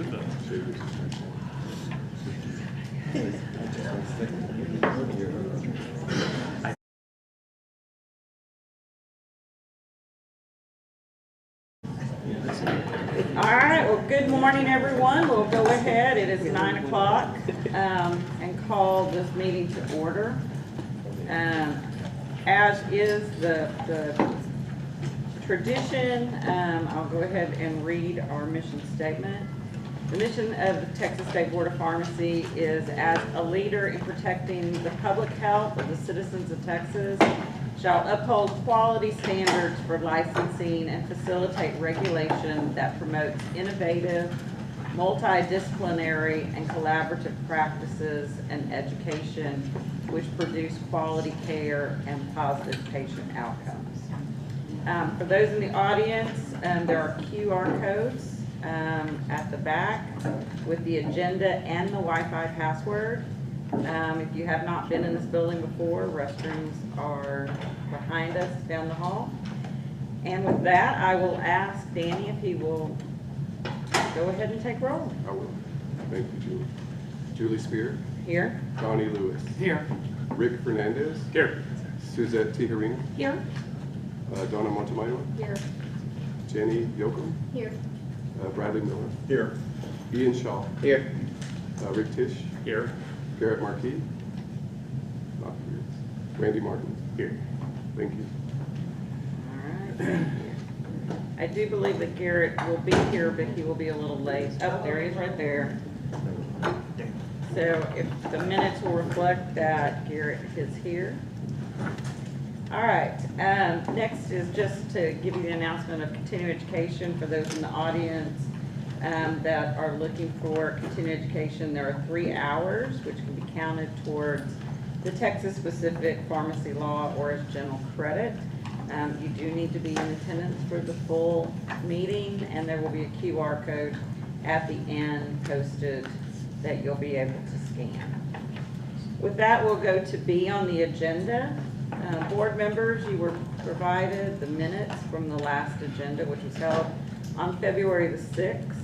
All right, well, good morning, everyone. We'll go ahead. It is 9 o'clock and call this meeting to order. As is the tradition, I'll go ahead and read our mission statement. The mission of the Texas State Board of Pharmacy is as a leader in protecting the public health of the citizens of Texas, shall uphold quality standards for licensing and facilitate regulation that promotes innovative, multidisciplinary, and collaborative practices and education which produce quality care and positive patient outcomes. For those in the audience, there are QR codes at the back with the agenda and the Wi-Fi password. If you have not been in this building before, restrooms are behind us down the hall. And with that, I will ask Danny if he will go ahead and take roll. I will. Thank you, Julie. Julie Spear. Here. Donnie Lewis. Here. Rick Fernandez. Here. Suzette Tijerina. Here. Donna Montemayor. Here. Jenny Yoakum. Here. Bradley Miller. Here. Ian Shaw. Here. Rick Tisch. Here. Garrett Marquis. Not here. Randy Martin. Here. Thank you. All right, thank you. I do believe that Garrett will be here, but he will be a little late. Oh, there he is right there. So if the minutes will reflect that Garrett is here. All right, next is just to give you the announcement of continuing education for those in the audience that are looking for continuing education. There are 3 hours, which can be counted towards the Texas-specific pharmacy law or as general credit. You do need to be in attendance for the full meeting, and there will be a QR code at the end posted that you'll be able to scan. With that, we'll go to B on the agenda. Board members, you were provided the minutes from the last agenda, which was held on February the 6th,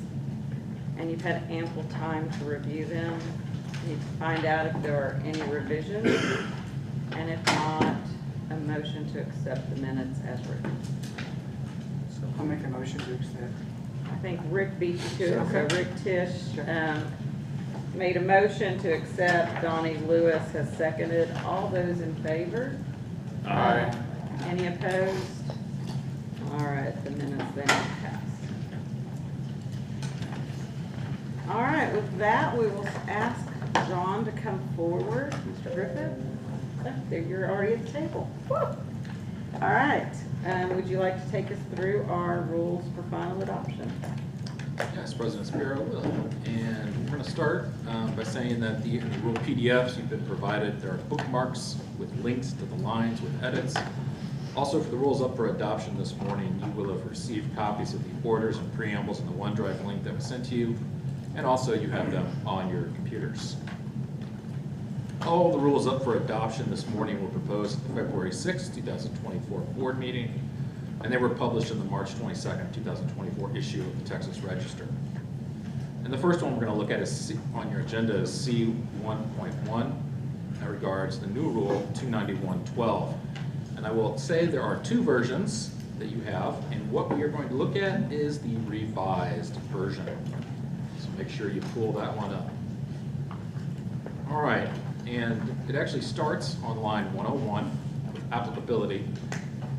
and you've had ample time to review them. You need to find out if there are any revisions, and if not, a motion to accept the minutes as written. So I'll make a motion to accept. I think Rick beat you to it, so Rick Tisch made a motion to accept. Donnie Lewis has seconded. All those in favor? Aye. Any opposed? All right, the minutes then pass. All right, with that, we will ask John to come forward. Mr. Griffith, oh, there, you're already at the table. Woo. All right, would you like to take us through our rules for final adoption? Yes, President Spiro will. And we're going to start by saying that the rule PDFs you've been provided, there are bookmarks with links to the lines with edits. Also, for the rules up for adoption this morning, you will have received copies of the orders and preambles in the OneDrive link that was sent to you, and also you have them on your computers. All the rules up for adoption this morning were proposed at the February 6, 2024 board meeting, and they were published in the March 22nd, 2024 issue of the Texas Register. And the first one we're going to look at is on your agenda is C1.1. That regards the new rule 291.12. And I will say there are 2 versions that you have, and what we are going to look at is the revised version. So make sure you pull that one up. All right, and it actually starts on line 101 with applicability.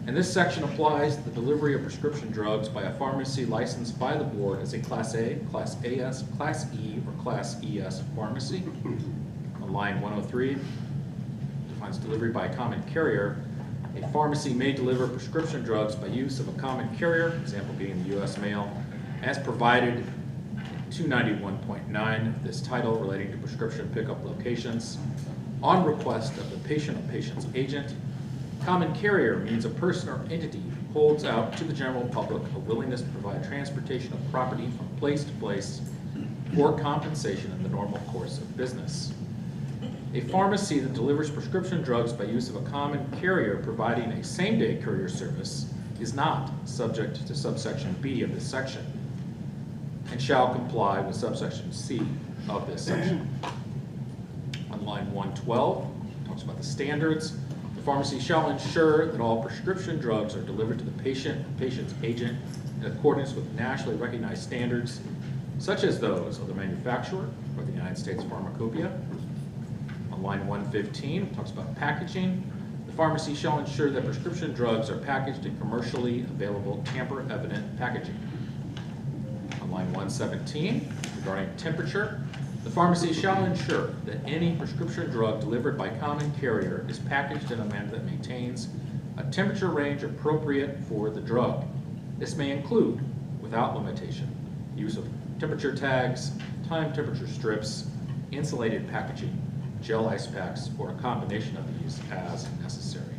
And this section applies the delivery of prescription drugs by a pharmacy licensed by the board as a Class A, Class AS, Class E, or Class ES pharmacy. On line 103, defines delivery by a common carrier. A pharmacy may deliver prescription drugs by use of a common carrier, example being the U.S. mail, as provided in 291.9, this title relating to prescription pickup locations, on request of the patient or patient's agent. Common carrier means a person or entity holds out to the general public a willingness to provide transportation of property from place to place for compensation in the normal course of business. A pharmacy that delivers prescription drugs by use of a common carrier providing a same-day courier service is not subject to subsection B of this section. and shall comply with subsection C of this section. On line 112, it talks about the standards. The pharmacy shall ensure that all prescription drugs are delivered to the patient or patient's agent in accordance with nationally recognized standards, such as those of the manufacturer or the United States Pharmacopoeia. On line 115, it talks about packaging. The pharmacy shall ensure that prescription drugs are packaged in commercially available tamper-evident packaging. On line 117, regarding temperature, the pharmacy shall ensure that any prescription drug delivered by common carrier is packaged in a manner that maintains a temperature range appropriate for the drug. This may include, without limitation, use of temperature tags, time temperature strips, insulated packaging, gel ice packs, or a combination of these as necessary.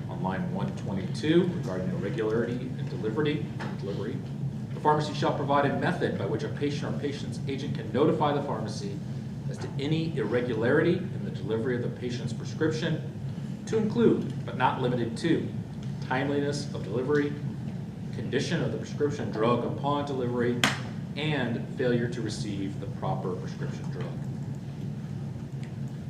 On line 122, regarding irregularity in delivery, the pharmacy shall provide a method by which a patient or patient's agent can notify the pharmacy as to any irregularity in the delivery of the patient's prescription, to include, but not limited to, timeliness of delivery, condition of the prescription drug upon delivery, and failure to receive the proper prescription drug.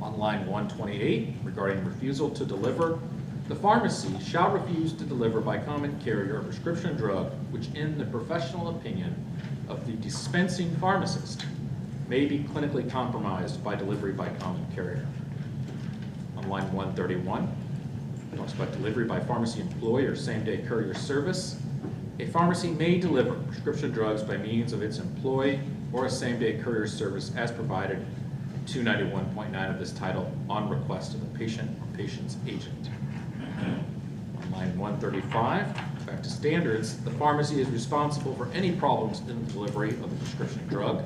On line 128, regarding refusal to deliver, the pharmacy shall refuse to deliver by common carrier a prescription drug which, in the professional opinion of the dispensing pharmacist, may be clinically compromised by delivery by common carrier. On line 131, it talks about delivery by pharmacy employee or same-day courier service. A pharmacy may deliver prescription drugs by means of its employee or a same-day courier service as provided in 291.9 of this title on request of the patient or patient's agent. On line 135, back to standards, the pharmacy is responsible for any problems in the delivery of the prescription drug.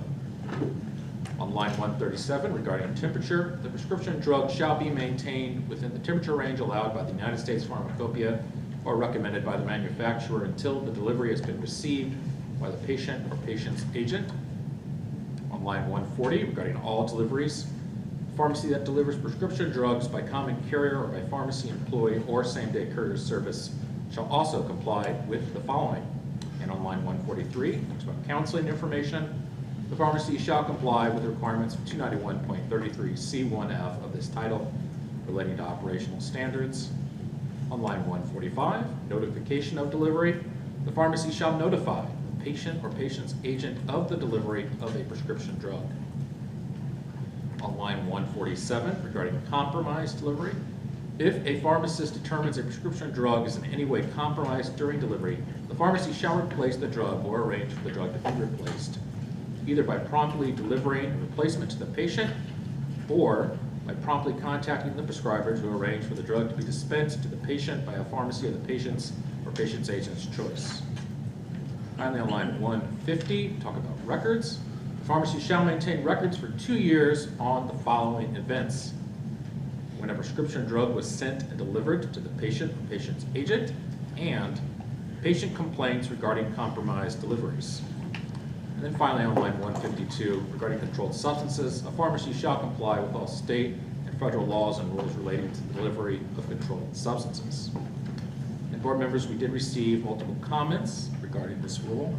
On line 137, regarding temperature, the prescription drug shall be maintained within the temperature range allowed by the United States Pharmacopoeia or recommended by the manufacturer until the delivery has been received by the patient or patient's agent. On line 140, regarding all deliveries, the pharmacy that delivers prescription drugs by common carrier or by pharmacy employee or same-day courier service shall also comply with the following. And on line 143, it talks about counseling information. The pharmacy shall comply with the requirements of 291.33 C1F of this title relating to operational standards. On line 145, notification of delivery, the pharmacy shall notify the patient or patient's agent of the delivery of a prescription drug. On line 147, regarding compromised delivery, if a pharmacist determines a prescription drug is in any way compromised during delivery, the pharmacy shall replace the drug or arrange for the drug to be replaced, either by promptly delivering a replacement to the patient or by promptly contacting the prescriber to arrange for the drug to be dispensed to the patient by a pharmacy of the patient's or patient's agent's choice. Finally, on line 150, talk about records. The pharmacy shall maintain records for 2 years on the following events: when a prescription drug was sent and delivered to the patient or patient's agent, and patient complaints regarding compromised deliveries. And then finally, on line 152, regarding controlled substances, a pharmacy shall comply with all state and federal laws and rules relating to the delivery of controlled substances. And board members, we did receive multiple comments regarding this rule.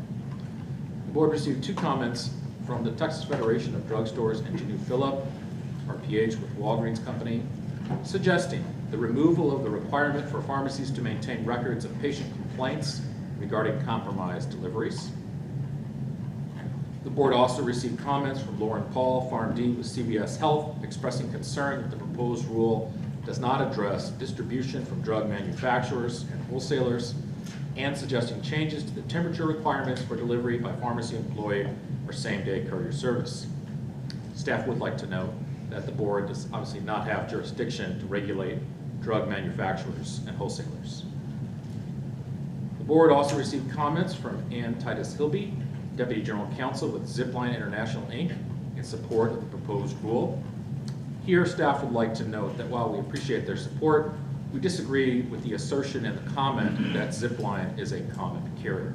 The board received 2 comments from the Texas Federation of Drugstores and New Philip, RPH with Walgreens Company, suggesting the removal of the requirement for pharmacies to maintain records of patient complaints regarding compromised deliveries. The board also received comments from Lauren Paul, PharmD with CVS Health, expressing concern that the proposed rule does not address distribution from drug manufacturers and wholesalers, and suggesting changes to the temperature requirements for delivery by pharmacy employee or same-day courier service. Staff would like to note that the board does obviously not have jurisdiction to regulate drug manufacturers and wholesalers. The board also received comments from Ann Titus Hilby, Deputy General Counsel with Zipline International, Inc., in support of the proposed rule. Here, staff would like to note that while we appreciate their support, we disagree with the assertion in the comment that Zipline is a common carrier.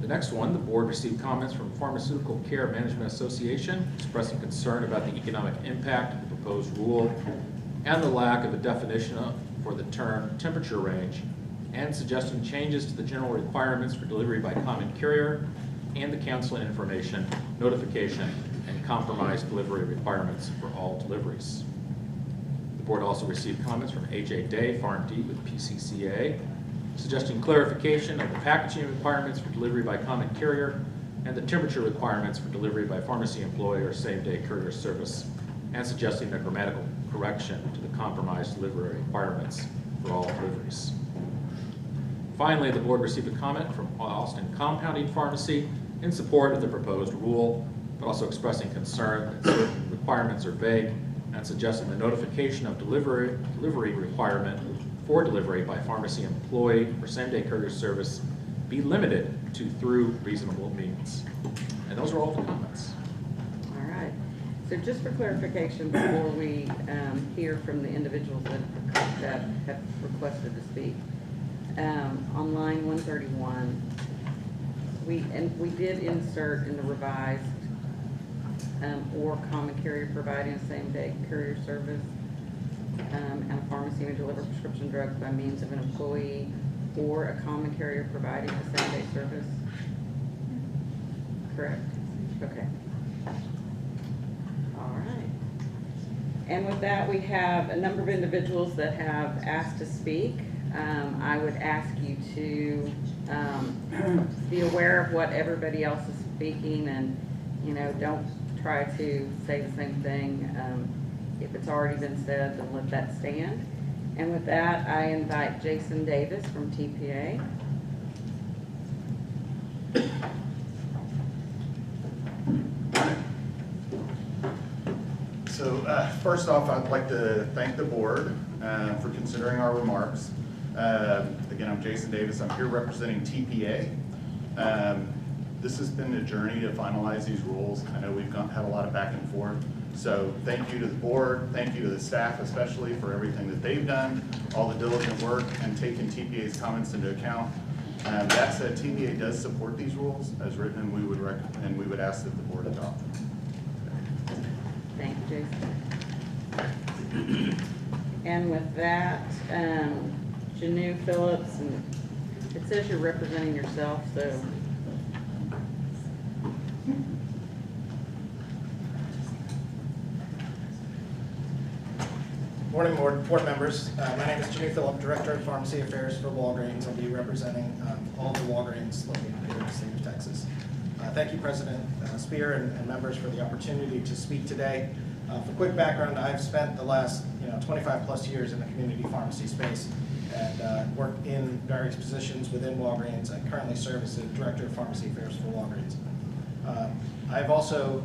The next one, the board received comments from Pharmaceutical Care Management Association expressing concern about the economic impact of the proposed rule and the lack of a definition for the term temperature range and suggesting changes to the general requirements for delivery by common carrier and the council information, notification, and compromised delivery requirements for all deliveries. The board also received comments from H.A. Day, PharmD with PCCA, suggesting clarification of the packaging requirements for delivery by common carrier and the temperature requirements for delivery by pharmacy employee or same-day courier service, and suggesting a grammatical correction to the compromised delivery requirements for all deliveries. Finally, the board received a comment from Austin Compounding Pharmacy in support of the proposed rule, but also expressing concern that certain requirements are vague and suggesting the notification of delivery requirement for delivery by pharmacy employee or same-day courier service be limited to through reasonable means. And those are all the comments. All right. So just for clarification, before we hear from the individuals that have requested to speak, on line 131, we did insert in the revised or common carrier providing a same-day courier service, and a pharmacy may deliver prescription drugs by means of an employee or a common carrier providing the same-day service. Correct? Okay. All right. And with that, we have a number of individuals that have asked to speak. I would ask you to be aware of what everybody else is speaking, and don't try to say the same thing. If it's already been said, then let that stand. And with that, I invite Jason Davis from TPA. So first off, I'd like to thank the board for considering our remarks. Again, I'm Jason Davis. I'm here representing TPA. This has been a journey to finalize these rules. I know we've had a lot of back and forth. So thank you to the board, thank you to the staff especially for everything that they've done, all the diligent work and taking TPA's comments into account. That said, TPA does support these rules as written, and we would ask that the board adopt them. Thank you, Jason. And with that, Janu Phillips, and it says you're representing yourself, so. Morning, board members. My name is Jimmy Phillip, Director of Pharmacy Affairs for Walgreens. I'll be representing all the Walgreens located here in the state of Texas. Thank you, President Spear and members, for the opportunity to speak today. For quick background, I've spent the last 25 plus years in the community pharmacy space and worked in various positions within Walgreens. I currently serve as the Director of Pharmacy Affairs for Walgreens. I've also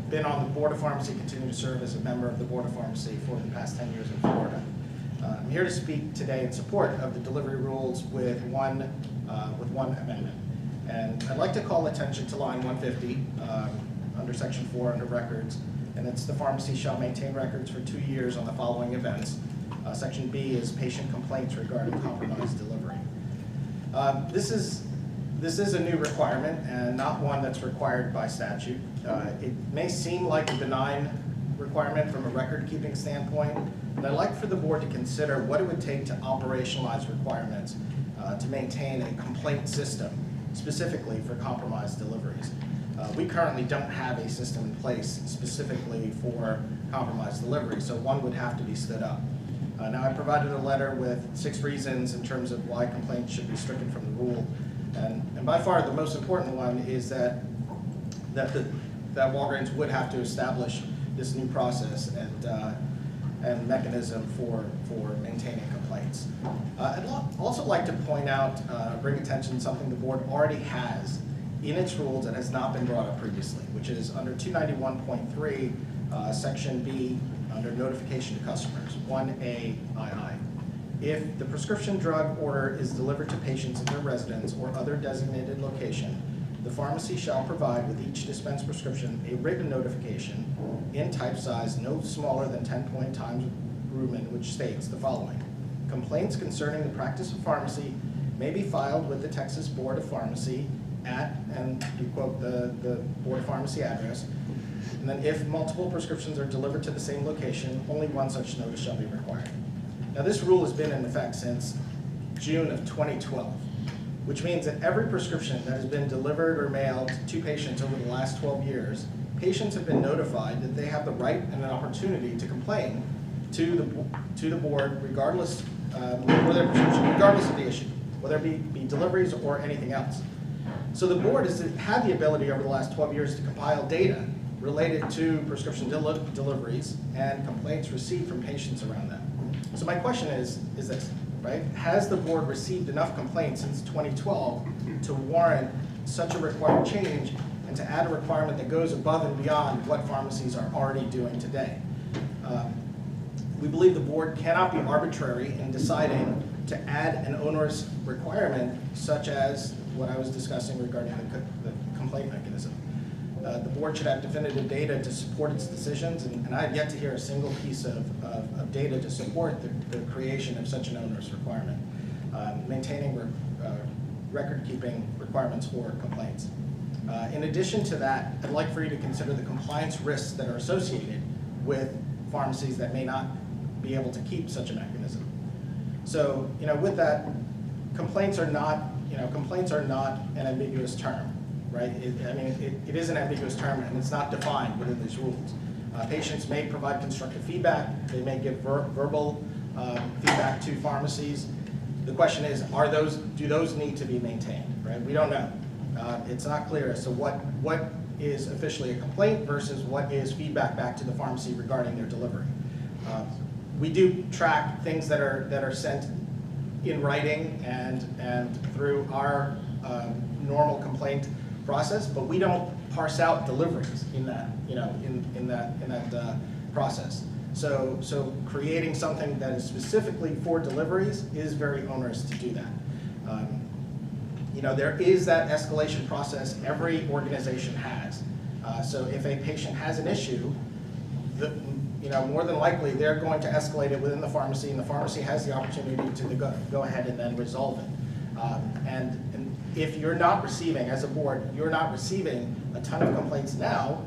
been on the Board of Pharmacy, continue to serve as a member of the Board of Pharmacy for the past 10 years in Florida. I'm here to speak today in support of the delivery rules with one amendment. And I'd like to call attention to line 150 under section 4 under records, and it's the pharmacy shall maintain records for 2 years on the following events. Section B is patient complaints regarding compromised delivery. This is a new requirement and not one that's required by statute. It may seem like a benign requirement from a record-keeping standpoint, but I'd like for the board to consider what it would take to operationalize requirements to maintain a complaint system, specifically for compromised deliveries. We currently don't have a system in place specifically for compromised delivery, so one would have to be stood up. Now, I provided a letter with 6 reasons in terms of why complaints should be stricken from the rule. And by far the most important one is that Walgreens would have to establish this new process and mechanism for maintaining complaints. I'd also like to point out, bring attention to something the board already has in its rules that has not been brought up previously, which is under 291.3, section B, under notification to customers, 1A II. If the prescription drug order is delivered to patients in their residence or other designated location, the pharmacy shall provide with each dispensed prescription a written notification in type size no smaller than 10 point times Rumen, which states the following: complaints concerning the practice of pharmacy may be filed with the Texas Board of Pharmacy at, and you quote the Board of Pharmacy address, and then if multiple prescriptions are delivered to the same location, only one such notice shall be required. Now, this rule has been in effect since June of 2012, which means that every prescription that has been delivered or mailed to patients over the last 12 years, patients have been notified that they have the right and an opportunity to complain to the board regardless for their prescription, regardless of the issue, whether it be deliveries or anything else. So the board has had the ability over the last 12 years to compile data related to prescription deliveries and complaints received from patients around that. So my question is this, right? Has the board received enough complaints since 2012 to warrant such a required change and to add a requirement that goes above and beyond what pharmacies are already doing today? We believe the board cannot be arbitrary in deciding to add an onerous requirement such as what I was discussing regarding the complaint mechanism. The board should have definitive data to support its decisions, and I have yet to hear a single piece of data to support the creation of such an onerous requirement, maintaining record-keeping requirements for complaints. In addition to that, I'd like for you to consider the compliance risks that are associated with pharmacies that may not be able to keep such a mechanism. So, with that, complaints are not an ambiguous term, right? It is an ambiguous term, and it's not defined within these rules. Patients may provide constructive feedback. They may give verbal feedback to pharmacies. The question is, do those need to be maintained, right? We don't know. It's not clear as to what is officially a complaint versus what is feedback back to the pharmacy regarding their delivery. We do track things that are sent in writing and through our normal complaint process, but we don't parse out deliveries in that in that process. So creating something that is specifically for deliveries is very onerous to do that. There is that escalation process every organization has. So if a patient has an issue, more than likely they're going to escalate it within the pharmacy, and the pharmacy has the opportunity to go ahead and then resolve it. And if you're not receiving, as a board, you're not receiving a ton of complaints now,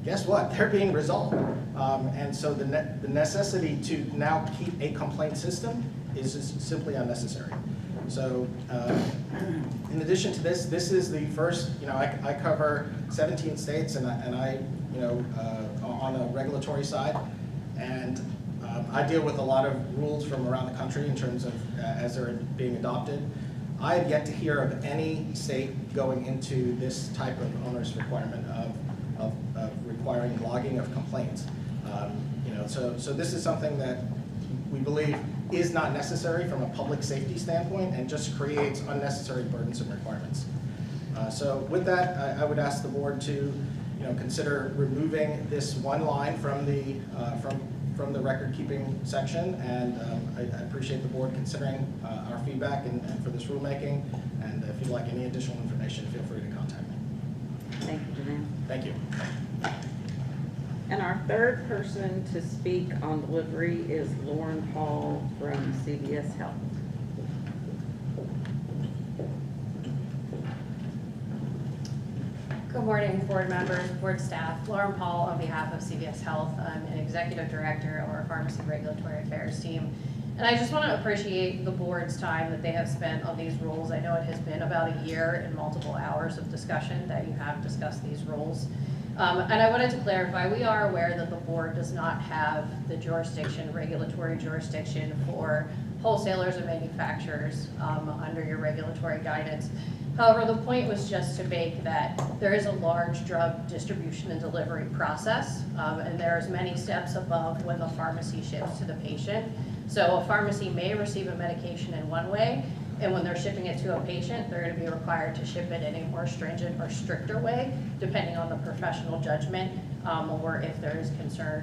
guess what? They're being resolved. And so the necessity to now keep a complaint system is just simply unnecessary. So in addition to this is the first, I cover 17 states and I on the regulatory side, and I deal with a lot of rules from around the country in terms of as they're being adopted. I have yet to hear of any state going into this type of onerous requirement of requiring logging of complaints. So this is something that we believe is not necessary from a public safety standpoint and just creates unnecessary burdensome requirements. So with that, I would ask the board to consider removing this one line from the record-keeping section, and I appreciate the board considering our feedback and for this rulemaking, and if you'd like any additional information, feel free to contact me. Thank you, Janelle. Thank you. And our third person to speak on delivery is Lauren Paul from CVS Health. Good morning, board members, board staff. Lauren Paul on behalf of CVS Health. I'm an executive director of our pharmacy regulatory affairs team. And I just want to appreciate the board's time that they have spent on these rules. I know it has been about a year and multiple hours of discussion that you have discussed these rules. And I wanted to clarify, we are aware that the board does not have the regulatory jurisdiction for wholesalers and manufacturers under your regulatory guidance. However, the point was just to make that there is a large drug distribution and delivery process, and there's many steps above when the pharmacy ships to the patient. So a pharmacy may receive a medication in one way, and when they're shipping it to a patient, they're going to be required to ship it in a more stringent or stricter way, depending on the professional judgment or if there is concern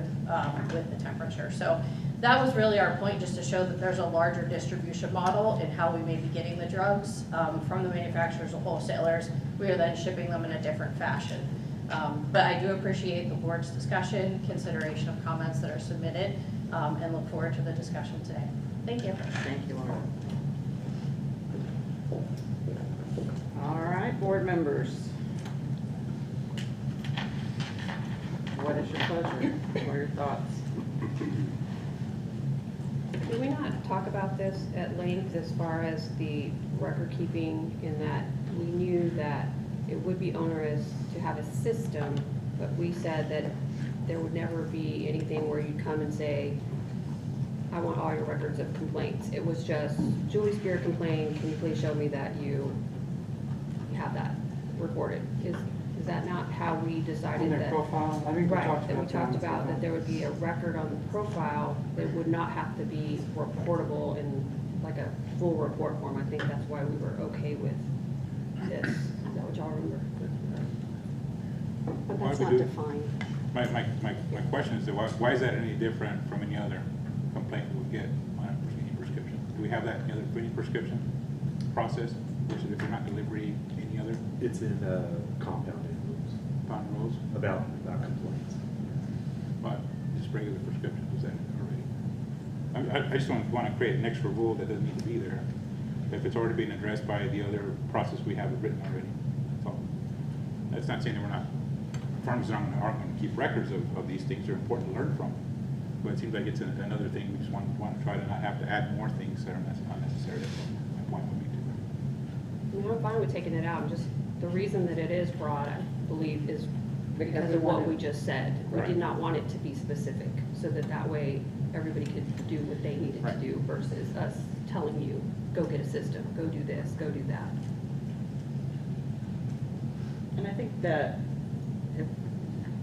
with the temperature. So that was really our point, just to show that there's a larger distribution model in how we may be getting the drugs from the manufacturers or wholesalers. We are then shipping them in a different fashion. But I do appreciate the board's discussion, consideration of comments that are submitted, and look forward to the discussion today. Thank you. Thank you, Lauren. All right, board members. What is your pleasure? What are your thoughts? Do we not not talk about this at length as far as the record keeping, in that we knew that it would be onerous to have a system, but we said that there would never be anything where you'd come and say, I want all your records of complaints. It was just, Julie Spear complained, can you please show me that you have that recorded? Is that not how we decided On their that? profile, I think we Right, talked that we about talked that. about that there would be a record on the profile that would not have to be reportable in like a full report form. I think that's why we were okay with this. Is that what y'all remember? But Why that's we not do- defined. My question is, that why is that any different from any other complaint we would get on a prescription? Do we have that in the other prescription process? Versus if you're not delivery, any other It's in compounded rules pound rules? about complaints. But just regular prescriptions, is that already? I just don't want to create an extra rule that doesn't need to be there. If it's already being addressed by the other process we have it written already. That's all. That's not saying that we're not, pharmacists aren't going to keep records of these things. They're important to learn from. But it seems like it's another thing. We just want to try to not have to add more things that are not necessary. That's my point would be to I mean, I'm fine with taking it out. Just the reason that it is broad, I believe, is because of what we just said. We Right. did not want it to be specific, so that way everybody could do what they needed to Right. do versus us telling you, go get a system, go do this, go do that. And I think that, if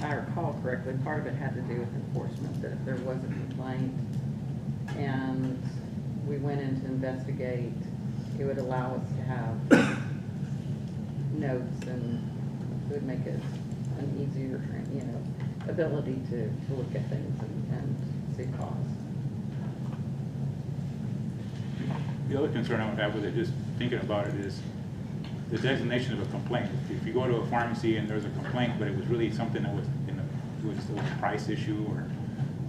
I recall correctly, part of it had to do with enforcement, that if there was a complaint and we went in to investigate, it would allow us to have notes, and it would make it an easier, ability to look at things and see cause. The other concern I would have with it, just thinking about it, is the designation of a complaint. If you go to a pharmacy and there's a complaint, but it was really something that was it was a price issue or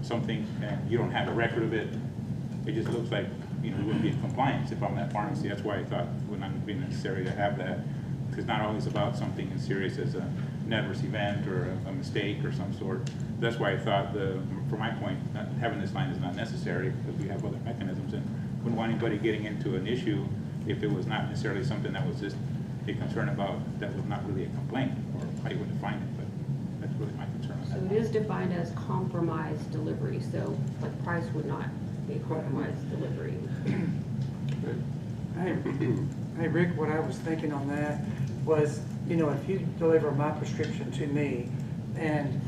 something, and you don't have a record of it, it just looks like, we wouldn't be in compliance if I'm at pharmacy. That's why I thought it would not be necessary to have that. Because it's not always about something as serious as an adverse event or a mistake or some sort. That's why I thought, from my point, not having this line is not necessary, because we have other mechanisms, and wouldn't want anybody getting into an issue if it was not necessarily something that was just a concern about, that was not really a complaint, or how you would define it, but that's really my concern on So that. it is defined as compromised delivery, so like price would not be compromised delivery. Hey, Rick, what I was thinking on that was, if you deliver my prescription to me and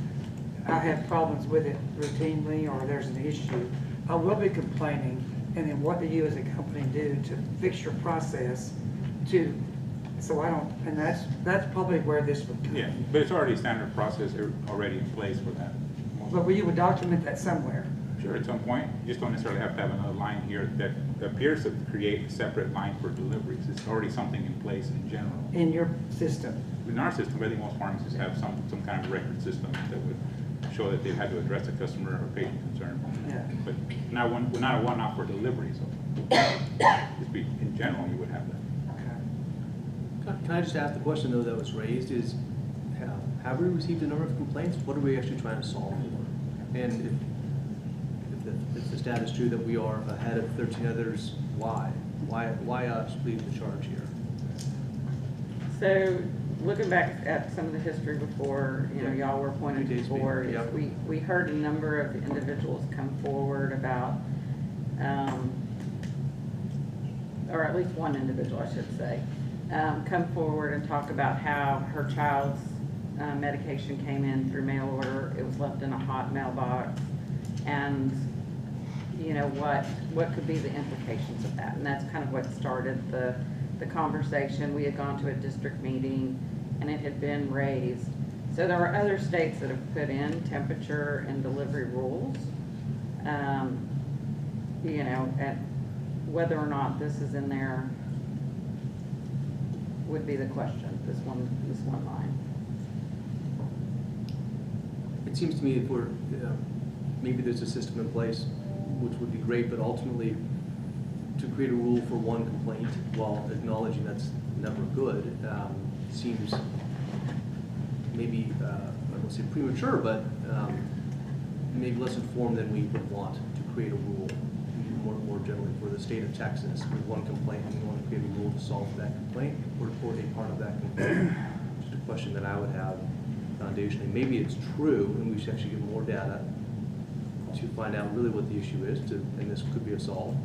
I have problems with it routinely, or there's an issue, I will be complaining, and then what do you as a company do to fix your process so I don't, and that's probably where this would come. Yeah, but it's already a standard process already in place for that. But you would document that somewhere. Sure, at some point, you just don't necessarily have to have another line here that appears to create a separate line for deliveries. It's already something in place in general. In your system. In our system, I think most pharmacies have some kind of record system that would show that they've had to address a customer or patient concern. Yeah. But not a one-off for delivery, so just be, in general, you would have that. Can I just ask the question, though, that was raised is, have we received a number of complaints? What are we actually trying to solve for? And if the stat is true that we are ahead of 13 others, why? Why us lead the charge here? So, looking back at some of the history before, y'all were appointed to the board, Yep. we heard a number of individuals come forward about, or at least one individual, I should say, come forward and talk about how her child's medication came in through mail order. It was left in a hot mailbox, and what could be the implications of that? And that's kind of what started the conversation. We had gone to a district meeting, and it had been raised. So there are other states that have put in temperature and delivery rules. And whether or not this is in there would be the question, this one line. It seems to me if we're, maybe there's a system in place, which would be great, but ultimately, to create a rule for one complaint while acknowledging that's never good, seems maybe, I won't say premature, but maybe less informed than we would want to create a rule. more generally for the state of Texas, with one complaint, and you want to create a rule to solve that complaint or a part of that complaint? Just a question that I would have foundationally. Maybe it's true, and we should actually get more data to find out really what the issue is, and this could be a solve,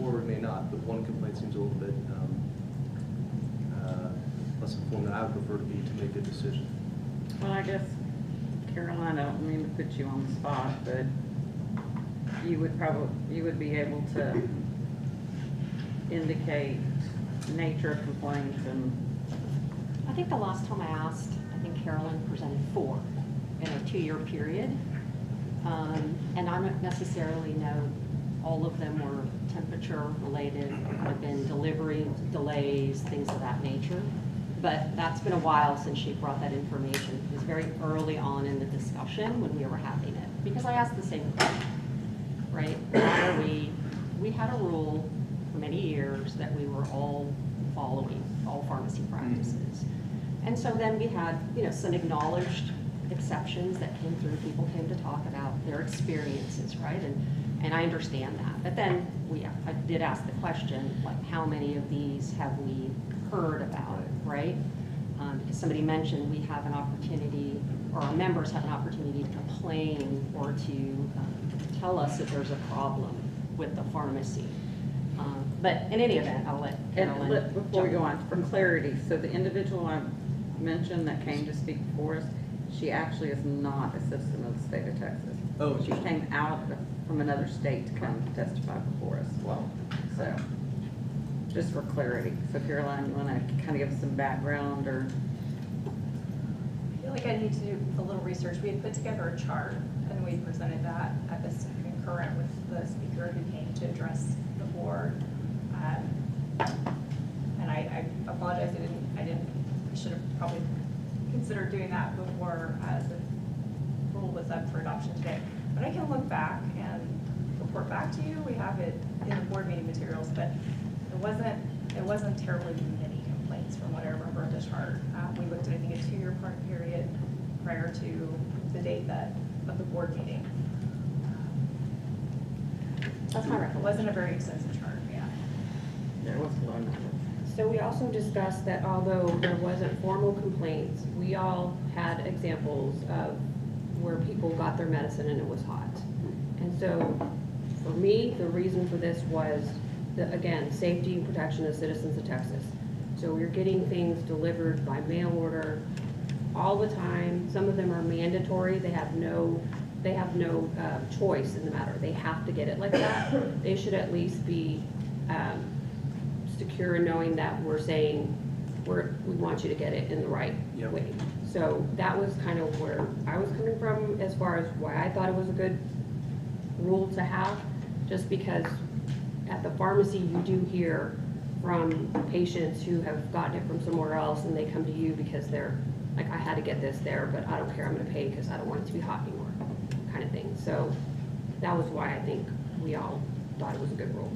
or it may not, but one complaint seems a little bit less informed than I would prefer to be to make a decision. Well, I guess, Caroline, I don't mean to put you on the spot, but you would be able to indicate nature of complaints and, I think the last time I asked, I think Carolyn presented 4 in a 2-year period. And I don't necessarily know all of them were temperature related, could have been delivery delays, things of that nature. But that's been a while since she brought that information. It was very early on in the discussion when we were having it, because I asked the same question, right? Why are we had a rule for many years that we were all following, all pharmacy practices. And so then we had, some acknowledged exceptions that came through. People came to talk about their experiences, right? And I understand that. But then I did ask the question, like, how many of these have we heard about, right? Because somebody mentioned we have an opportunity, or our members have an opportunity to complain or to tell us if there's a problem with the pharmacy. But in any event, I'll let Carolyn. Before we go on, for clarity, so the individual I mentioned that came to speak before us, she actually is not a citizen of the state of Texas. Oh, She came out from another sate to come testify before us. Wow. So, just for clarity. So Caroline, you want to kind of give us some background or? I feel like I need to do a little research. We had put together a chart and we presented that at this concurrent with the speaker who came to address the board. And I apologize, I should have probably considered doing that before the rule was up for adoption today. But I can look back and report back to you. We have it in the board meeting materials, but it wasn't terribly many complaints from what I remember of the chart. We looked at, I think, a 2-year period prior to the date of the board meeting. That's my It recollection. wasn't a very extensive chart, yeah. There was a lot of. So we also discussed that although there wasn't formal complaints, we all had examples of where people got their medicine and it was hot. And so for me, the reason for this was, again, safety and protection of citizens of Texas. So we're getting things delivered by mail order all the time. Some of them are mandatory. They have no choice in the matter. They have to get it like that. They should at least be secure in knowing that we're saying we want you to get it in the right way. So that was kind of where I was coming from as far as why I thought it was a good rule to have, just because at the pharmacy you do hear from patients who have gotten it from somewhere else and they come to you because they're like, I had to get this there, but I don't care, I'm gonna pay because I don't want it to be hot anymore, kind of thing. So that was why I think we all thought it was a good rule.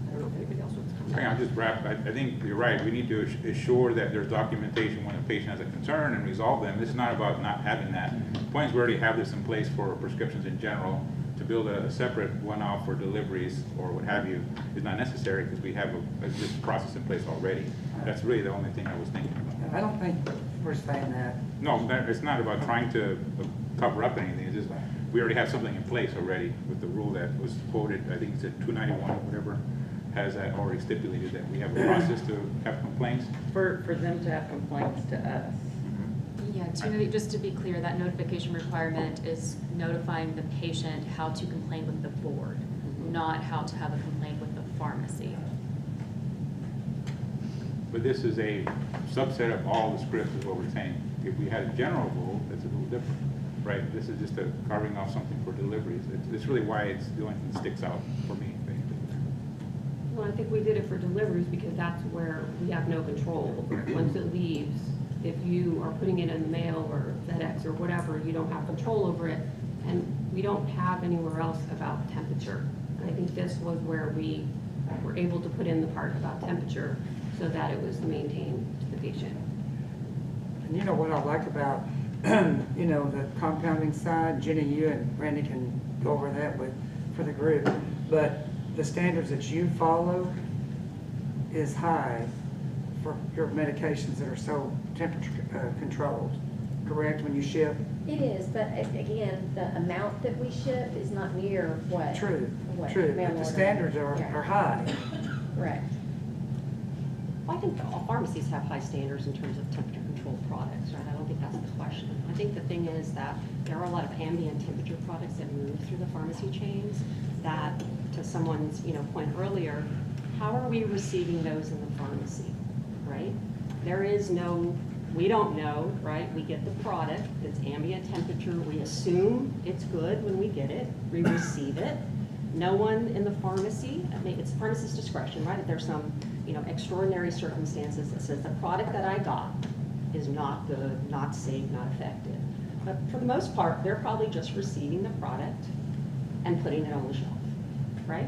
I don't know if anybody else wants to comment. I'll just wrap. I think you're right. We need to assure that there's documentation when a patient has a concern and resolve them. This is not about not having that. The point is we already have this in place for prescriptions in general. To build a separate one-off for deliveries or what have you is not necessary because we have this process in place already. That's really the only thing I was thinking about. I don't think we're saying that. No, it's not about trying to cover up anything. It's just we already have something in place already with the rule that was quoted. I think it's at 291 or whatever. Has that already stipulated that we have a process to have complaints? For them to have complaints to us. Yeah, just to be clear, that notification requirement is notifying the patient how to complain with the board, not how to have a complaint with the pharmacy. But this is a subset of all the scripts is what we're saying. If we had a general rule, that's a little different, right? This is just carving off something for deliveries. It's really why it's the only thing that sticks out for me. Well, I think we did it for deliveries because that's where we have no control over it. Once it leaves, if you are putting it in the mail or FedEx or whatever, you don't have control over it. And we don't have anywhere else about temperature. And I think this was where we were able to put in the part about temperature so that it was maintained to the patient. And you know what I like about, the compounding side, Jenny, you and Randy can go over that for the group. But the standards that you follow is high for your medications that are so temperature controlled, correct, when you ship? It is, but again, the amount that we ship is not near what. True, what true, mail but the order- standards Yeah, are high. Correct. I think all pharmacies have high standards in terms of temperature controlled products, right? I don't think that's the question. I think the thing is that there are a lot of ambient temperature products that move through the pharmacy chains that, to someone's, point earlier, how are we receiving those in the pharmacy, right? There is no, we don't know, right? We get the product, it's ambient temperature, we assume it's good when we get it, we receive it. No one in the pharmacy, I mean, it's pharmacist's discretion, right? If there's some, extraordinary circumstances that says the product that I got is not good, not safe, not effective. But for the most part, they're probably just receiving the product and putting it on the shelf, right?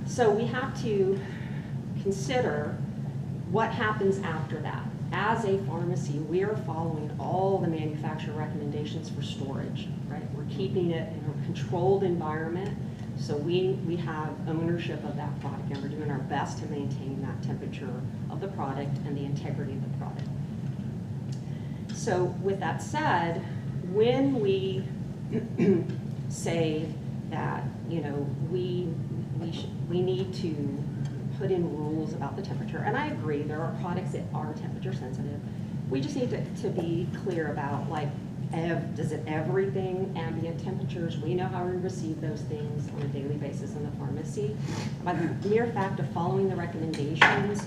So we have to consider what happens after that. As a pharmacy, we are following all the manufacturer recommendations for storage, right? We're keeping it in a controlled environment, so we have ownership of that product, and we're doing our best to maintain that temperature of the product and the integrity of the product. So with that said, when we say that, we need to put in rules about the temperature, and I agree, there are products that are temperature sensitive. We just need to be clear about, like, does it everything ambient temperatures? We know how we receive those things on a daily basis in the pharmacy. By the mere fact of following the recommendations,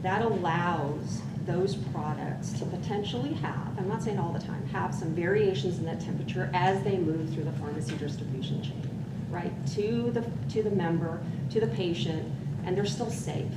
that allows those products to potentially have, I'm not saying all the time, have some variations in that temperature as they move through the pharmacy distribution chain, right? To the member, to the patient, and they're still safe,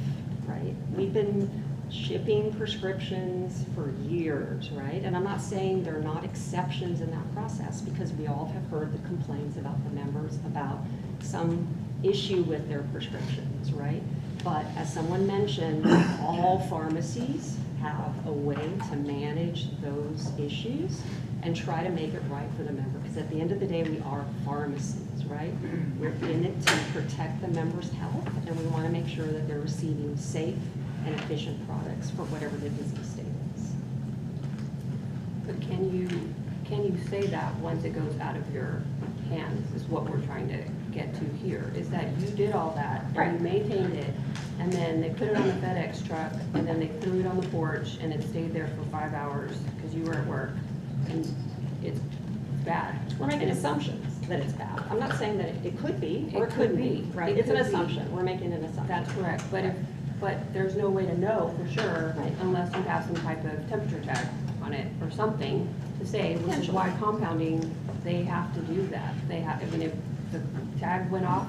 right? We've been shipping prescriptions for years, right? And I'm not saying there are not exceptions in that process, because we all have heard the complaints about the members about some issue with their prescriptions, right? But as someone mentioned, all pharmacies have a way to manage those issues and try to make it right for the member, because at the end of the day, we are pharmacies, right? We're in it to protect the member's health, and we want to make sure that they're receiving safe and efficient products for whatever the disease state is. But can you say that once it goes out of your hands, is what we're trying to get to here, is that you did all that, and you maintained it, and then they put it on the FedEx truck, and then they threw it on the porch, and it stayed there for 5 hours because you were at work, and it's bad. We're making assumptions that it's bad. I'm not saying that it could be, or it couldn't be. Right. It's an assumption. We're making an assumption. That's correct. But there's no way to know for sure, unless you have some type of temperature tag on it or something to say, this is why compounding, they have to do that. They have, I mean, if the tag went off,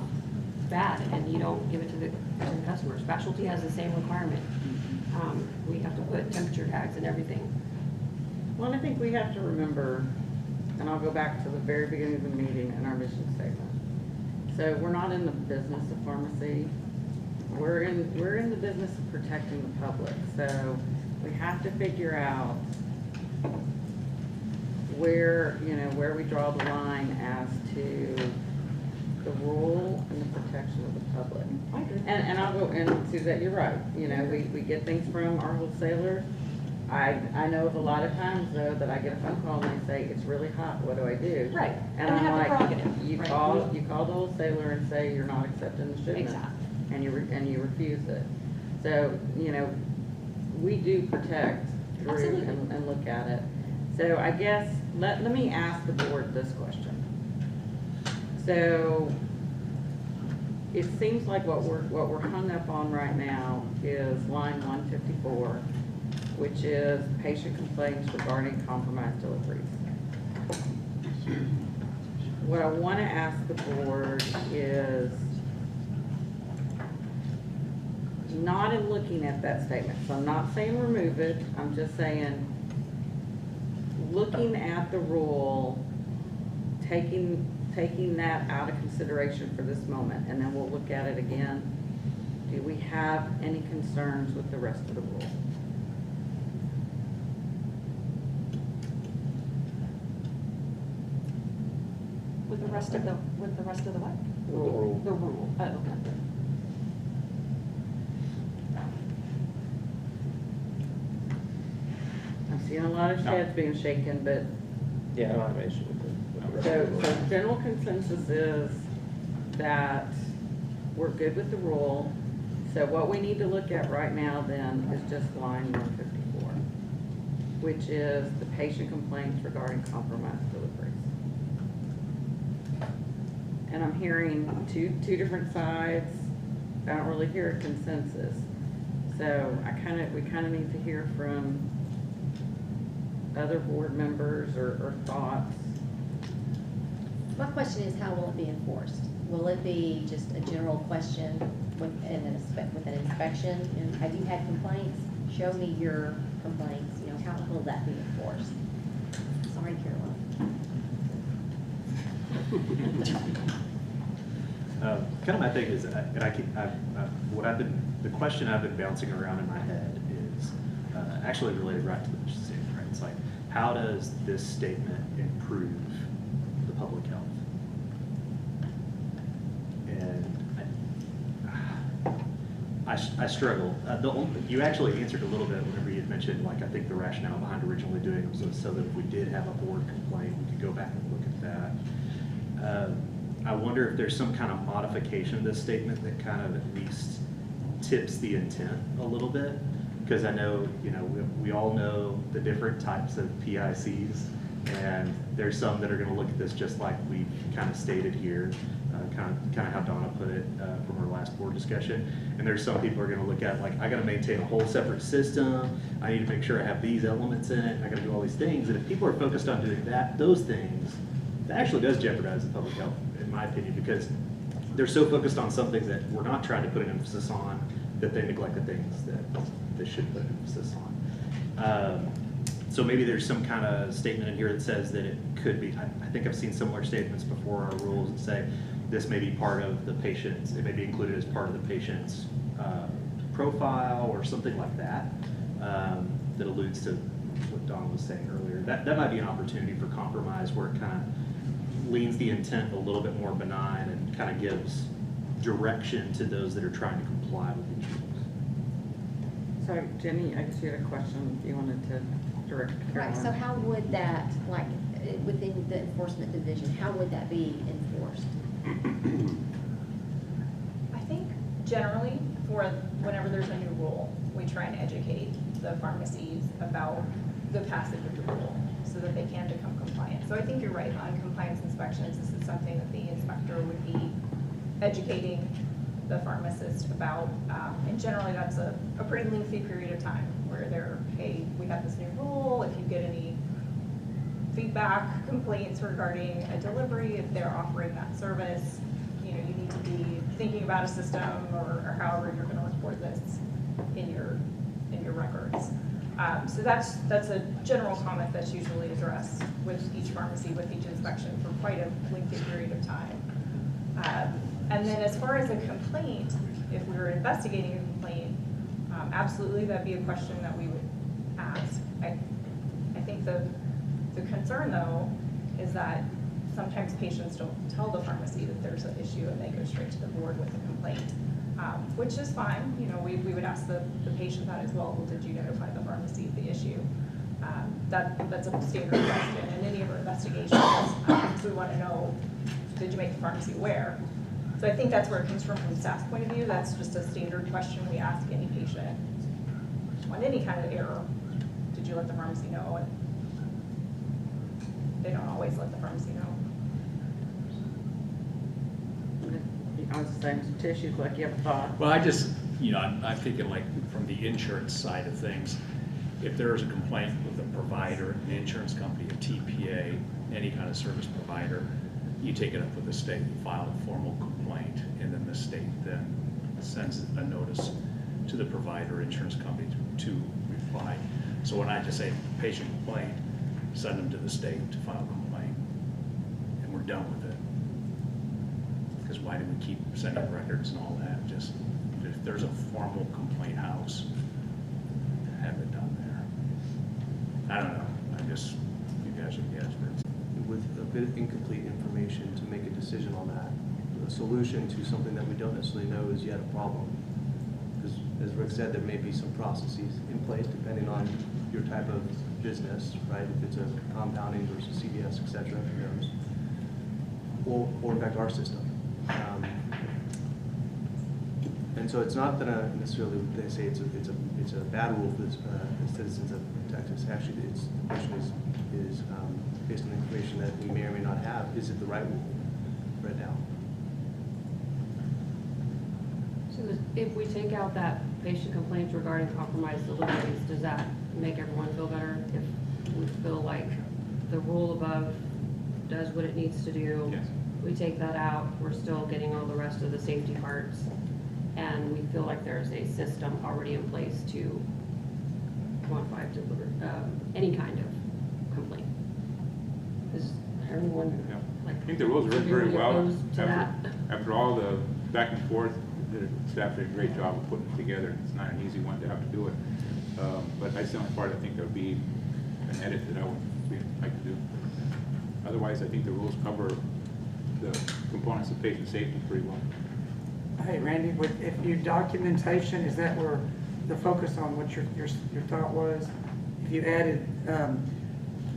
bad, and you don't give it to the customer. Specialty has the same requirement. We have to put temperature tags and everything. Well, I think we have to remember, and I'll go back to the very beginning of the meeting and our mission statement. So we're not in the business of pharmacy. We're in the business of protecting the public. So we have to figure out where we draw the line as to the rule and the protection of the public. I agree. And I'll go, and Suzette, you're right. We get things from our wholesalers. I know of a lot of times though that I get a phone call and they say, it's really hot, what do I do? Right. And And I'm have the like, prerogative, you right. call the wholesaler and say you're not accepting the shipment. Exactly. And you refuse it. So, we do protect through Absolutely. and look at it. So I guess, let me ask the board this question. So, it seems like what we're hung up on right now is line 154, which is patient complaints regarding compromised deliveries. What I want to ask the board is, not in looking at that statement, so I'm not saying remove it, I'm just saying, looking at the rule, taking that out of consideration for this moment, and then we'll look at it again. Do we have any concerns with the rest of the rule? With The rest of the, with the rest of the what? Rule. The rule. Oh, okay. I'm seeing a lot of sheds being shaken, but, Yeah, I don't have an issue with the rest so, of the so rule. general consensus is that we're good with the rule. So what we need to look at right now then is just line 154, which is the patient complaints regarding compromised deliveries. And I'm hearing two different sides. I don't really hear a consensus. So we kind of need to hear from other board members or thoughts. My question is, how will it be enforced? Will it be just a general question with an inspection? And have you had complaints? Show me your complaints. You know, how will that be enforced? Sorry, Caroline. Kind of my thing is, and the question I've been bouncing around in my head is actually related right to the mission statement, right? It's like, how does this statement improve the public health? And I struggle. You actually answered a little bit whenever you had mentioned, like, I think the rationale behind originally doing it was so that if we did have a board complaint, we could go back and look at that. I wonder if there's some kind of modification of this statement that kind of at least tips the intent a little bit. Because I know, we all know the different types of PICs, and there's some that are going to look at this just like we kind of stated here, kind of how Donna put it from our last board discussion. And there's some people who are going to look at, like, I got to maintain a whole separate system. I need to make sure I have these elements in it. I got to do all these things. And if people are focused on doing those things, that actually does jeopardize the public health, in my opinion, because they're so focused on something that we're not trying to put an emphasis on that they neglect the things that they should put an emphasis on. So maybe there's some kind of statement in here that says that it could be, I think I've seen similar statements before our rules that say this may be part of the patient's, it may be included as part of the patient's profile or something like that, that alludes to what Don was saying earlier. That might be an opportunity for compromise where it kind of leans the intent a little bit more benign and kind of gives direction to those that are trying to comply with these rules. So Jenny, I guess you had a question you wanted to direct to Caroline. Right, so how would that, like, within the enforcement division, how would that be enforced? I think generally, for whenever there's a new rule, we try and educate the pharmacies about the passage of the rule so that they can become compliant. So I think you're right, on compliance inspections, this is something that the inspector would be educating the pharmacist about. And generally, that's a pretty lengthy period of time where they're, hey, we have this new rule. If you get any feedback, complaints regarding a delivery, if they're offering that service, you need to be thinking about a system or however you're going to record this in your records. So that's a general comment that's usually addressed with each pharmacy, with each inspection for quite a lengthy period of time. And then as far as a complaint, if we were investigating a complaint, absolutely that'd be a question that we would ask. I think the concern though is that sometimes patients don't tell the pharmacy that there's an issue and they go straight to the board with a complaint, which is fine. We would ask the patient that as well. Well, did you notify the pharmacy of the issue? That's a standard question in any of our investigations. So we want to know, did you make the pharmacy aware? So I think that's where it comes from the staff's point of view. That's just a standard question we ask any patient on any kind of error. Did you let the pharmacy know? And they don't always let the pharmacy know. I was saying, tissues like you have a thought. Well, I just, I'm thinking like from the insurance side of things, if there is a complaint with a provider, an insurance company, a TPA, any kind of service provider, you take it up with the state, you file a formal complaint, and then the state then sends a notice to the provider, insurance company to reply. So when I just say patient complaint, send them to the state to file a complaint, and we're done with it. Because why do we keep sending records and all that? Just, if there's a formal complaint house, have it done there. I don't know, you guys are the experts. With bit of incomplete information to make a decision on that. A solution to something that we don't necessarily know is yet a problem. Because as Rick said, there may be some processes in place depending on your type of business, right? If it's a compounding versus CVS, et cetera, who knows? Or in fact, our system. And so it's not that necessarily they say it's a bad rule for the citizens of Texas. Actually, the question is based on information that we may or may not have. Is it the right rule right now? So if we take out that patient complaints regarding compromised deliveries, does that make everyone feel better? If we feel like the rule above does what it needs to do, Yes. we take that out, we're still getting all the rest of the safety parts, and we feel like there's a system already in place to quantify deliver any kind of complaint. Is everyone Yeah. like? I think the rules are written very well. opposed to that? After all the back and forth, the staff did a great job of putting it together. It's not an easy one to have to do it. But that's the only part I think that would be an edit that I would like to do. Otherwise, I think the rules cover the components of patient safety pretty well. Hey, Randy, if you documentation, is that where the focus on what your thought was? If you added,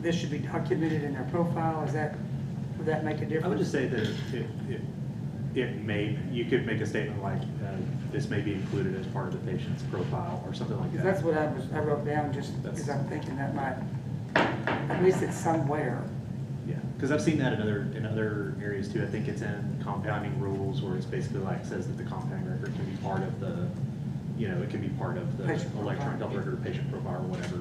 this should be documented in their profile, would that make a difference? I would just say that you could make a statement like, this may be included as part of the patient's profile or something like that. Because that's what I wrote down, just because I'm thinking that might, at least it's somewhere. Yeah, because I've seen that in other areas too. I think it's in compounding rules where it's basically like says that the compounding record can be part of the, it can be part of the electronic health record, patient profile, or whatever.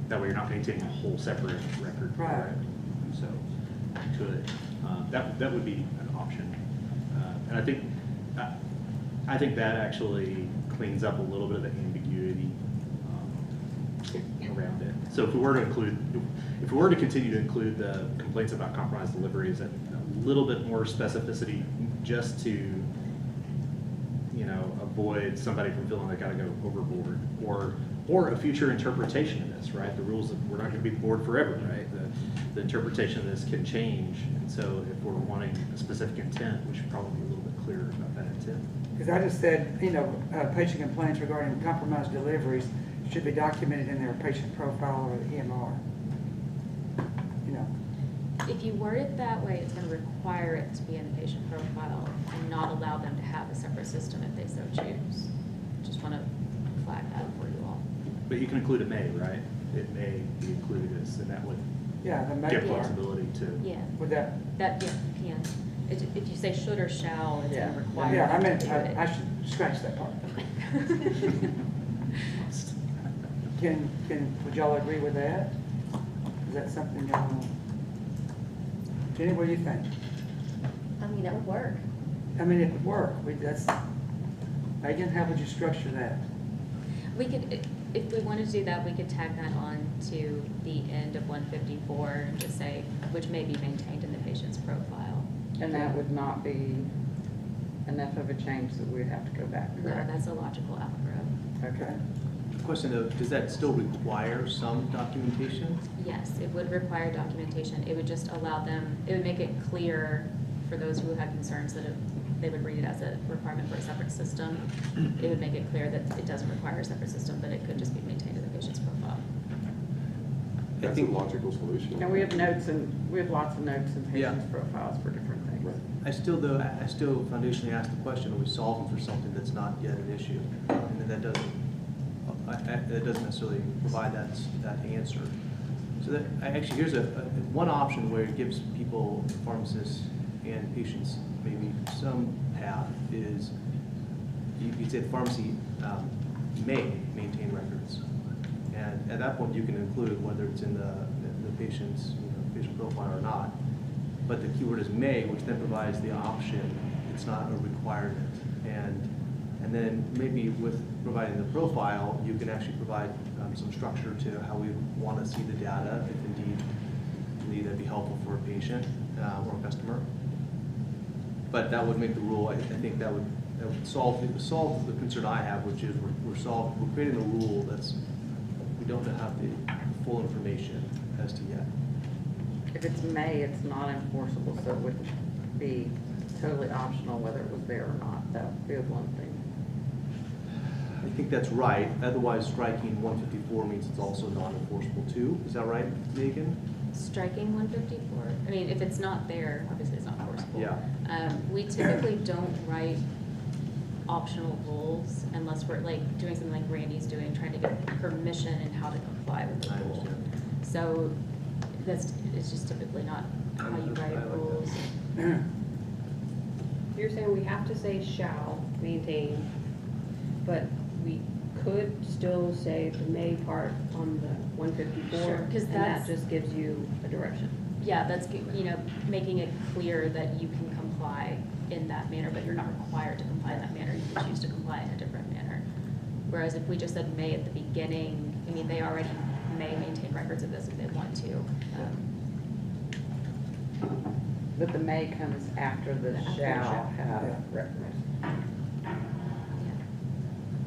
That way you're not maintaining a whole separate record for it. So you could. That would be an option. And I think that actually cleans up a little bit of the ambiguity around it. So if we were to continue to include the complaints about compromised deliveries, a little bit more specificity, just to avoid somebody from feeling they got to go overboard, or a future interpretation of this, right? The rules, we're not going to be the board forever, right? The interpretation of this can change, and so if we're wanting a specific intent, we should probably be a little bit clearer about that intent. Because I just said, patient complaints regarding compromised deliveries should be documented in their patient profile or the EMR. If you word it that way, it's going to require it to be in the patient profile and not allow them to have a separate system if they so choose. Just want to flag that for you all. But you can include a may, right? It may be included as, and that would give flexibility to. Yeah. Would that? Yeah, you can. If you say should or shall, it's going to require. Yeah, I them meant, to do it. I should scratch that part. Would y'all agree with that? Is that something y'all, Jenny, what do you think? I mean, that would work. I mean, it would work. Megan, how would you structure that? We could, if we wanted to do that, we could tag that on to the end of 154 and just say, which may be maintained in the patient's profile. And that would not be enough of a change that we'd have to go back, No, correct? that's a logical outgrowth. Okay. Question though, does that still require some documentation? Yes, it would require documentation. It would just allow them, it would make it clear for those who had concerns that they would read it as a requirement for a separate system. It would make it clear that it doesn't require a separate system, but it could just be maintained in the patient's profile. That's a logical solution. And we have lots of notes in patients' profiles for different things. I still foundationally ask the question, are we solving for something that's not yet an issue? And that doesn't necessarily provide that answer. So that, actually, here's one option where it gives people, pharmacists and patients, maybe some path is, you say the pharmacy may maintain records. And at that point, you can include whether it's in the patient's patient profile or not. But the keyword is may, which then provides the option. It's not a requirement. And then maybe with providing the profile, you can actually provide some structure to how we want to see the data, if indeed that'd be helpful for a patient or a customer. But that would make the rule, I think that would solve the concern I have, which is we're creating a rule we don't have the full information as to yet. if it's may, it's not enforceable, so it would be totally optional whether it was there or not. That would be one thing. I think that's right. Otherwise, striking 154 means it's also non-enforceable too. Is that right, Megan? Striking 154, I mean, if it's not there, obviously it's not enforceable. Yeah. We typically don't write optional rules unless we're like doing something like Randy's doing, trying to get permission and how to comply with the I rule. understand. So it's just typically not how you write I like rules. You're saying we have to say shall maintain, but we could still say the may part on the 154? Sure, 'cause and that's- that just gives you a direction. Yeah, that's, making it clear that you can comply in that manner, but you're not required to comply in that manner. You can choose to comply in a different manner. Whereas if we just said may at the beginning, I mean, they already may maintain records of this if they want to. But the may comes after the After the shall shall. have Yeah. records.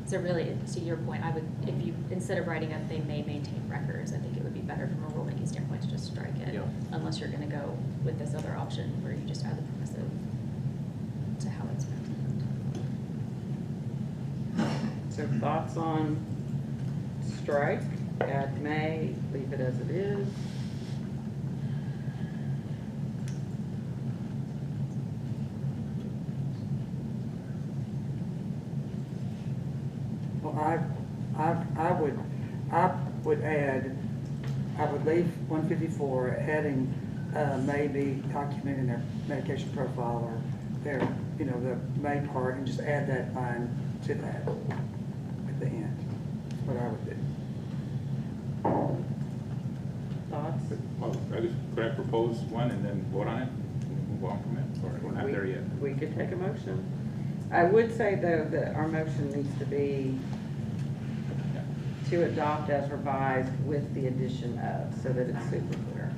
So really, to your point, if you, instead of writing up, they may maintain records, I think it would be better from a rulemaking standpoint to just strike it. Yeah. Unless you're gonna go with this other option where you just add the permissive to how it's maintained. So thoughts on strike, add may, leave it as it is? Well, I would leave 154, adding may be documented in their medication profile or their, the may part, and just add that line to that at the end. That's what I would do. Thoughts? Well, could I propose one and then vote on it and move on from it, or we're not there yet? We could take a motion. I would say, though, that our motion needs to be to adopt as revised with the addition of, so that it's super clear.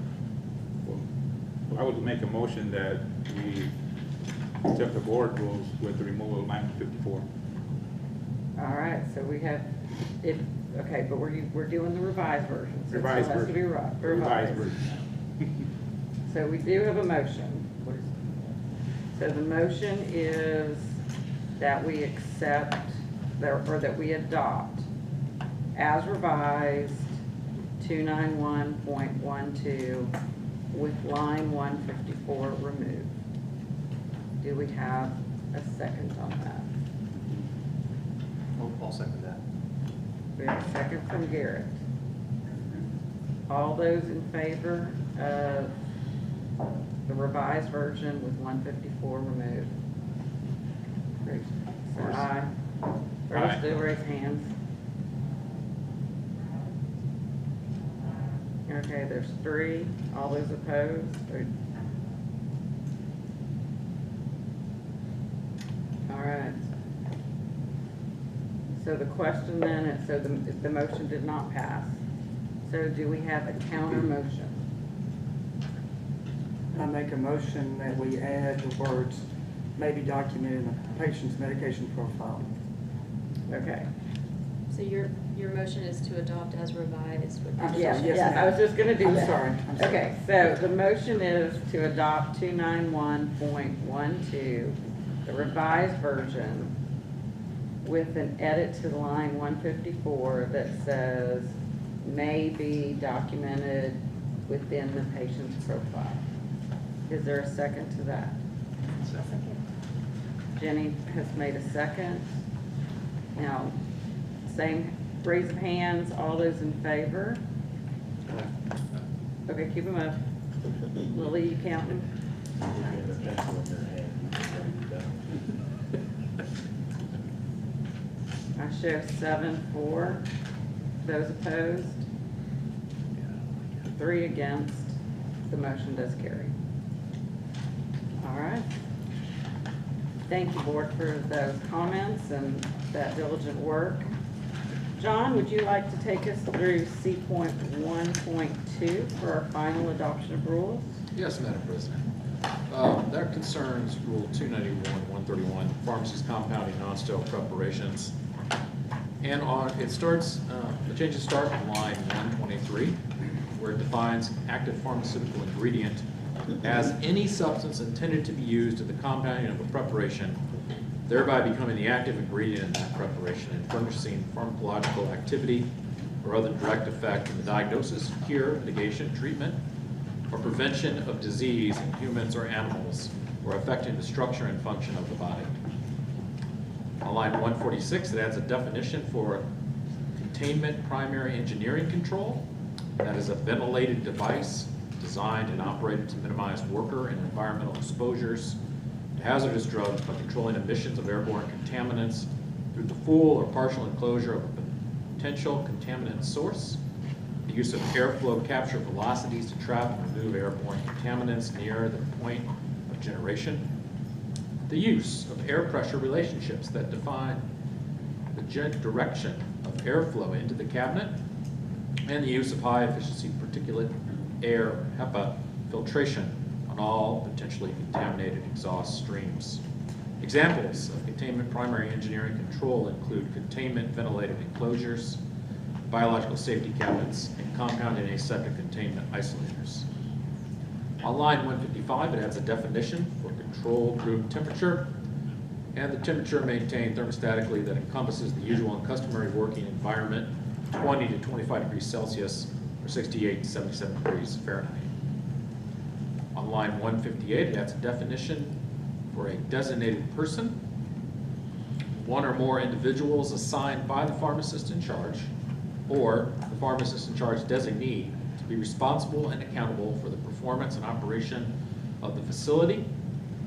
Well, I would make a motion that we accept the board rules with the removal of line 54. All right, so we have, okay, but we're doing the revised version. So it still Revised has to be version. revised. Revised version. So we do have a motion. So the motion is that we accept, or that we adopt as revised 291.12 with line 154 removed. Do we have a second on that? I'll second that. We have a second from Garrett. All those in favor of the revised version with 154 removed? Say aye. Or just do raise hands. Okay, there's 3. All those opposed? All right. So the question then is, so the motion did not pass. So do we have a counter motion? I make a motion that we add the words may be documented in the patient's medication profile. Okay. So your motion is to adopt as revised with. Yes, Yes, yes, I was just gonna do I'm that. sorry, I'm sorry. Okay, so the motion is to adopt 291.12, the revised version, with an edit to line 154 that says may be documented within the patient's profile. Is there a second to that? Second. Jenny has made a second. Now, same raise of hands, all those in favor? Okay, keep them up. Lily, you counting? I show 7-4. Those opposed? 3 against. The motion does carry. All right. Thank you, board, for those comments and that diligent work. John, would you like to take us through C.1.2 for our final adoption of rules? Yes, Madam President. That concerns Rule 291-131, pharmacies compounding non-sterile preparations. And the changes start on line 123, where it defines active pharmaceutical ingredient as any substance intended to be used in the compounding of a preparation, thereby becoming the active ingredient in that preparation and furnishing pharmacological activity or other direct effect in the diagnosis, cure, mitigation, treatment, or prevention of disease in humans or animals, or affecting the structure and function of the body. On line 146, it adds a definition for containment primary engineering control. That is a ventilated device designed and operated to minimize worker and environmental exposures to hazardous drugs by controlling emissions of airborne contaminants through the full or partial enclosure of a potential contaminant source, the use of airflow capture velocities to trap and remove airborne contaminants near the point of generation, the use of air pressure relationships that define the direction of airflow into the cabinet, and the use of high-efficiency particulate air HEPA filtration on all potentially contaminated exhaust streams. Examples of containment primary engineering control include containment ventilated enclosures, biological safety cabinets, and compounded aseptic containment isolators. On line 155, it adds a definition for controlled room temperature and the temperature maintained thermostatically that encompasses the usual and customary working environment, 20 to 25 degrees Celsius or 68 to 77 degrees Fahrenheit. On line 158, it adds a definition for a designated person, one or more individuals assigned by the pharmacist in charge, or the pharmacist in charge designee to be responsible and accountable for the performance and operation of the facility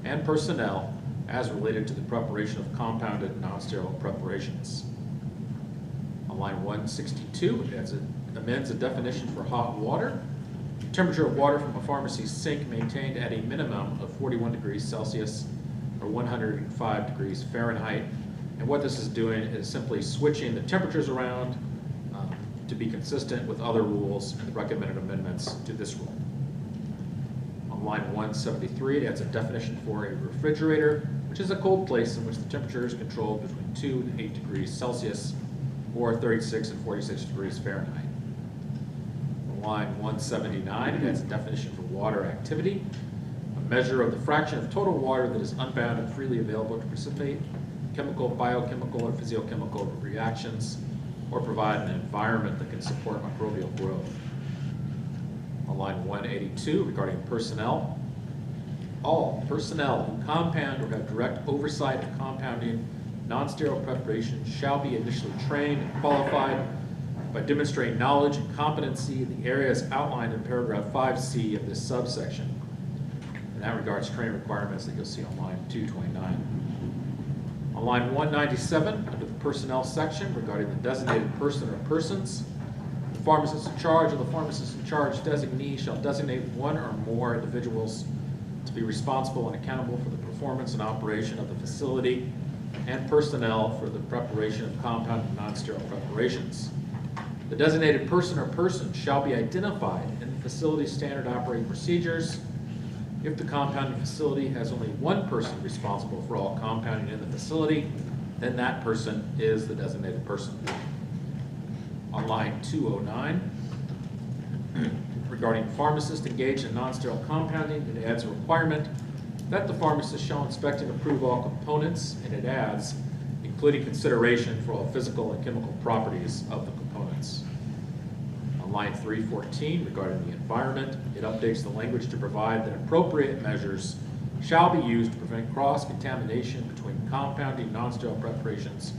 and personnel as related to the preparation of compounded non-sterile preparations. On line 162, it amends a definition for hot water. Temperature of water from a pharmacy sink maintained at a minimum of 41 degrees Celsius or 105 degrees Fahrenheit. And what this is doing is simply switching the temperatures around to be consistent with other rules and the recommended amendments to this rule. On line 173, it adds a definition for a refrigerator, which is a cold place in which the temperature is controlled between 2 and 8 degrees Celsius or 36 and 46 degrees Fahrenheit. On line 179, it adds a definition for water activity, a measure of the fraction of total water that is unbound and freely available to precipitate chemical, biochemical, or physiochemical reactions, or provide an environment that can support microbial growth. On line 182, regarding personnel, all personnel who compound or have direct oversight of compounding non-sterile preparations shall be initially trained and qualified by demonstrating knowledge and competency in the areas outlined in paragraph 5C of this subsection. In that regards, training requirements that you'll see on line 229. On line 197, under the personnel section regarding the designated person or persons, the pharmacist in charge or the pharmacist in charge designee shall designate one or more individuals to be responsible and accountable for the performance and operation of the facility and personnel for the preparation of compounded non-sterile preparations. The designated person or persons shall be identified in the facility's standard operating procedures. If the compounding facility has only one person responsible for all compounding in the facility, then that person is the designated person. On line 209, regarding pharmacists engaged in non-sterile compounding, it adds a requirement that the pharmacist shall inspect and approve all components, and it adds, including consideration for all physical and chemical properties of the components. On line 314, regarding the environment, it updates the language to provide that appropriate measures shall be used to prevent cross-contamination between compounding non-sterile preparations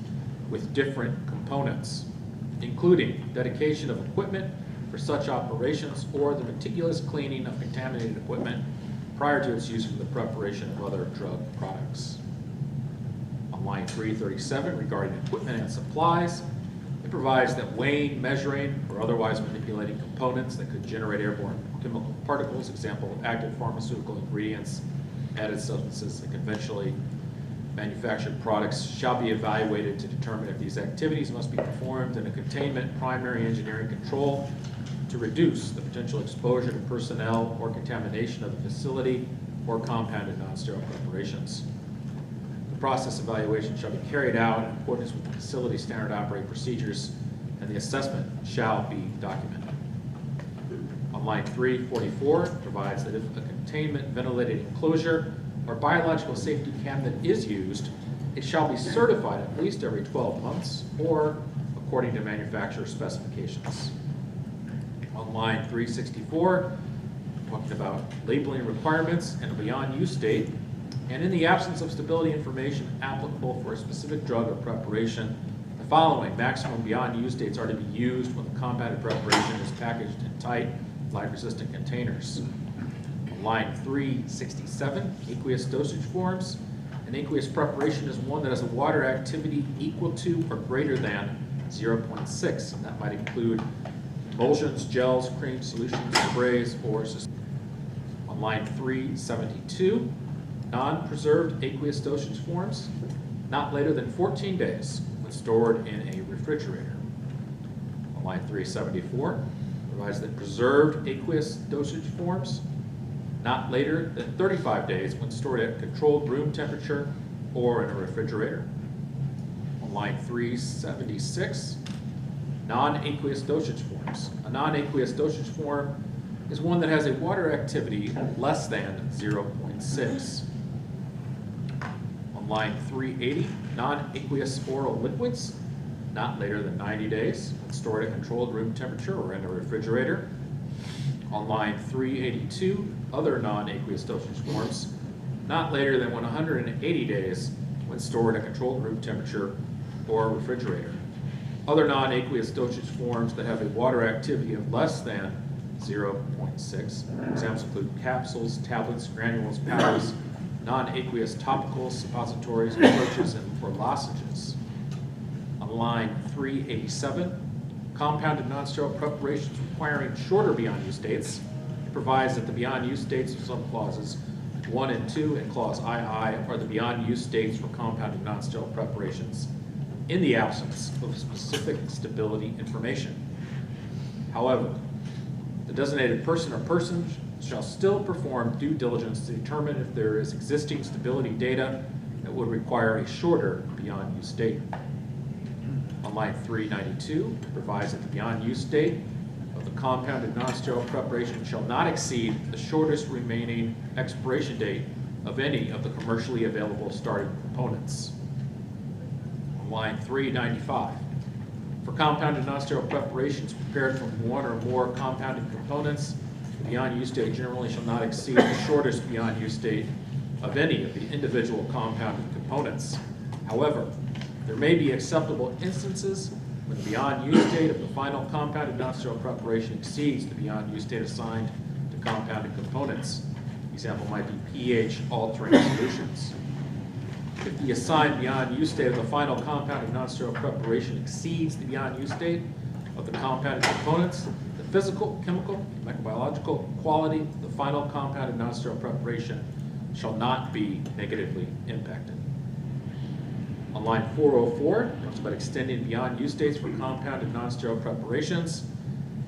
with different components, including dedication of equipment for such operations or the meticulous cleaning of contaminated equipment prior to its use for the preparation of other drug products. On line 337, regarding equipment and supplies, it provides that weighing, measuring, or otherwise manipulating components that could generate airborne chemical particles, example, active pharmaceutical ingredients, added substances, and conventionally manufactured products, shall be evaluated to determine if these activities must be performed in a containment primary engineering control to reduce the potential exposure to personnel or contamination of the facility or compounded non-sterile preparations. The process evaluation shall be carried out in accordance with the facility standard operating procedures, and the assessment shall be documented. line 344 provides that if a containment ventilated enclosure or biological safety cabinet is used, it shall be certified at least every 12 months or according to manufacturer specifications. On line 364, talking about labeling requirements and a beyond use date, and in the absence of stability information applicable for a specific drug or preparation, the following maximum beyond use dates are to be used when the compounded preparation is packaged in tight, light-resistant containers. On line 367, aqueous dosage forms. An aqueous preparation is one that has a water activity equal to or greater than 0.6, and that might include emulsions, gels, creams, solutions, sprays, or systems. On line 372, non-preserved aqueous dosage forms, not later than 14 days when stored in a refrigerator. On line 374, provides that preserved aqueous dosage forms, not later than 35 days when stored at controlled room temperature or in a refrigerator. On line 376, non-aqueous dosage forms. A non-aqueous dosage form is one that has a water activity less than 0.6. On line 380, non-aqueous oral liquids, not later than 90 days when stored at controlled room temperature or in a refrigerator. On line 382, other non-aqueous dosage forms, not later than 180 days when stored at controlled room temperature or refrigerator. Other non-aqueous dosage forms that have a water activity of less than 0.6. Examples include capsules, tablets, granules, powders, non-aqueous topicals, suppositories, approaches, or lozenges. On line 387, compounded non-sterile preparations requiring shorter beyond use dates. It provides that the beyond use dates of some clauses 1 and 2 and clause II are the beyond use dates for compounded non-sterile preparations in the absence of specific stability information. However, the designated person or persons shall still perform due diligence to determine if there is existing stability data that would require a shorter beyond use date. On line 392, it provides that the beyond use date of the compounded non-sterile preparation shall not exceed the shortest remaining expiration date of any of the commercially available starting components. On line 395, for compounded non-sterile preparations prepared from one or more compounded components, the beyond use date generally shall not exceed the shortest beyond use date of any of the individual compounded components. However, there may be acceptable instances when the beyond use date of the final compounded non-sterile preparation exceeds the beyond use date assigned to compounded components. Example might be pH altering solutions. If the assigned beyond use date of the final compounded non-sterile preparation exceeds the beyond use date of the compounded components, the physical, chemical, microbiological quality of the final compounded non-sterile preparation shall not be negatively impacted. On line 404, it talks about extending beyond use dates for compounded non-sterile preparations,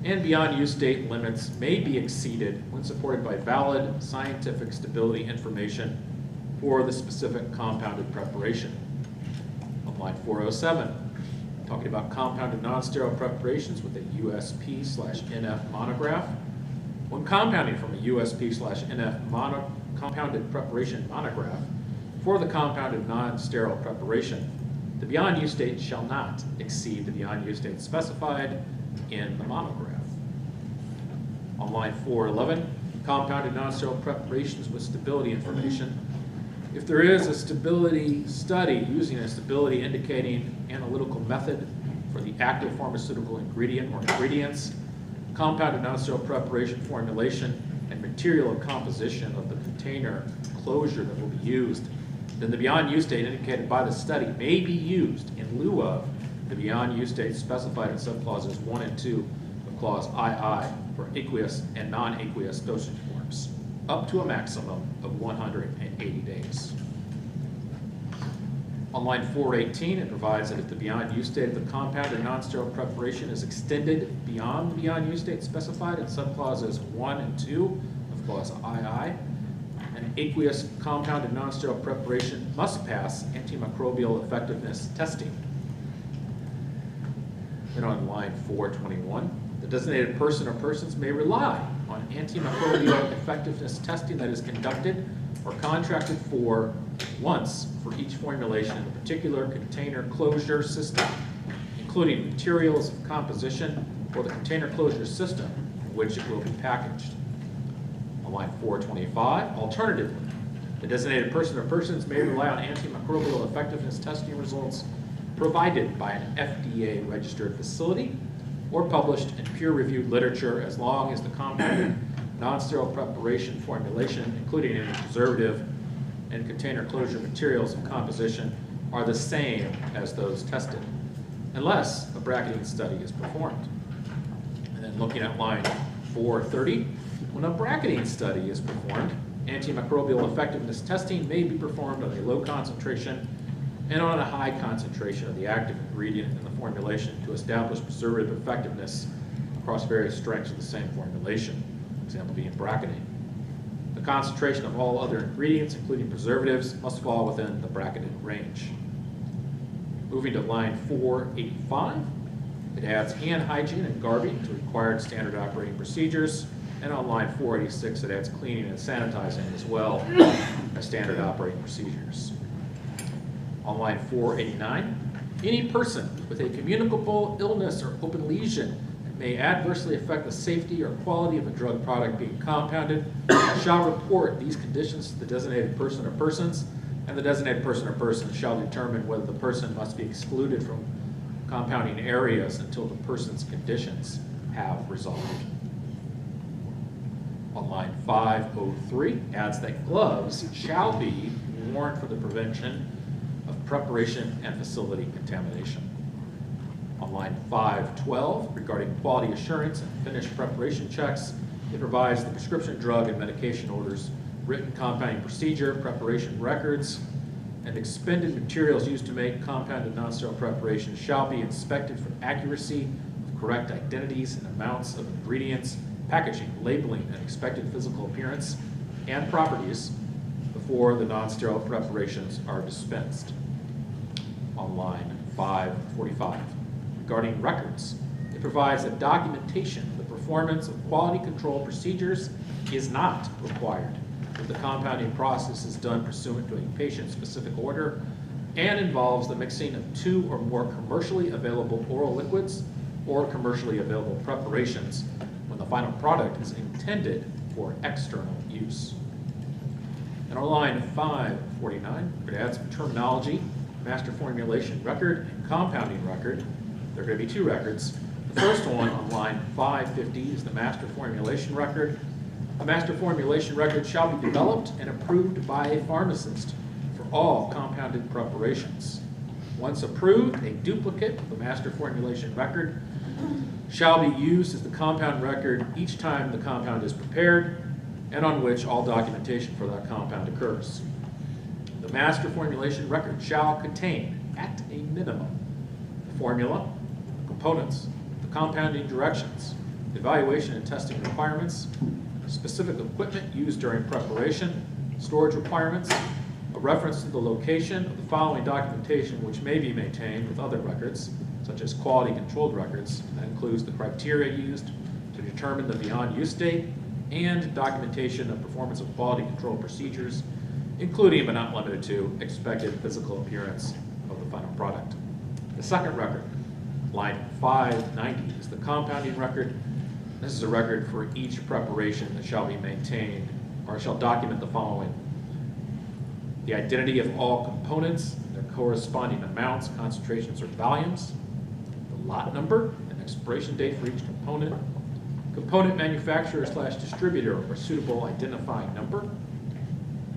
and beyond use date limits may be exceeded when supported by valid scientific stability information for the specific compounded preparation. On line 407, talking about compounded non-sterile preparations with a USP/NF monograph. When compounding from a USP/NF compounded preparation monograph for the compounded non-sterile preparation, the beyond use date shall not exceed the beyond use date specified in the monograph. On line 411, compounded non-sterile preparations with stability information. If there is a stability study using a stability indicating analytical method for the active pharmaceutical ingredient or ingredients, compounded non-sterile preparation formulation, and material of composition of the container closure that will be used, then the beyond use date indicated by the study may be used in lieu of the beyond use date specified in subclauses 1 and 2 of clause II for aqueous and non-aqueous dosage forms, up to a maximum of 180 days. On line 418, it provides that if the beyond use date of the compounded non-sterile preparation is extended beyond the beyond use date specified in subclauses 1 and 2 of clause II, an aqueous compounded non-sterile preparation must pass antimicrobial effectiveness testing. Then on line 421, the designated person or persons may rely on antimicrobial effectiveness testing that is conducted or contracted for once for each formulation in a particular container closure system, including materials of composition or the container closure system in which it will be packaged. On line 425, alternatively, the designated person or persons may rely on antimicrobial effectiveness testing results provided by an FDA-registered facility or published in peer-reviewed literature as long as the compounded non-sterile preparation formulation, including any preservative and container closure materials of composition, are the same as those tested, unless a bracketing study is performed. And then looking at line 430, when a bracketing study is performed, antimicrobial effectiveness testing may be performed on a low concentration and on a high concentration of the active ingredient in the formulation to establish preservative effectiveness across various strengths of the same formulation, example being bracketing. The concentration of all other ingredients, including preservatives, must fall within the bracketed range. Moving to line 485, it adds hand hygiene and garbing to required standard operating procedures. And on line 486, it adds cleaning and sanitizing as well as standard operating procedures. On line 489, any person with a communicable illness or open lesion that may adversely affect the safety or quality of a drug product being compounded shall report these conditions to the designated person or persons, and the designated person or persons shall determine whether the person must be excluded from compounding areas until the person's conditions have resolved. On line 503, adds that gloves shall be worn for the prevention of preparation and facility contamination. On line 512, regarding quality assurance and finished preparation checks, it provides the prescription drug and medication orders, written compounding procedure, preparation records, and expended materials used to make compounded non-sterile preparations shall be inspected for accuracy of correct identities and amounts of ingredients, packaging, labeling, and expected physical appearance and properties before the non-sterile preparations are dispensed. On line 545, regarding records, it provides that documentation of the performance of quality control procedures is not required if the compounding process is done pursuant to a patient-specific order and involves the mixing of 2 or more commercially available oral liquids or commercially available preparations when the final product is intended for external use. And on line 549, we're going to add some terminology, master formulation record and compounding record. There are going to be 2 records. The first one on line 550 is the master formulation record. A master formulation record shall be developed and approved by a pharmacist for all compounded preparations. Once approved, a duplicate of the master formulation record shall be used as the compound record each time the compound is prepared and on which all documentation for that compound occurs. The master formulation record shall contain, at a minimum, the formula, the components, the compounding directions, evaluation and testing requirements, specific equipment used during preparation, storage requirements, a reference to the location of the following documentation which may be maintained with other records, such as quality controlled records. That includes the criteria used to determine the beyond use date and documentation of performance of quality control procedures, including but not limited to expected physical appearance of the final product. The second record, line 590, is the compounding record. This is a record for each preparation that shall be maintained or shall document the following: the identity of all components, their corresponding amounts, concentrations, or volumes, the lot number and expiration date for each component, component manufacturer / distributor or suitable identifying number,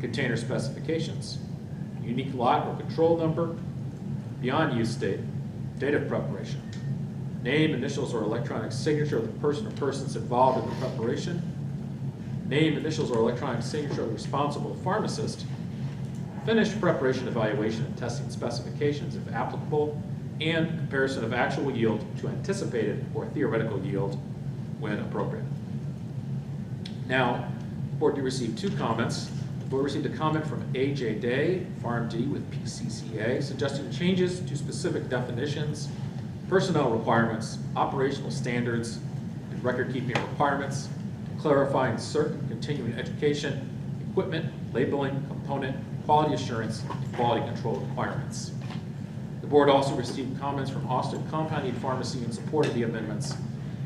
container specifications, unique lot or control number, beyond use date, date of preparation, name, initials, or electronic signature of the person or persons involved in the preparation, name, initials, or electronic signature of the responsible pharmacist, finished preparation, evaluation, and testing specifications if applicable, and comparison of actual yield to anticipated or theoretical yield when appropriate. Now, the board did receive 2 comments. The board received a comment from A.J. Day, PharmD with PCCA, suggesting changes to specific definitions, personnel requirements, operational standards, and record-keeping requirements, clarifying certain continuing education, equipment, labeling, component, quality assurance, and quality control requirements. The board also received comments from Austin Compounding Pharmacy in support of the amendments,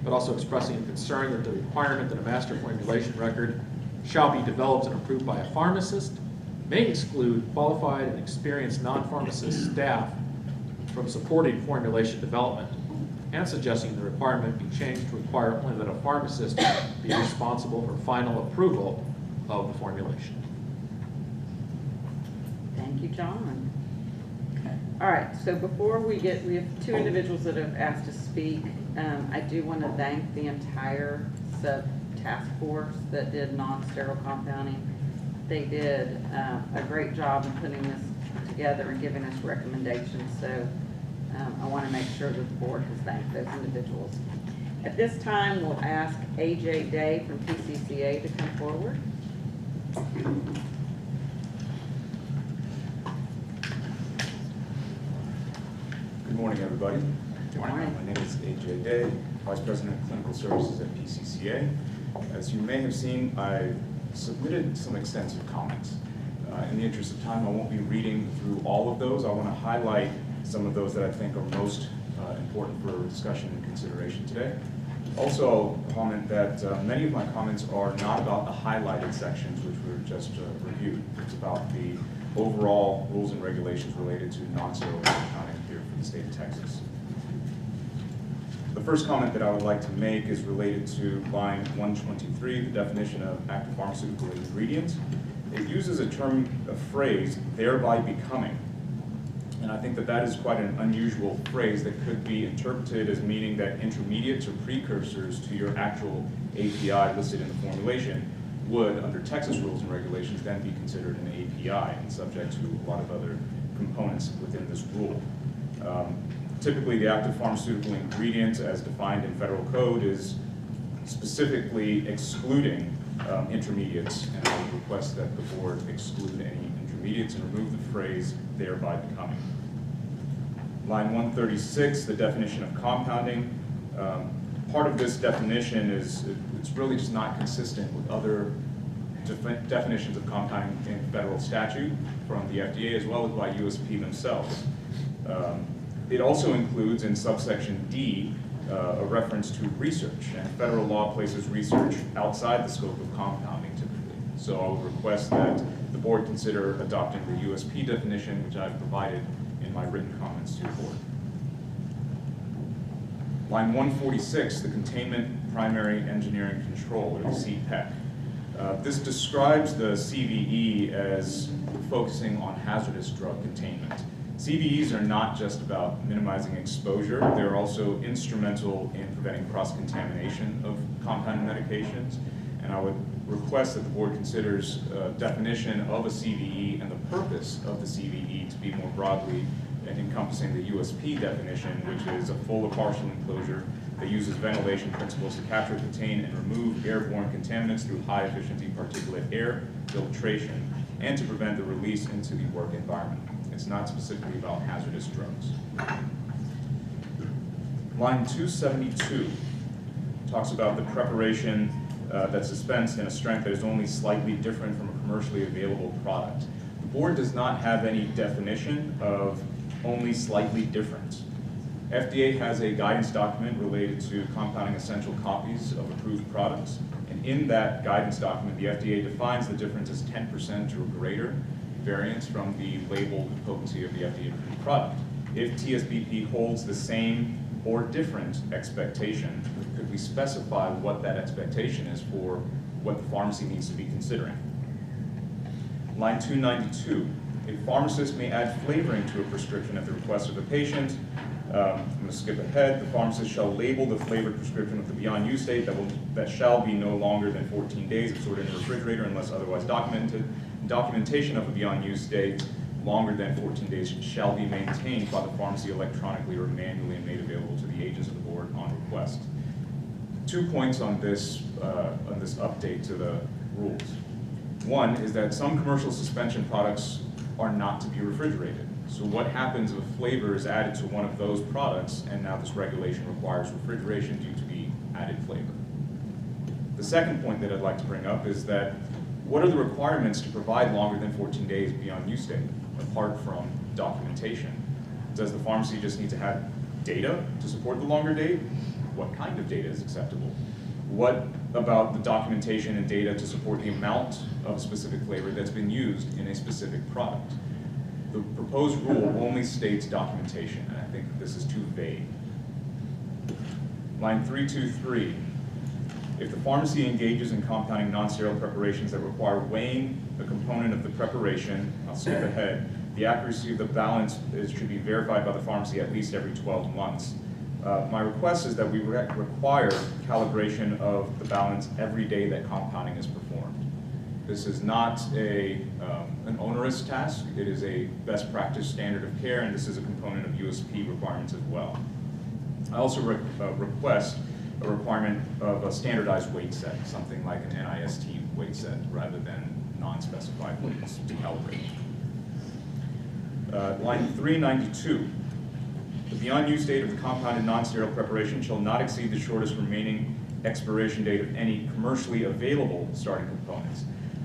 but also expressing a concern that the requirement that a master formulation record shall be developed and approved by a pharmacist may exclude qualified and experienced non-pharmacist staff from supporting formulation development, and suggesting the requirement be changed to require only that a pharmacist be responsible for final approval of the formulation. Thank you, John. All right, so before we have two individuals that have asked to speak. I do want to thank the entire sub-task force that did non-sterile compounding. They did a great job in putting this together and giving us recommendations. So I want to make sure that the board has thanked those individuals. At this time, we'll ask AJ Day from PCCA to come forward. Good morning, everybody. Good morning. My name is AJ Day, Vice President of Clinical Services at PCCA. As you may have seen, I submitted some extensive comments. In the interest of time, I won't be reading through all of those. I want to highlight some of those that I think are most important for discussion and consideration today. Also, I'll comment that many of my comments are not about the highlighted sections which were just reviewed. It's about the overall rules and regulations related to non-sterile compounding here for the state of Texas. The first comment that I would like to make is related to line 123, the definition of active pharmaceutical ingredients. It uses a phrase, thereby becoming. And I think that that is quite an unusual phrase that could be interpreted as meaning that intermediates or precursors to your actual API listed in the formulation would, under Texas rules and regulations, then be considered an API and subject to a lot of other components within this rule. Typically, the active pharmaceutical ingredient, as defined in federal code, is specifically excluding intermediates, and I would request that the board exclude any intermediates and remove the phrase thereby becoming. Line 136, the definition of compounding. Part of this definition is, it's really just not consistent with other definitions of compounding in federal statute from the FDA as well as by USP themselves. It also includes in subsection D a reference to research, and federal law places research outside the scope of compounding typically. So I would request that the board consider adopting the USP definition, which I've provided in my written comments to the board. Line 146, the Containment Primary Engineering Control, or CPEC. This describes the CVE as focusing on hazardous drug containment. CVEs are not just about minimizing exposure, they're also instrumental in preventing cross-contamination of compounded medications. And I would request that the board considers a definition of a CVE and the purpose of the CVE to be more broadly encompassing the USP definition, which is a full or partial enclosure that uses ventilation principles to capture, contain, and remove airborne contaminants through high-efficiency particulate air filtration and to prevent the release into the work environment. It's not specifically about hazardous drugs. Line 272 talks about the preparation that's dispensed in a strength that is only slightly different from a commercially available product. The board does not have any definition of only slightly different. FDA has a guidance document related to compounding essential copies of approved products, and in that guidance document, the FDA defines the difference as 10% or greater variance from the labeled potency of the FDA-approved product. If TSBP holds the same or different expectation, could we specify what that expectation is for what the pharmacy needs to be considering? Line 292, a pharmacist may add flavoring to a prescription at the request of the patient. I'm going to skip ahead. The pharmacist shall label the flavored prescription with the beyond use date that shall be no longer than 14 days if stored in a refrigerator unless otherwise documented. Documentation of the beyond use date longer than 14 days shall be maintained by the pharmacy electronically or manually and made available to the agents of the board on request. 2 points on this update to the rules. One is that some commercial suspension products are not to be refrigerated. So what happens if a flavor is added to one of those products and now this regulation requires refrigeration due to the added flavor? The second point that I'd like to bring up is that what are the requirements to provide longer than 14 days beyond use date, apart from documentation? Does the pharmacy just need to have data to support the longer date? What kind of data is acceptable? What about the documentation and data to support the amount of a specific flavor that's been used in a specific product? The proposed rule only states documentation, and I think this is too vague. Line 323, if the pharmacy engages in compounding non-sterile preparations that require weighing a component of the preparation, I'll skip ahead, the accuracy of the balance should be verified by the pharmacy at least every 12 months. My request is that we require calibration of the balance every day that compounding is performed. This is not an onerous task. It is a best practice standard of care, and this is a component of USP requirements as well. I also request a requirement of a standardized weight set, something like an NIST weight set, rather than non-specified weights to calibrate. Line 392. The beyond use date of the compounded non-sterile preparation shall not exceed the shortest remaining expiration date of any commercially available starting components.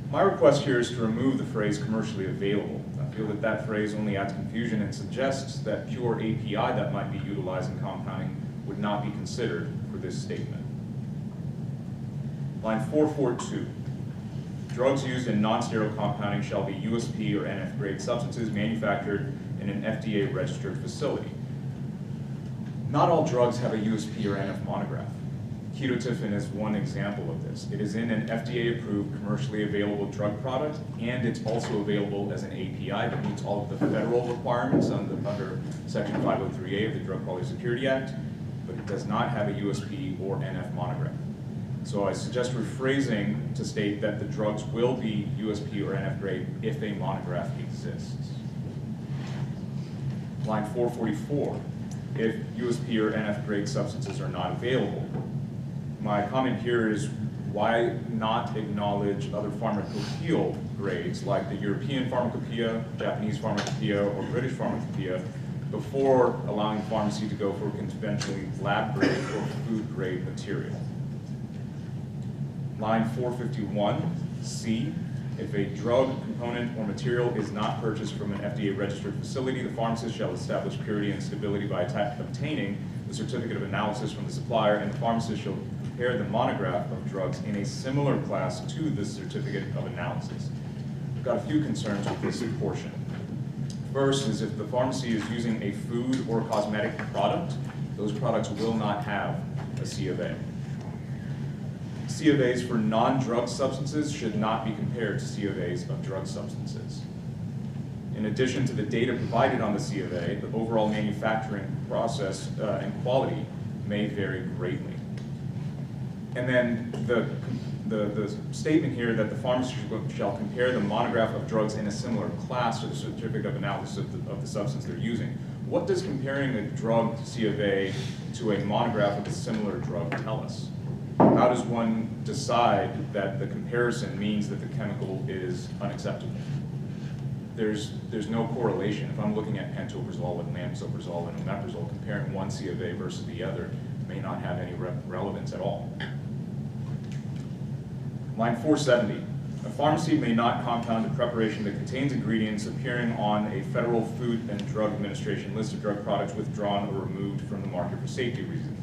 My request here is to remove the phrase commercially available. I feel that that phrase only adds confusion and suggests that pure API that might be utilized in compounding would not be considered for this statement. Line 442. Drugs used in non-sterile compounding shall be USP or NF grade substances manufactured in an FDA registered facility. Not all drugs have a USP or NF monograph. Ketotifen is one example of this. It is in an FDA-approved commercially available drug product, and it's also available as an API that meets all of the federal requirements under Section 503A of the Drug Quality Security Act, but it does not have a USP or NF monograph. So I suggest rephrasing to state that the drugs will be USP or NF grade if a monograph exists. Line 444. If USP or NF grade substances are not available. My comment here is why not acknowledge other pharmacopoeial grades like the European Pharmacopoeia, Japanese Pharmacopoeia, or British Pharmacopoeia before allowing pharmacy to go for conventionally lab grade or food grade material. Line 451C. If a drug component or material is not purchased from an FDA-registered facility, the pharmacist shall establish purity and stability by obtaining the certificate of analysis from the supplier, and the pharmacist shall compare the monograph of drugs in a similar class to the certificate of analysis. I've got a few concerns with this portion. First is if the pharmacy is using a food or cosmetic product, those products will not have a C of A. C of A's for non-drug substances should not be compared to C of A's of drug substances. In addition to the data provided on the C of A, the overall manufacturing process and quality may vary greatly. And then the statement here that the pharmacy shall compare the monograph of drugs in a similar class to the certificate of analysis of the substance they're using. What does comparing a drug C of A to a monograph of a similar drug tell us? How does one decide that the comparison means that the chemical is unacceptable? There's no correlation. If I'm looking at pantoprazole and lansoprazole and omeprazole, comparing one C of A versus the other may not have any relevance at all. Line 470. A pharmacy may not compound a preparation that contains ingredients appearing on a Federal Food and Drug Administration list of drug products withdrawn or removed from the market for safety reasons.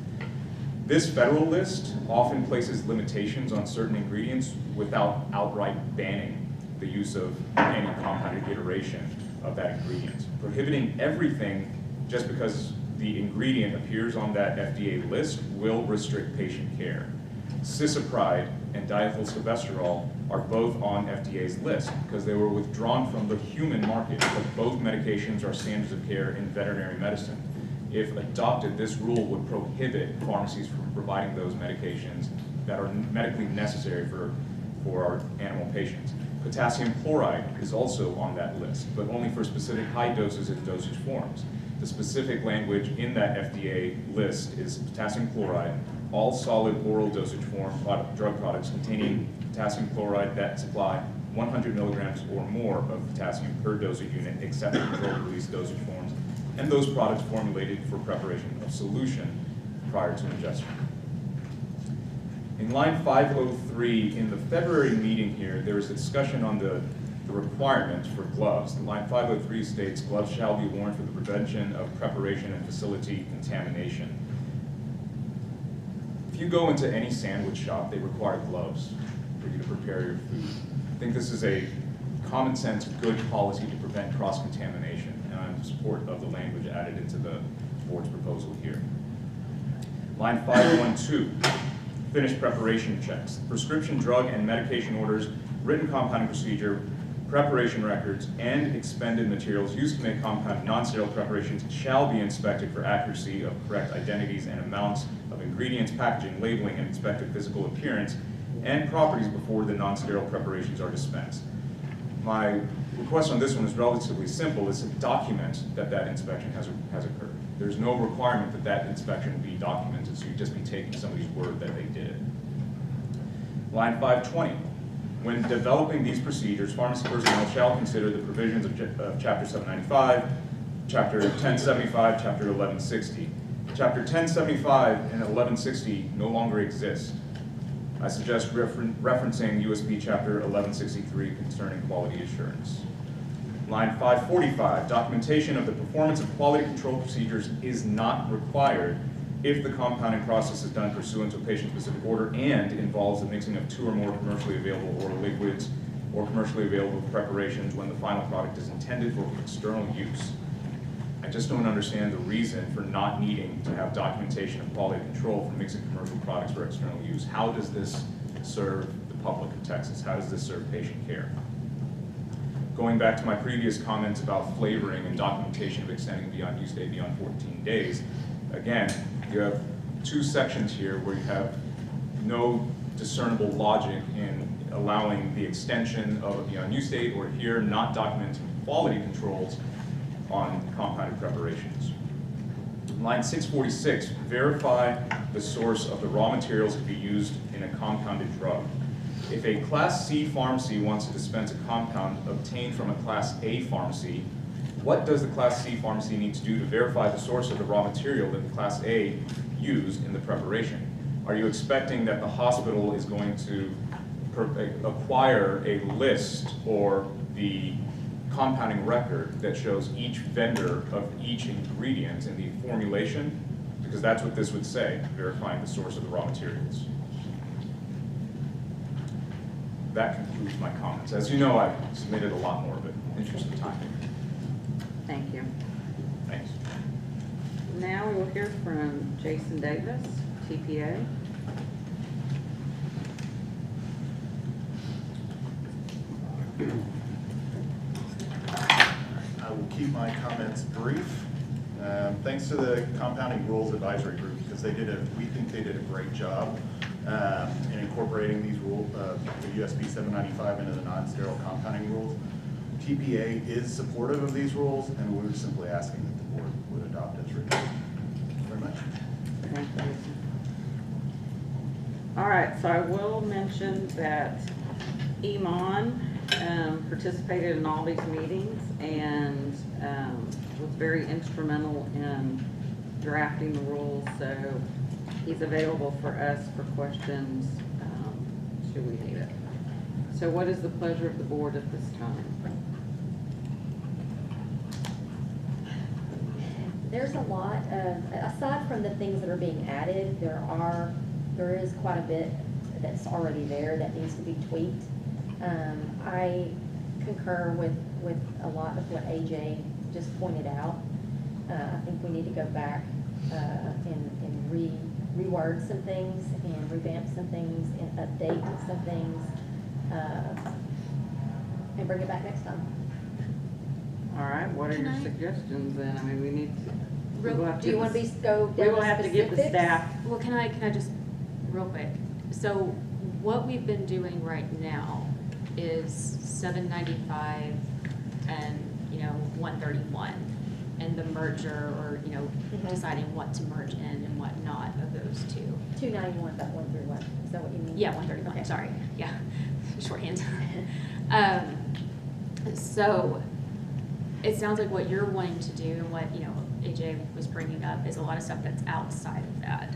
This federal list often places limitations on certain ingredients without outright banning the use of any compounded iteration of that ingredient. Prohibiting everything just because the ingredient appears on that FDA list will restrict patient care. Cisapride and diethylstilbestrol are both on FDA's list because they were withdrawn from the human market, but both medications are standards of care in veterinary medicine. If adopted, this rule would prohibit pharmacies from providing those medications that are medically necessary for our animal patients. Potassium chloride is also on that list, but only for specific high doses and dosage forms. The specific language in that FDA list is potassium chloride, all solid oral dosage form drug products containing potassium chloride that supply 100 milligrams or more of potassium per dosage unit except for controlled release dosage forms, and those products formulated for preparation of solution prior to ingestion. In line 503, in the February meeting here, there was a discussion on the requirement for gloves. Line 503 states, gloves shall be worn for the prevention of preparation and facility contamination. If you go into any sandwich shop, they require gloves for you to prepare your food. I think this is a common sense, good policy to prevent cross-contamination, and I'm in support of the language added into the board's proposal here. Line 512, finished preparation checks. Prescription drug and medication orders, written compounding procedure, preparation records, and expended materials used to make compound non-sterile preparations shall be inspected for accuracy of correct identities and amounts of ingredients, packaging, labeling, and expected physical appearance and properties before the non-sterile preparations are dispensed. My request on this one is relatively simple. It's to document that that inspection has occurred. There's no requirement that that inspection be documented, so you'd just be taking somebody's word that they did it. Line 520. When developing these procedures, pharmacy personnel shall consider the provisions of Chapter 795, Chapter 1075, Chapter 1160. Chapter 1075 and 1160 no longer exist. I suggest referencing USB Chapter 1163 concerning quality assurance. Line 545, documentation of the performance of quality control procedures is not required if the compounding process is done pursuant to a patient-specific order and involves the mixing of 2 or more commercially available oral liquids or commercially available preparations when the final product is intended for external use. I just don't understand the reason for not needing to have documentation of quality control for mixing commercial products for external use. How does this serve the public of Texas? How does this serve patient care? Going back to my previous comments about flavoring and documentation of extending beyond use date beyond 14 days, again, you have 2 sections here where you have no discernible logic in allowing the extension of a beyond use date, or here not documenting quality controls on compounded preparations. Line 646, verify the source of the raw materials to be used in a compounded drug. If a Class C pharmacy wants to dispense a compound obtained from a Class A pharmacy, what does the Class C pharmacy need to do to verify the source of the raw material that the Class A used in the preparation? Are you expecting that the hospital is going to acquire a list or the compounding record that shows each vendor of each ingredient in the formulation? Because that's what this would say, verifying the source of the raw materials. That concludes my comments. As you know, I've submitted a lot more, but in the interest of time. Thank you. Thanks. Now we will hear from Jason Davis, TPA. I will keep my comments brief. Thanks to the Compounding Rules Advisory Group, because we think they did a great job in incorporating these rules, the USB 795 into the non-sterile compounding rules. TPA is supportive of these rules, and we're simply asking that the board would adopt as written. Thank you very much. Thank you. All right, so I will mention that Iman participated in all these meetings and was very instrumental in drafting the rules, so he's available for us for questions should we need it. So what is the pleasure of the board at this time? There's a lot of, aside from the things that are being added, there is quite a bit that's already there that needs to be tweaked. I concur with a lot of what AJ just pointed out. I think we need to go back and reword some things and revamp some things and update some things and bring it back next time. All right, what are your suggestions then? I mean, we need to. We will have Do you want to go down We will the have to give the specifics? staff. Well, can I just, real quick, so what we've been doing right now is 795 and, 131, and the merger, or, deciding what to merge in and what not of those two. 291, but 131, is that what you mean? Yeah, 131, Okay. sorry, yeah, shorthand. So, it sounds like what you're wanting to do, and what, AJ was bringing up, is a lot of stuff that's outside of that.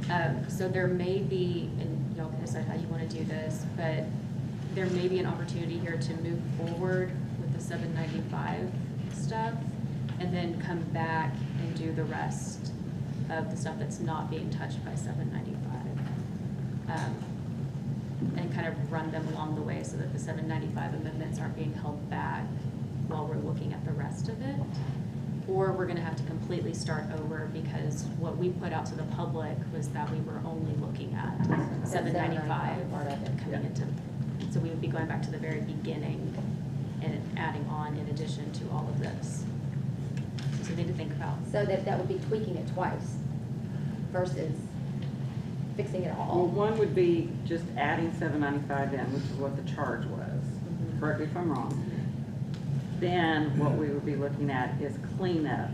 Mhm. So there may be, and y'all can decide how you want to do this, but there may be an opportunity here to move forward with the 795 stuff and then come back and do the rest of the stuff that's not being touched by 795. And kind of run them along the way so that the 795 amendments aren't being held back while we're looking at the rest of it. Or we're gonna have to completely start over because what we put out to the public was that we were only looking at 795 part of it. coming into, so we would be going back to the very beginning and adding on in addition to all of this. So we need to think about. So that would be tweaking it twice versus fixing it Well, all. one would be just adding 795 in, which is what the charge was. Correct me if I'm wrong. Then what we would be looking at is cleanup.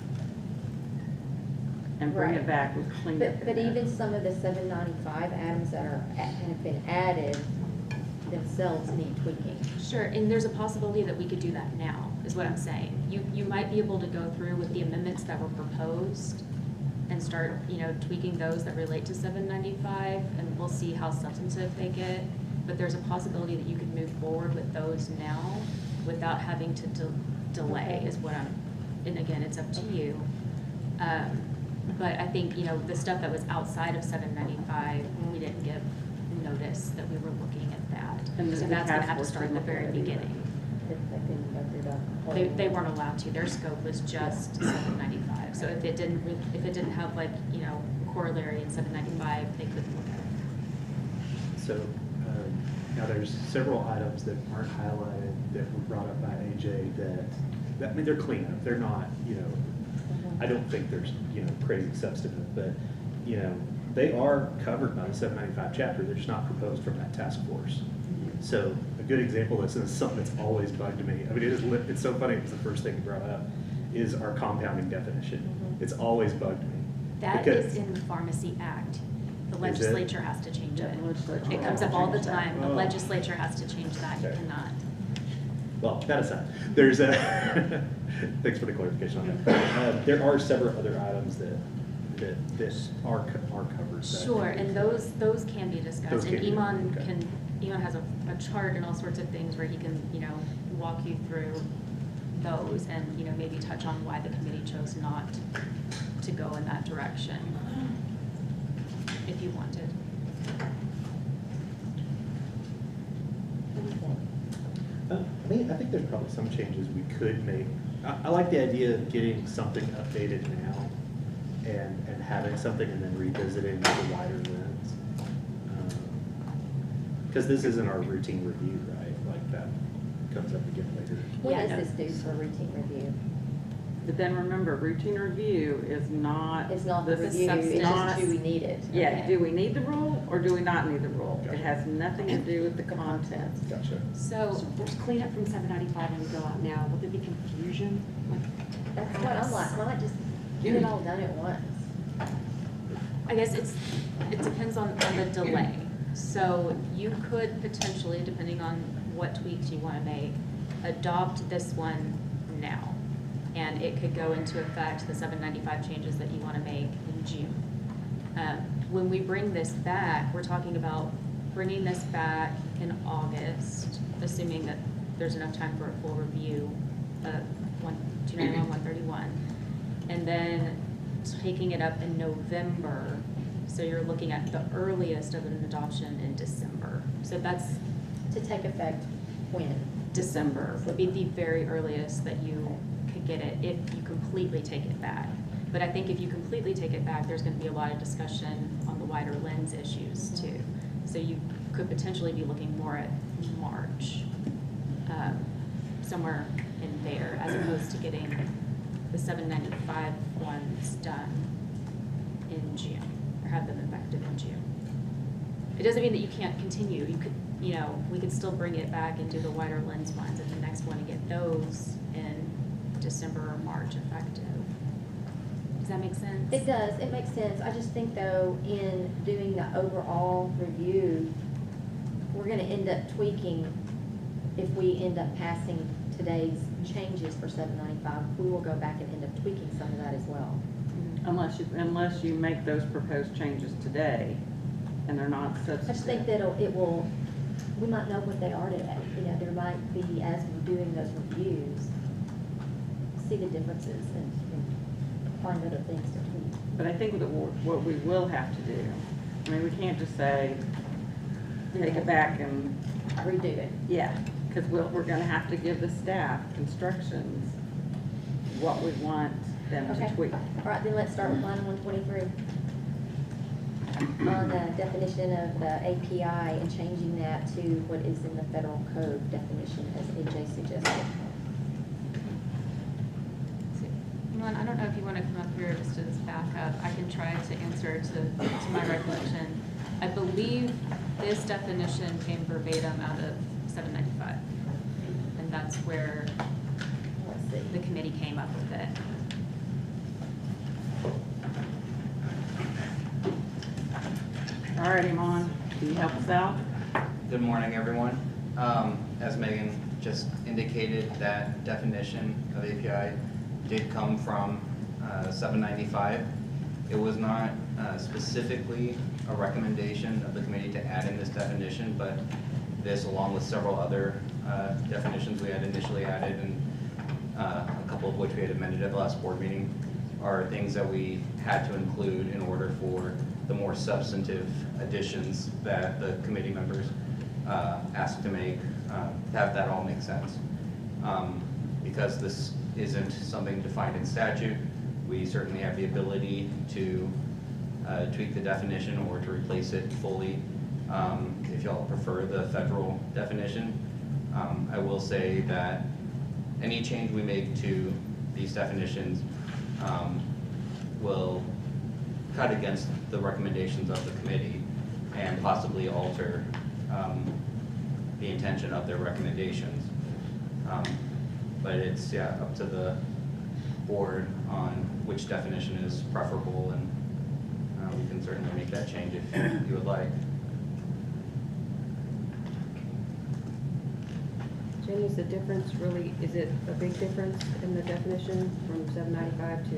And bring it Right. back with cleanup. But even some of the 795 items that have been added themselves need tweaking. Sure, and there's a possibility that we could do that now, is what I'm saying. You might be able to go through with the amendments that were proposed and start, tweaking those that relate to 795, and we'll see how substantive they get. But there's a possibility that you could move forward with those now without having to delay, is what and again, it's up to you. But I think, the stuff that was outside of 795, we didn't give notice that we were looking at that. And So the that's gonna task have to force start at the didn't very look at it either. beginning. They couldn't go through the whole. They weren't allowed to, their scope was just 795. So if it didn't have corollary in 795, they couldn't look at it. So, now there's several items that aren't highlighted that were brought up by AJ that they're cleanup. They're not, I don't think there's, crazy substantive, but, they are covered by the 795 chapter. They're just not proposed from that task force. So a good example of this, and it's something that's always bugged me. I mean, it's so funny, it was the first thing you brought up, is our compounding definition. It's always bugged me. That because- is in the Pharmacy Act. The Is it? legislature has to change it. the legislature It will comes have up to all the change that. time. The Oh. legislature has to change that. You Okay. cannot. Well, that aside, there's a, thanks for the clarification on that. There are several other items that are covered. Sure, and those can be discussed. Those And can be, Iman okay. Iman has a chart and all sorts of things where he can, walk you through those and, maybe touch on why the committee chose not to go in that direction, if you wanted. I think there's probably some changes we could make. I like the idea of getting something updated now and having something and then revisiting with a wider lens. Because this isn't our routine review, right? Like that comes up again later. What Yeah, is this due for routine review? But then remember, routine review is not. It's not the review, substance. it's not- just do we need it? Yeah, Okay. do we need the rule or do we not need the rule? It Gotcha. has nothing to do with the content. Gotcha. So, So there's cleanup from 795 when we go out now. Will there be confusion? That's what I'm like, why not just get it all done at once? I guess it depends on the delay. So you could potentially, depending on what tweaks you want to make, adopt this one now. And it could go into effect, the 795 changes that you want to make in June. When we bring this back, we're talking about bringing this back in August, assuming that there's enough time for a full review of 291, 131. And then taking it up in November, so you're looking at the earliest of an adoption in December. So that's To take effect when? December would be the very earliest that you could get it if you completely take it back. But I think if you completely take it back, there's gonna be a lot of discussion on the wider lens issues too. So you could potentially be looking more at March, somewhere in there, as opposed to getting the 795 ones done in June, or have them effective in June. It doesn't mean that you can't continue. You could, we could still bring it back and do the wider lens ones and the next one and get those in December or March effective. Does that make sense? It does, it makes sense. I just think though, in doing the overall review, we're gonna end up tweaking, if we end up passing today's changes for 795, we will go back and end up tweaking some of that as well. Unless you make those proposed changes today, and they're not I just think substantive. that we might know what they are today. You know, there might be, as we're doing those reviews, see the differences and find other things to tweak. But I think that what we will have to do, I mean, we can't just say, take it back and, Redo it. yeah, because we're gonna have to give the staff instructions, what we want them to Okay. tweak. All right, then let's start with line 123. On the definition of the API and changing that to what is in the federal code definition as AJ suggested. Ron, I don't know if you want to come up here just as backup. I can try to answer to my recollection. I believe this definition came verbatim out of 795. And that's where the committee came up with it. All right, Iman, can you help us out? Good morning, everyone. As Megan just indicated, that definition of API did come from 795. It was not specifically a recommendation of the committee to add in this definition, but this, along with several other definitions we had initially added, and a couple of which we had amended at the last board meeting, are things that we had to include in order for the more substantive additions that the committee members asked to make, have that all make sense. Because this isn't something defined in statute, we certainly have the ability to tweak the definition or to replace it fully if y'all prefer the federal definition. I will say that any change we make to these definitions will cut against the recommendations of the committee and possibly alter the intention of their recommendations. But it's, yeah, up to the board on which definition is preferable, and we can certainly make that change if you would like. Jenny, is the difference really, is it a big difference in the definition from 795 to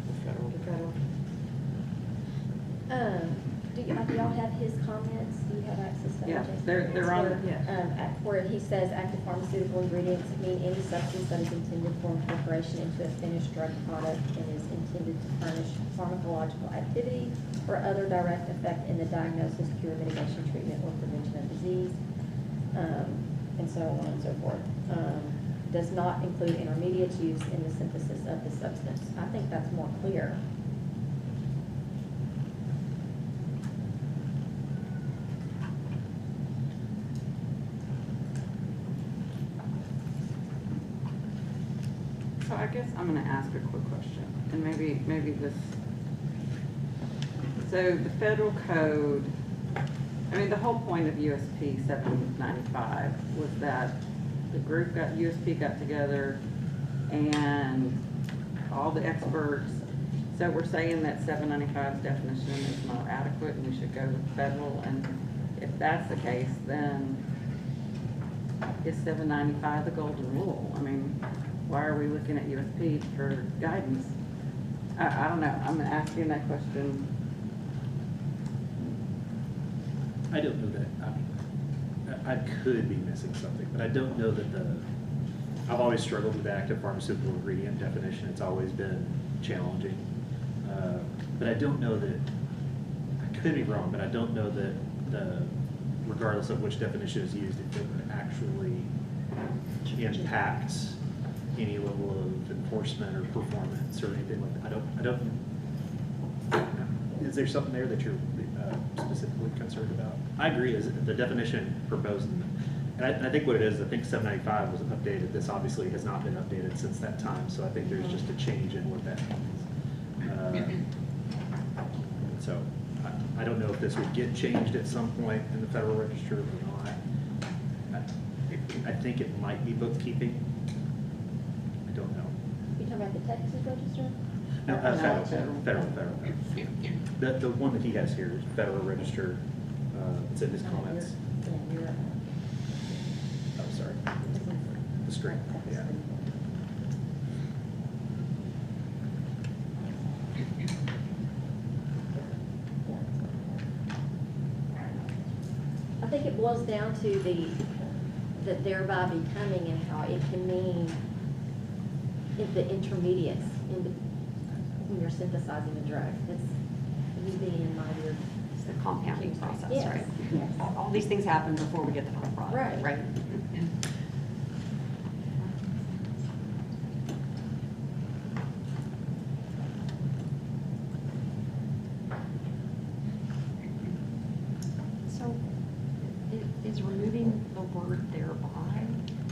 the federal? Do y'all have his comments? Do you have access to them? Yeah, Jason? they're on, Where he says active pharmaceutical ingredients mean any substance that is intended for incorporation into a finished drug product and is intended to furnish pharmacological activity or other direct effect in the diagnosis, cure, mitigation, treatment, or prevention of disease, and so on and so forth. Does not include intermediates used in the synthesis of the substance. I think that's more clear. so I guess I'm gonna ask a quick question, and maybe this, so the federal code, I mean, the whole point of USP 795 was that USP got together and all the experts, so we're saying that 795's definition is not adequate and we should go with federal, and if that's the case, then is 795 the golden rule? I mean, why are we looking at USP for guidance? I don't know, I'm asking that question. I don't know that, I could be missing something, but I don't know that I've always struggled with the active pharmaceutical ingredient definition. It's always been challenging. But I don't know that, I could be wrong, but I don't know that regardless of which definition is used, if it actually impacts any level of enforcement or performance or anything like that. I don't, is there something there that you're specifically concerned about? I agree, is the definition proposed, and I think what it is, I think 795 was updated. This obviously has not been updated since that time, so I think there's just a change in what that means. So I don't know if this would get changed at some point in the Federal Register or not. I think it might be bookkeeping. I don't know. You talking about the Texas Register? No, federal. The one that he has here is Federal Register. It's in his comments. Oh, sorry. The screen, yeah. think it boils down to the thereby becoming and how it can mean the intermediates when you're synthesizing a drug. It's you being in mind your It's the compounding process, Yes, right? yes. All these things happen before we get the final product, Right. right? So, is removing the word thereby,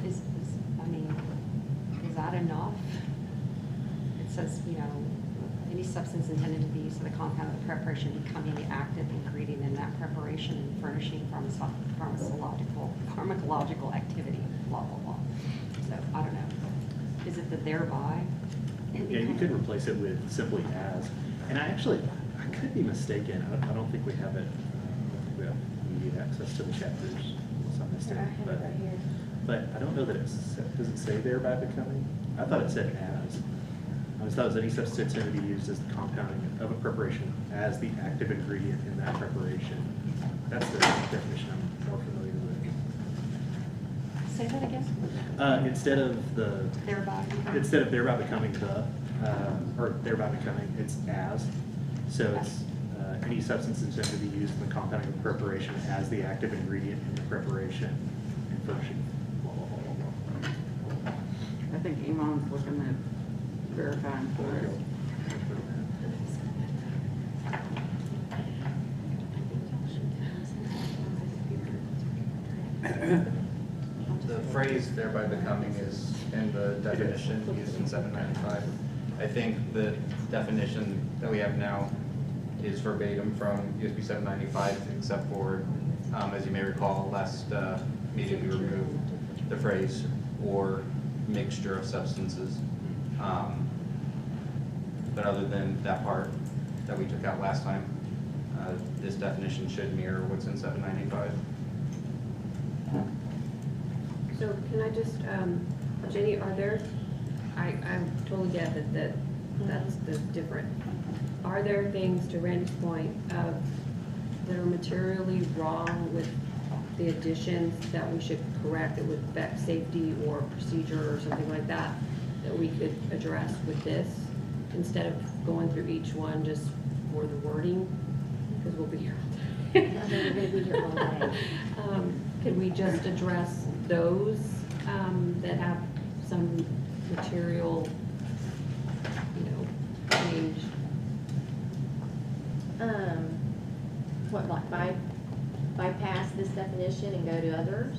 is, I mean, is that enough? It says, you know, any substance intended to be used in the compound of the preparation becoming the active ingredient in that preparation and furnishing pharmacological activity, blah, blah, blah. So, I don't know. Is it the thereby? Yeah, you could replace it with simply as. And I could be mistaken. I don't think we have it. We have immediate access to the chapters. Unless I missed it. I have it right here. But I don't know that does it say thereby becoming? I thought it said as. I always thought it was any substance intended to be used as the compounding of a preparation as the active ingredient in that preparation. That's the definition I'm more familiar with. Say that again? Instead of Thereby. thereby becoming or thereby becoming, it's as. So it's any substance intended to be used in the compounding of preparation as the active ingredient in the preparation and furnishing. Blah, blah, blah, blah, blah. I think Iman's looking at verifying for us. The phrase thereby becoming is in the definition used in 795. I think the definition that we have now is verbatim from USB 795, except for, as you may recall, last meeting we removed the phrase or mixture of substances. But other than that part that we took out last time, this definition should mirror what's in 795. So can I just, Jenny, are there, I totally get that's the different. Are there things, to Randy's point, that are materially wrong with the additions that we should correct that would affect safety or procedure or something like that, that we could address with this instead of going through each one just for the wording? Because we'll be here all day. I think we're gonna be here all day. Could we just address those that have some material, change? What, like bypass this definition and go to others?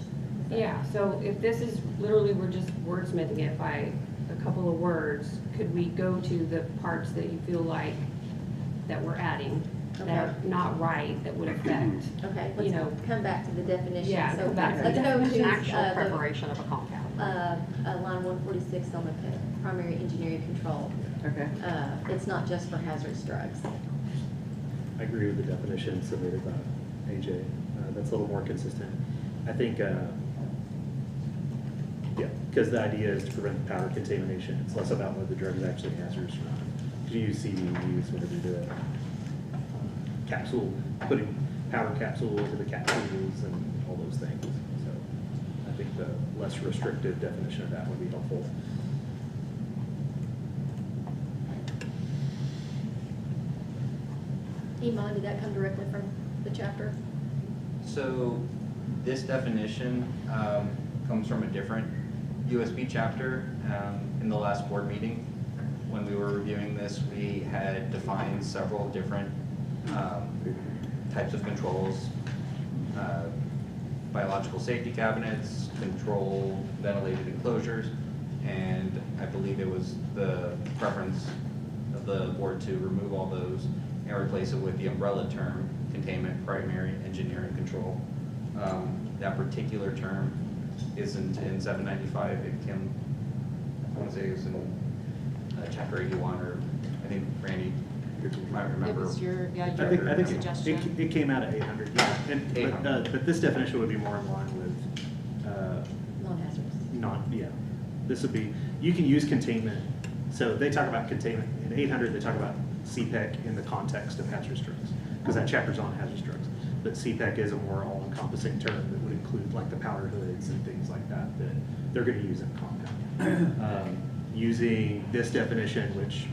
Yeah, so if this is literally, we're just wordsmithing it by a couple of words, could we go to the parts that you feel like that we're adding that are not right, that would affect? Okay, you let's know, come back to the definition. Yeah, So come back to let's the go definition, to, actual preparation of a compound. line 146 on the primary engineering control. Okay. It's not just for hazardous drugs. I agree with the definition submitted by AJ. That's a little more consistent. I think, yeah, because the idea is to prevent powder contamination. It's less about whether the drug is actually hazardous or not. Because you use CDUs whenever you do it. Capsule, putting powder capsule over the capsules and all those things. So I think the less restrictive definition of that would be helpful. Iman, did that come directly from the chapter? So this definition comes from a different USB chapter. In the last board meeting, when we were reviewing this, we had defined several different types of controls, biological safety cabinets, control ventilated enclosures, and I believe it was the preference of the board to remove all those and replace it with the umbrella term, containment primary engineering control. That particular term isn't in 795. It came, I want to say it was in chapter 81, or I think Randy, you might remember. It was your, I think suggestion. it came out at 800, yeah. And, 800. But this definition would be more in line with, Non-hazardous. this would be, you can use containment. So they talk about containment. In 800, they talk about CPEC in the context of hazardous drugs, because that chapter's on hazardous drugs. but CPEC is a more all-encompassing term that would include like the powder hoods and things like that they're going to use in compound. Using this definition, which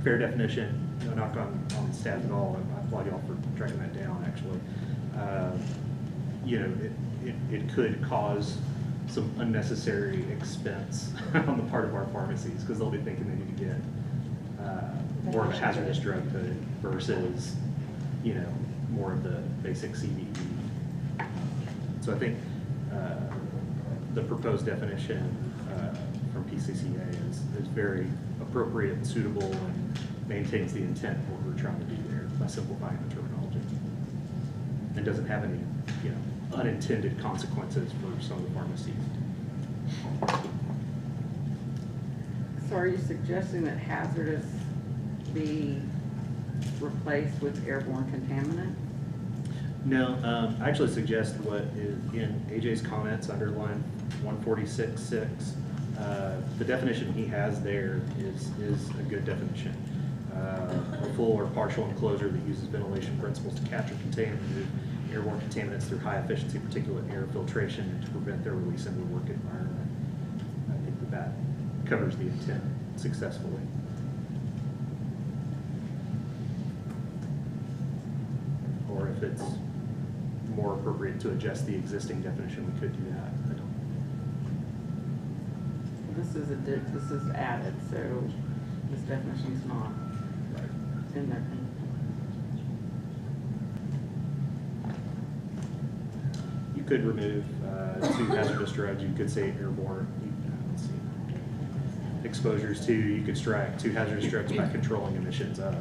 fair definition, no knock on staff at all, and I applaud y'all for tracking that down actually. You know, it could cause some unnecessary expense on the part of our pharmacies because they'll be thinking they need to get more of a hazardous drug hood versus, you know, more of the basic CBE. So I think the proposed definition from PCCA is very appropriate and suitable and maintains the intent of what we're trying to do there by simplifying the terminology. And doesn't have any, you know, unintended consequences for some of the pharmacies. So are you suggesting that hazardous be replaced with airborne contaminant? No, I actually suggest what is in AJ's comments under line 146.6. The definition he has there is a good definition. A full or partial enclosure that uses ventilation principles to capture, contain, and remove airborne contaminants through high efficiency particulate air filtration and to prevent their release into the work environment. I think that covers the intent successfully. Or if it's more appropriate to adjust the existing definition, we could do that. I don't. This is added, so this definition's not in there. You could remove 2 hazardous drugs. You could say airborne. Let's see. Exposures to. You could strike 2 hazardous drugs by controlling emissions of. I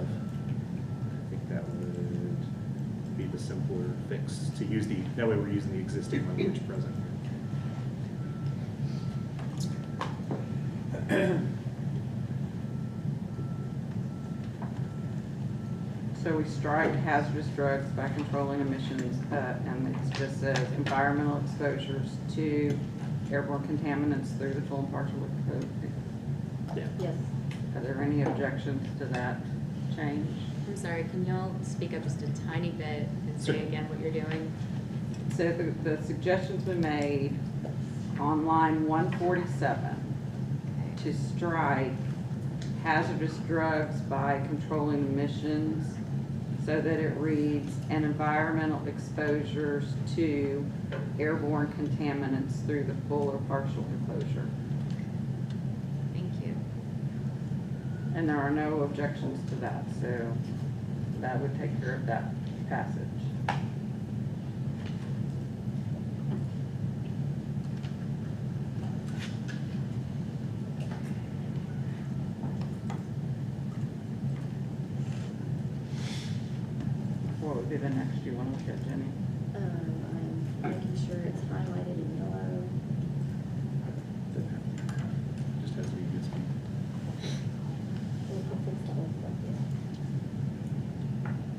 think that would be the simpler fix to use the. That way, we're using the existing language present. So we strike hazardous drugs by controlling emissions, and it just says environmental exposures to airborne contaminants through the full and partial code. Yeah. Yes. Are there any objections to that change? I'm sorry, can y'all speak up just a tiny bit and say again what you're doing? So the suggestion's been made on line 147 to strike hazardous drugs by controlling emissions so that it reads, and environmental exposures to airborne contaminants through the full or partial enclosure. Thank you. And there are no objections to that, so that would take care of that passage. What would be the next you want to look at, Jenny? I'm making sure it's highlighted in yellow. Just has to be good speed.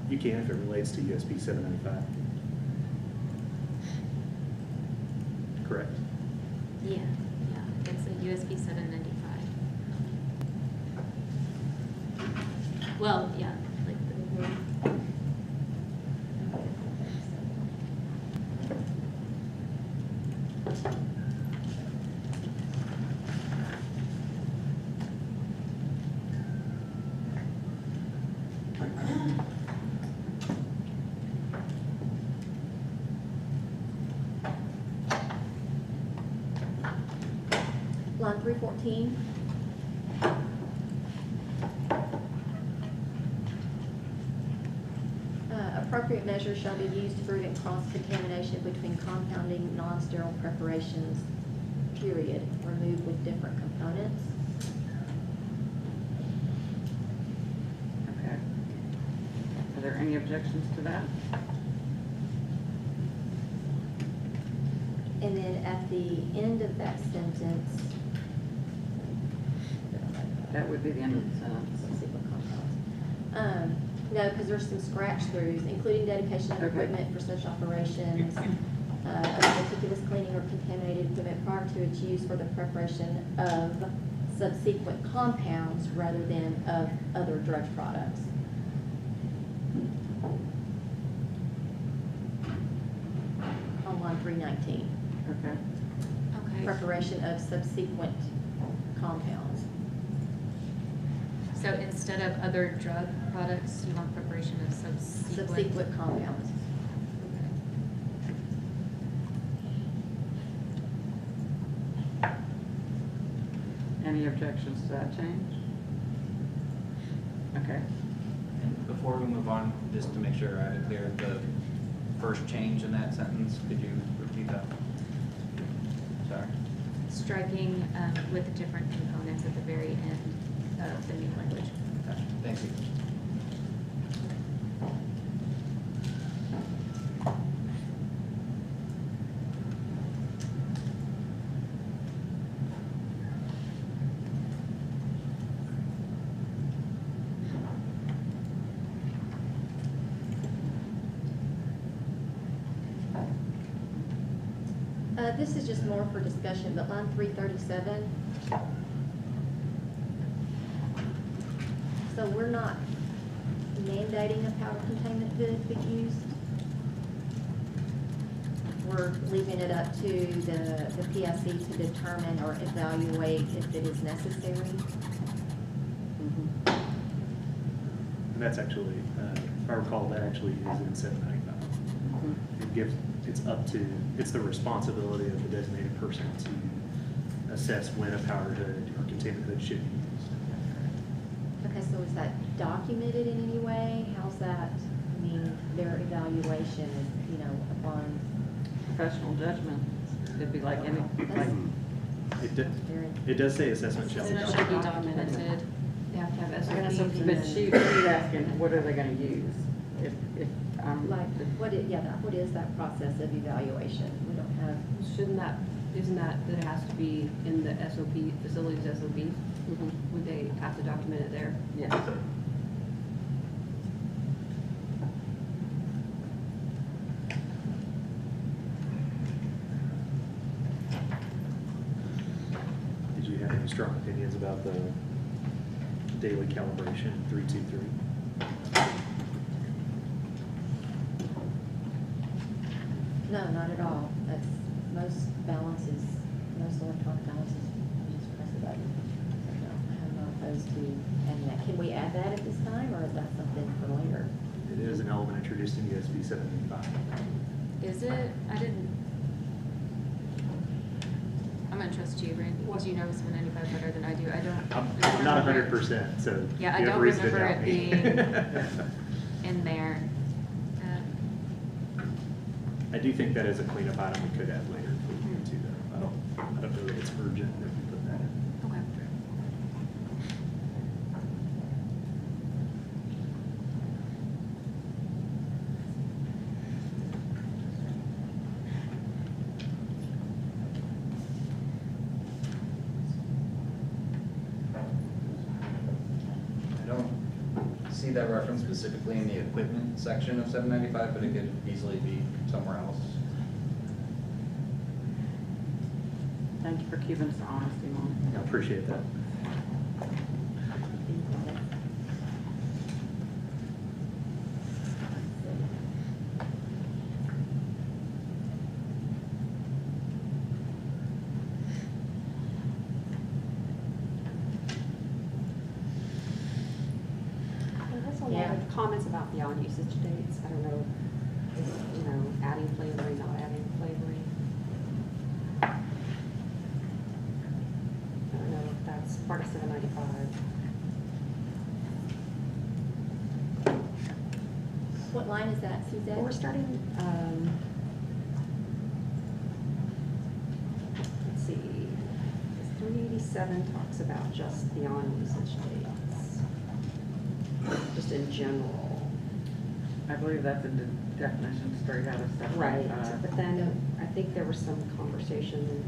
You can if it relates to USB 795. Correct. Yeah, it's a USB 795. Well, yeah, like the. Line 314. Appropriate measures shall be used to prevent cross-contamination between compounding non-sterile preparations, period, removed with different components. Okay. Are there any objections to that? And then at the end of that sentence, That would be the end of the sentence. let's see what compounds. No, because there's some scratch throughs, including dedication of Okay. equipment for such operations, of meticulous cleaning or contaminated equipment prior to its use for the preparation of subsequent compounds rather than of other drug products. 319. Okay. Okay. Preparation of subsequent compounds. So instead of other drug products, you want preparation of subsequent? Subsequent compounds. Any objections to that change? Okay. And before we move on, just to make sure I have it clear, the first change in that sentence, could you repeat that? Sorry. Striking with different components at the very end of the new language. Okay, thank you. This is just more for discussion, but line 337. So we're not mandating a powder containment good be used. We're leaving it up to the PIC to determine or evaluate if it is necessary. And that's actually, if I recall, that actually is in 795. It gives, it's the responsibility of the designated person to assess when a powder hood or containment hood should be used. Okay, so is that documented in any way? How's that, I mean, their evaluation is, you know, upon? Professional judgment. It'd be like any, like, It does say assessment shall be Assessment should be documented. documented. They have to have SOPs. but and she's then- asking, what are they gonna use? If, Like, what is that process of evaluation? We don't have. Shouldn't that, isn't that it has to be in the SOP, facilities SOPs? Would they have to document it there? yes. Did you have any strong opinions about the daily calibration 323? No, not at all. That's, most balances, most electronic balances, you just press a button. No, I'm not opposed to adding that. Can we add that at this time, or is that something for later? It is an element introduced in USB 785. Is it? I didn't. I'm gonna trust you, Randy, because you know 795 better than I do. I don't. I'm not 100%, so. Yeah, I you have don't reason to remember doubt it me. being in there. I do think that is a cleanup item we could add later if we need to, though. I don't know that it's urgent that we put that in. Okay. I don't see that reference specifically in the equipment section of 795, but it could easily be somewhere else. Thank you for keeping us honest, Iman. I appreciate that. There's a lot Yeah. of comments about the on-usage dates. I don't know, you know, adding flavoring, not adding flavoring. I don't know if that's part of 795. What line is that, Suzette? Well, we're starting, let's see, 387 talks about just the on-usage dates, just in general. I believe that's a definition straight out of 795. But then I think there was some conversation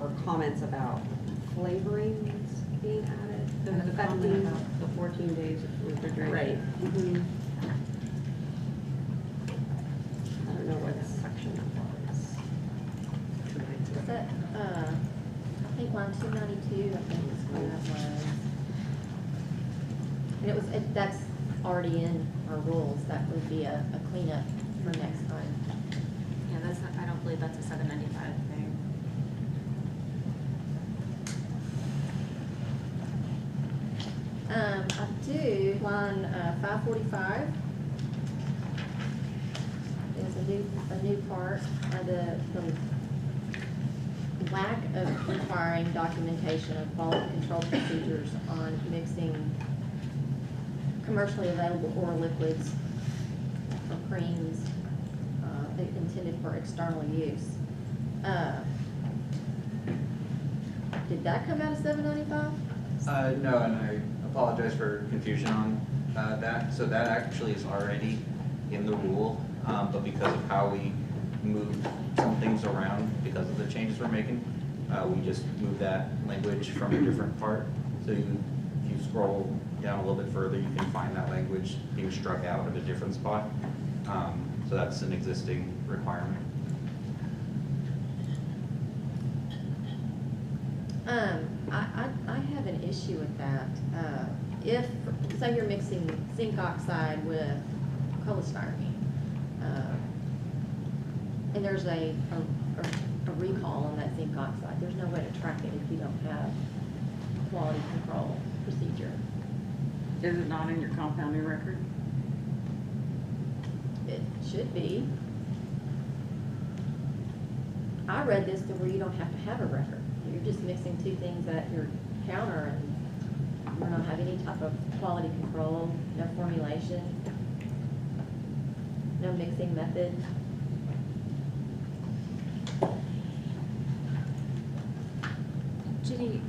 or comments about flavorings being added. There was a comment affecting about the 14 days of refrigeration. Right. Mhm. I don't know what section that was. Is that, I think line 292, I think is where that was. And it was, that's already in our rules. That would be a cleanup for next time. Yeah, that's not, I don't believe that's a 795 thing. I do, line 545 is a new part, the lack of requiring documentation of quality control procedures on mixing commercially available oral liquids or creams intended for external use. Did that come out of 795? No, and I apologize for confusion on that. So that actually is already in the rule, but because of how we moved some things around because of the changes we're making, we just moved that language from a different part. So if you scroll down a little bit further, you can find that language being struck out at a different spot. So that's an existing requirement. I have an issue with that. If, say you're mixing zinc oxide with cholestyrene, and there's a recall on that zinc oxide, there's no way to track it if you don't have a quality control procedure. Is it not in your compounding record? It should be. I read this to where you don't have to have a record. You're just mixing two things at your counter and you don't have any type of quality control, no formulation, no mixing method. Judy,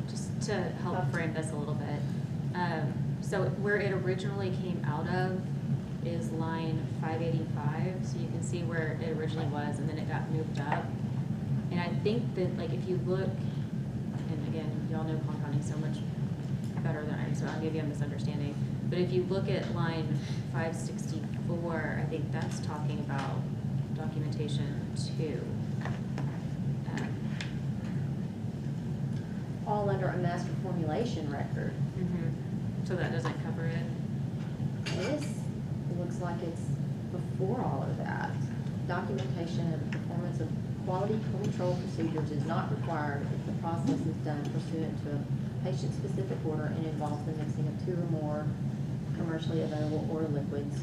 just to help frame this a little bit, so where it originally came out of is line 585, so you can see where it originally was, and then it got moved up. And I think that, like, if you look, and again, y'all know compounding so much better than I do, so I'll give you a misunderstanding. But if you look at line 564, I think that's talking about documentation 2. All under a master formulation record. So that doesn't cover it? This looks like it's before all of that. Documentation of the performance of quality control procedures is not required if the process is done pursuant to a patient-specific order and involves the mixing of 2 or more commercially available oral liquids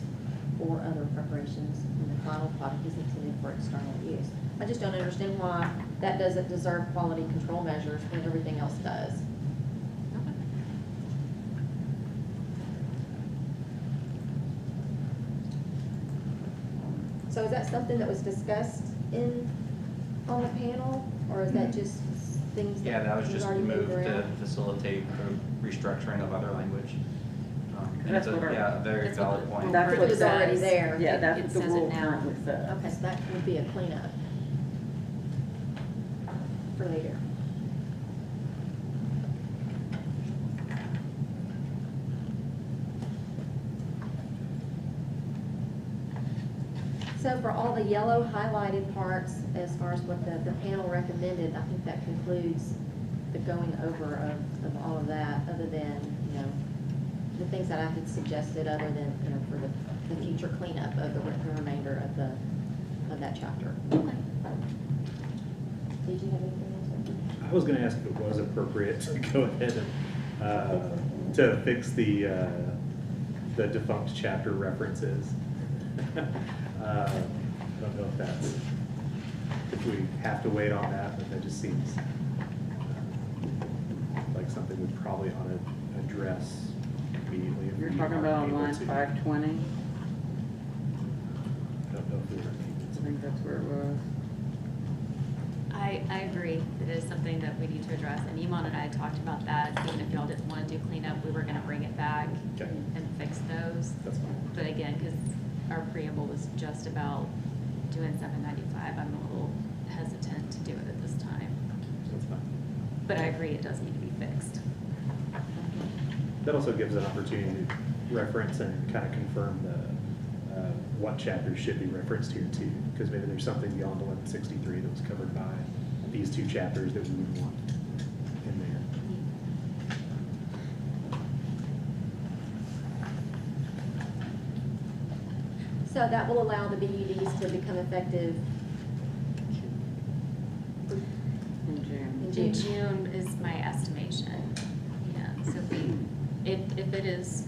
or other preparations, and the final product is intended for external use. I just don't understand why that doesn't deserve quality control measures when everything else does. So is that something that was discussed on the panel, or is that just things Yeah, that was just already moved to around? facilitate the restructuring of other language. And That's it's a, what our- yeah, a very that's what valid the- point. That's what It was already says. there. Yeah, that's It what the says it rule now. currently says. Okay, so that would be a cleanup for later. So for all the yellow highlighted parts, as far as what the panel recommended, I think that concludes the going over of all of that, other than, the things that I had suggested, other than, for the future cleanup of the remainder of that chapter. Did you have anything else? I was gonna ask if it was appropriate to go ahead and, to fix the defunct chapter references. I don't know if we have to wait on that, but that just seems like something we probably ought to address immediately. if You're we talking aren't about on able line to. 520? I don't know if we were able I think that's where it was. I agree. It is something that we need to address, and Iman and I talked about that. Even if y'all didn't want to do cleanup, we were going to bring it back Okay. and fix those. That's fine. But again, because our preamble was just about doing 795, I'm a little hesitant to do it at this time. That's fine. But I agree, it does need to be fixed. That also gives an opportunity to reference and kind of confirm what chapters should be referenced here too, because maybe there's something beyond 1163 that was covered by these 2 chapters that we would want in there. So that will allow the BUDs to become effective In June. in In June. June is my estimation, yeah, so if it is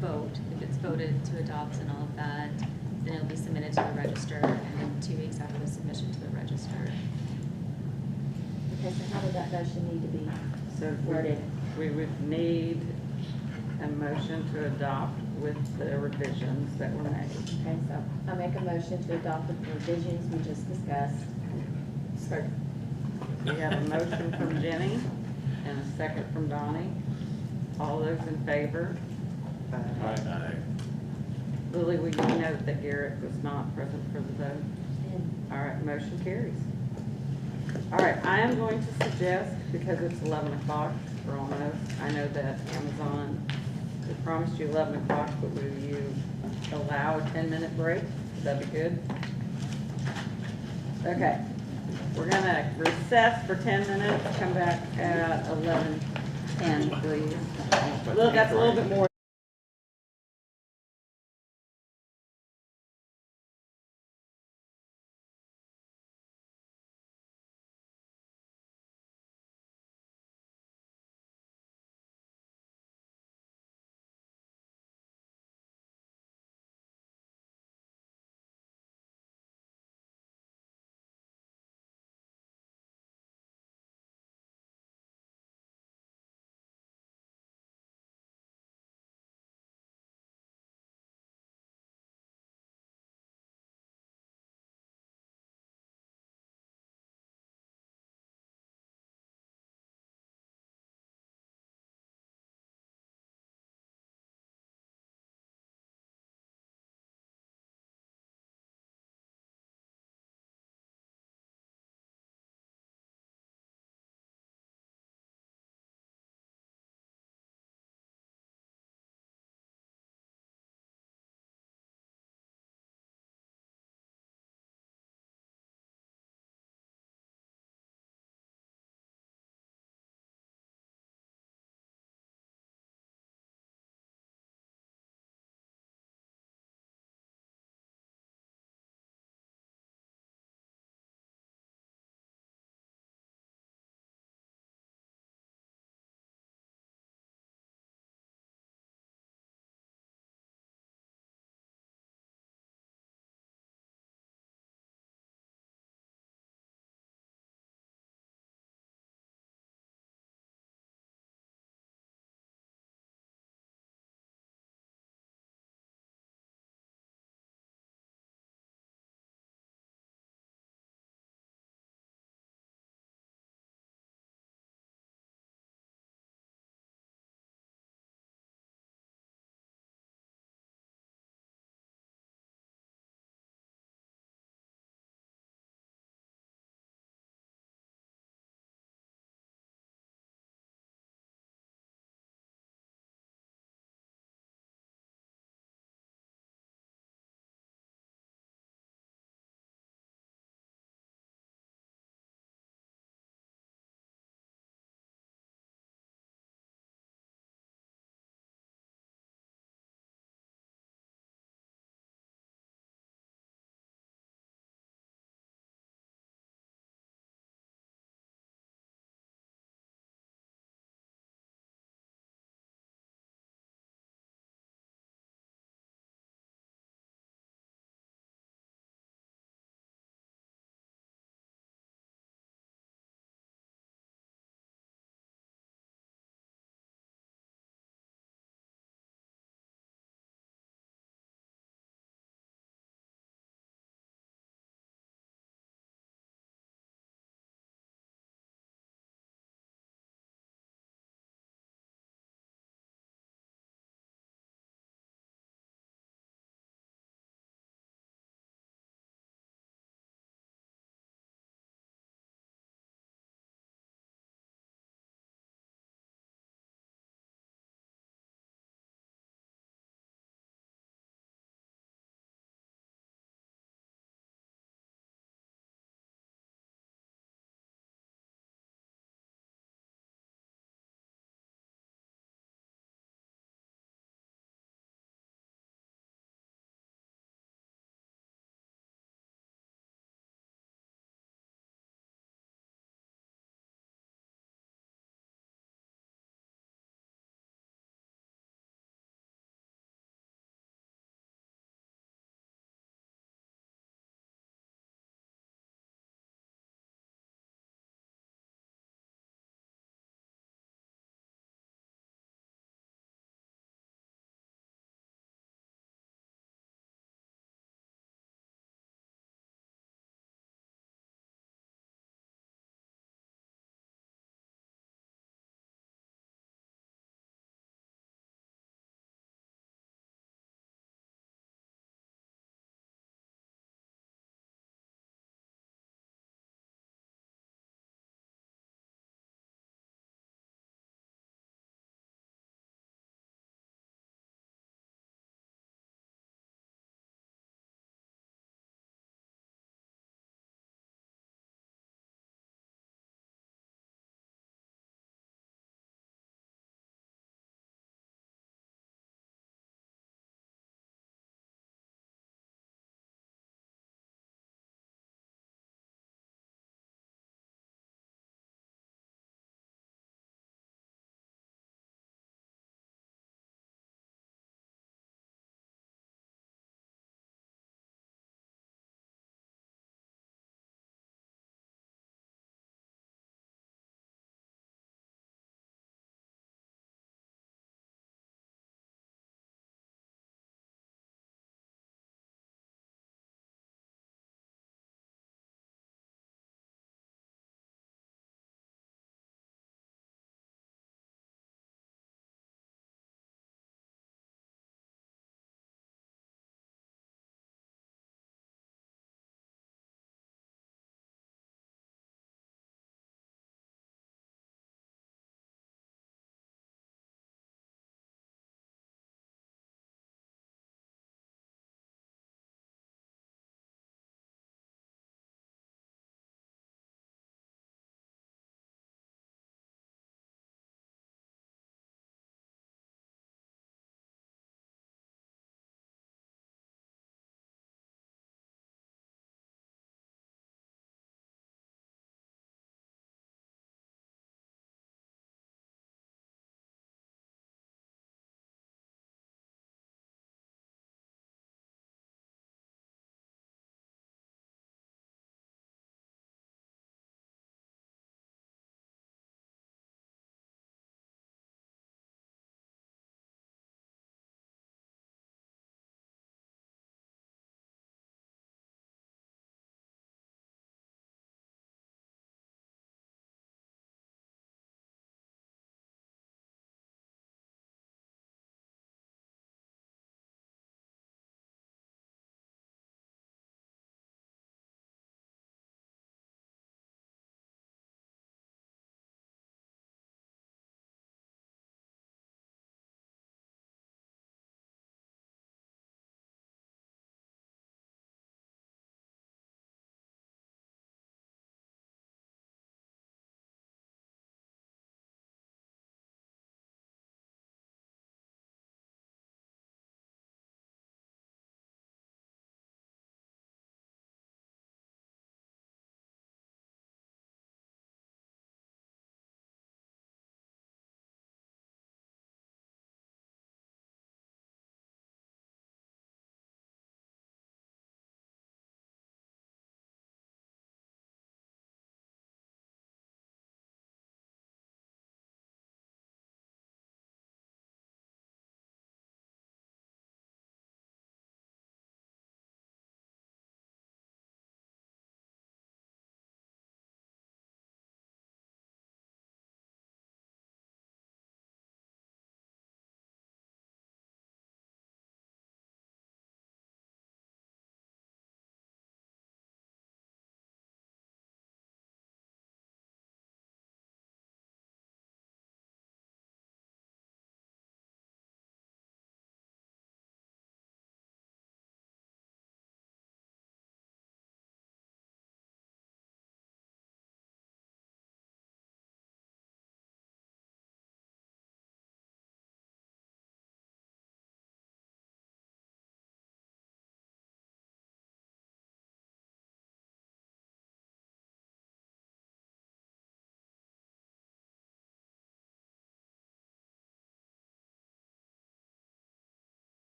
if it's voted to adopt and all of that, then it'll be submitted to the register, and then 2 weeks after the submission to the register. Okay, so how does that motion need to be So worded? we would need a motion to adopt with the revisions that were made. Okay, so I make a motion to adopt the revisions we just discussed. We have a motion from Jenny and a second from Donnie. All those in favor? Aye. Lily, will you note that Garrett was not present for the vote? And All right, motion carries. All right, I am going to suggest, because it's 11 o'clock, we're almost, I know that Amazon, they promised you 11 o'clock, but will you allow a 10-minute break? Would that be good? Okay, we're gonna recess for 10 minutes, come back at 11:10, please. Well, that's a little bit more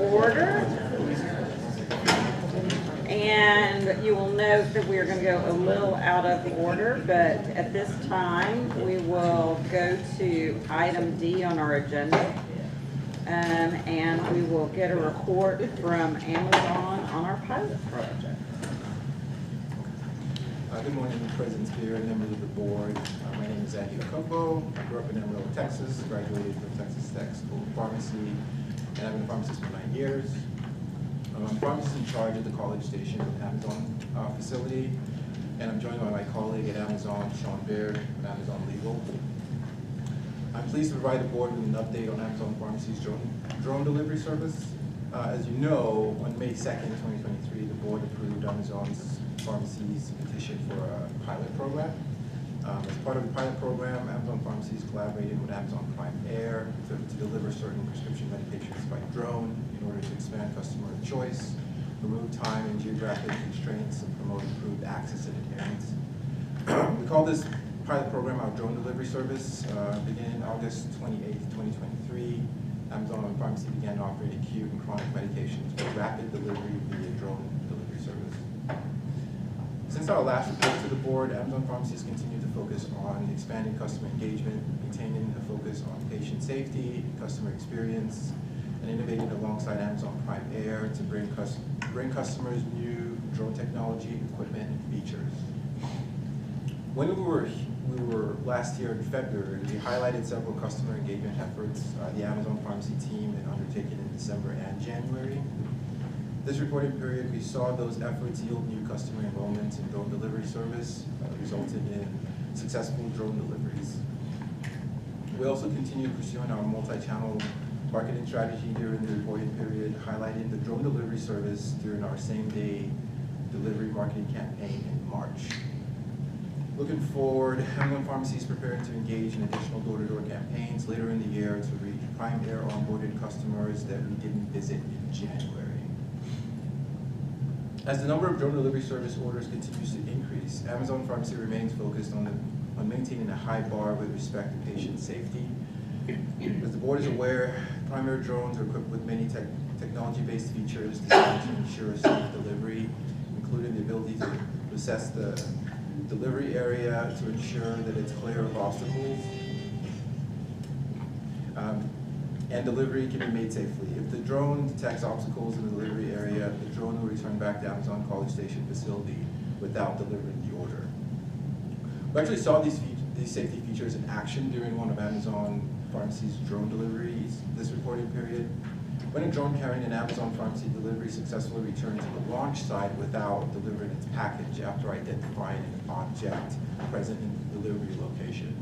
order. And you will note that we are going to go a little out of order, but at this time, we will go to item D on our agenda. And we will get a report from Amazon on our pilot project. Good morning, President Spear and members of the board. My name is Andy Ocampo. I grew up in Amarillo, Texas, graduated from Texas Tech School of Pharmacy, and I've been a pharmacist for 9 years. I'm a pharmacist in charge of the College Station Amazon facility, and I'm joined by my colleague at Amazon, Sean Baird, of Amazon Legal. I'm pleased to provide the board with an update on Amazon Pharmacy's drone delivery service. As you know, on May 2nd, 2023, the board approved Amazon's Pharmacy's petition for a pilot program. As part of the pilot program, Amazon Pharmacies collaborated with Amazon Prime Air to deliver certain prescription medications by drone in order to expand customer choice, remove time and geographic constraints, and promote improved access and adherence. We call this pilot program our drone delivery service. Beginning August 28th, 2023, Amazon Pharmacy began offering acute and chronic medications for rapid delivery via drone delivery service. Since our last report to the board, Amazon Pharmacies continue to focus on expanding customer engagement, maintaining a focus on patient safety, customer experience, and innovating alongside Amazon Prime Air to bring customers new drone technology, equipment, and features. When we were last here in February, we highlighted several customer engagement efforts the Amazon Pharmacy team had undertaken in December and January. This reporting period, we saw those efforts yield new customer enrollments in drone delivery service, resulting in successful drone deliveries. We also continued pursuing our multi-channel marketing strategy during the reporting period, highlighting the drone delivery service during our same-day delivery marketing campaign in March. Looking forward, Amazon Pharmacy is preparing to engage in additional door-to-door campaigns later in the year to reach Prime Air onboarded customers that we didn't visit in January. As the number of drone delivery service orders continues to increase, Amazon Pharmacy remains focused on maintaining a high bar with respect to patient safety. As the board is aware, Prime Air drones are equipped with many technology-based features designed to ensure safe delivery, including the ability to assess the delivery area to ensure that it's clear of obstacles, and delivery can be made safely. If the drone detects obstacles in the delivery area, the drone will return back to Amazon College Station facility without delivering the order. We actually saw these safety features in action during one of Amazon Pharmacy's drone deliveries this reporting period. When a drone carrying an Amazon Pharmacy delivery successfully returned to the launch site without delivering its package after identifying an object present in the delivery location.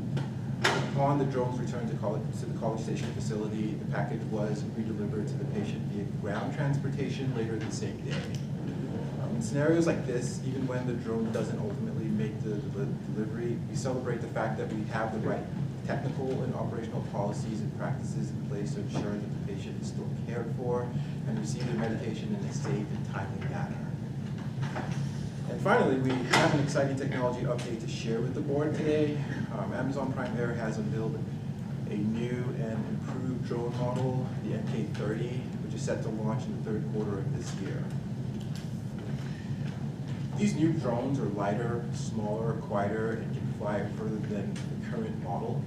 Upon the drone's return to the College Station facility, the package was redelivered to the patient via ground transportation later the same day. In scenarios like this, even when the drone doesn't ultimately make the delivery, we celebrate the fact that we have the right technical and operational policies and practices in place to ensure that the patient is still cared for and receive their medication in a safe and timely manner. And finally, we have an exciting technology update to share with the board today. Amazon Prime Air has unveiled a new and improved drone model, the MK30, which is set to launch in the third quarter of this year. These new drones are lighter, smaller, quieter, and can fly further than the current model.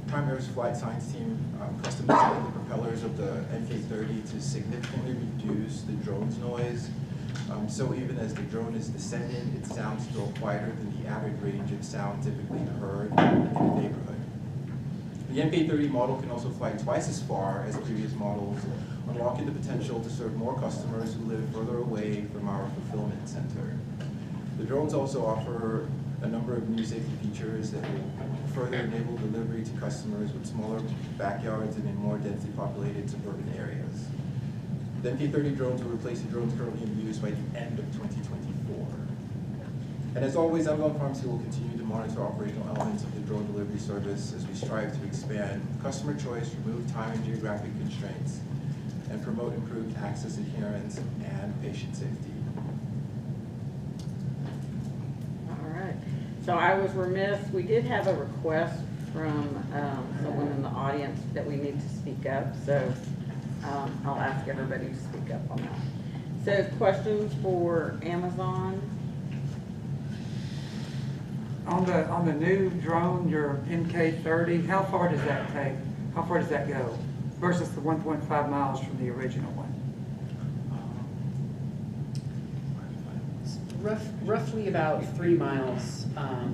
Prime Air's flight science team custom designed the propellers of the MK30 to significantly reduce the drone's noise. So even as the drone is descending, it sounds still quieter than the average range of sound typically heard in a neighborhood. The MK30 model can also fly twice as far as previous models, unlocking the potential to serve more customers who live further away from our fulfillment center. The drones also offer a number of new safety features that will further enable delivery to customers with smaller backyards and in more densely populated suburban areas. The MK30 drones will replace the drones currently in use by the end of 2024. And as always, Amazon Pharmacy will continue to monitor operational elements of the drone delivery service as we strive to expand customer choice, remove time and geographic constraints, and promote improved access, adherence, and patient safety. All right. So I was remiss, we did have a request from someone in the audience that we need to speak up. So I'll ask everybody to speak up on that. So questions for Amazon? On the new drone, your MK30, how far does that take? How far does that go versus the 1.5 miles from the original one? Roughly about 3 miles,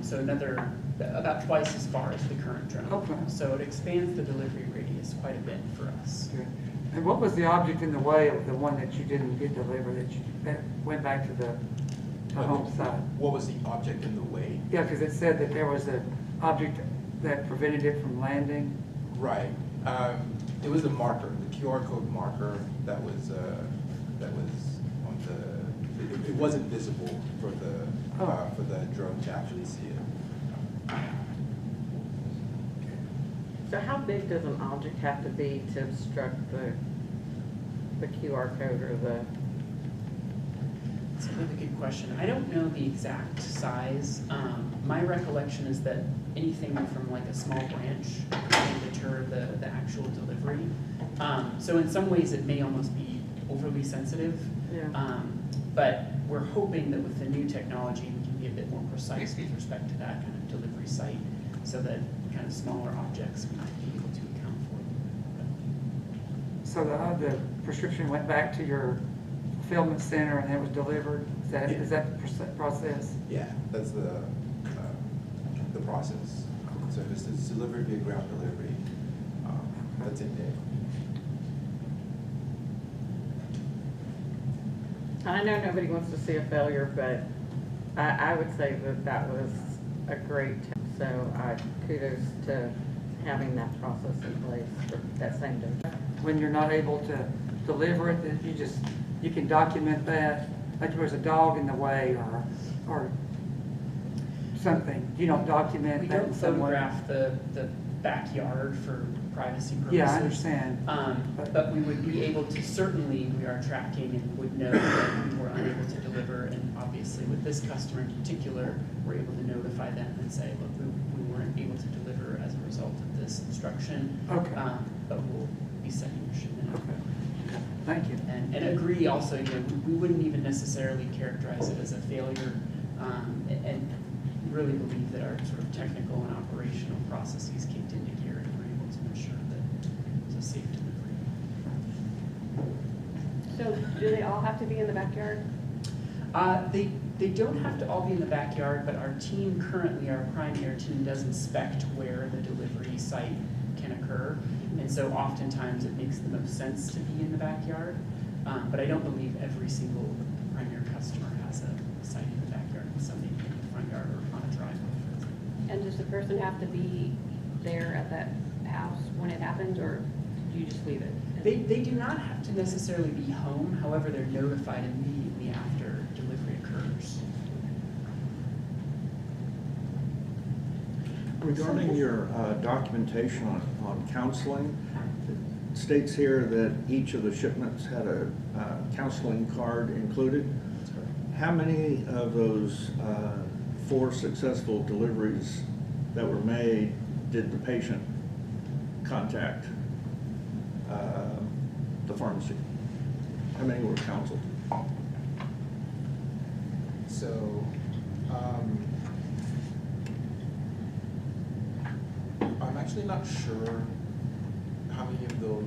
so about twice as far as the current drone. Okay. So it expands the delivery radius quite a bit for us. Good. And what was the object in the way of the one that you didn't get delivered, that went back to the home site? What was the object in the way? Yeah, because it said that there was an object that prevented it from landing. Right. It was a marker, the QR code marker that was on the. It wasn't visible for the drone to actually see it. So how big does an object have to be to obstruct the QR code or the? That's a really good question. I don't know the exact size. My recollection is that anything from like a small branch can deter the actual delivery. So in some ways it may almost be overly sensitive. Yeah. But we're hoping that with the new technology, we can be a bit more precise with respect to that kind of delivery site, so that kind of smaller objects we might be able to account for. So the prescription went back to your fulfillment center and it was delivered? Is that the process? Yeah, that's the process. So if it's delivered via ground delivery, that's in there. I know nobody wants to see a failure, but I would say that was a great tip. So kudos to having that process in place for that same day. When you're not able to deliver it, then you can document that, like there was a dog in the way or something. You don't document We that don't in some way. photograph the backyard for privacy purposes. Yeah, I understand. But we would be able to, certainly, we are tracking and would know that we were unable to deliver. And obviously with this customer in particular, we're able to notify them and say, look, we weren't able to deliver as a result of this obstruction. Okay. But we'll be sending your shipment out. Okay. Thank you. And agree also, we wouldn't even necessarily characterize it as a failure, and really believe that our sort of technical and operational processes kicked into gear and we're able to ensure that it's a safe delivery. So do they all have to be in the backyard? They don't have to all be in the backyard, but our team currently, our Pioneer team, does inspect where the delivery site can occur. And so oftentimes it makes the most sense to be in the backyard. But I don't believe every single Pioneer customer has a site in the backyard, and some maybe in the front yard or on a driveway. And does the person have to be there at that house when it happens, or do you just leave it? They do not have to necessarily be home, however, they're notified immediately after delivery occurs. Regarding your documentation on counseling, it states here that each of the shipments had a counseling card included. How many of those 4 successful deliveries that were made did the patient contact the pharmacy? How many were counseled? So, I'm actually not sure how many of those,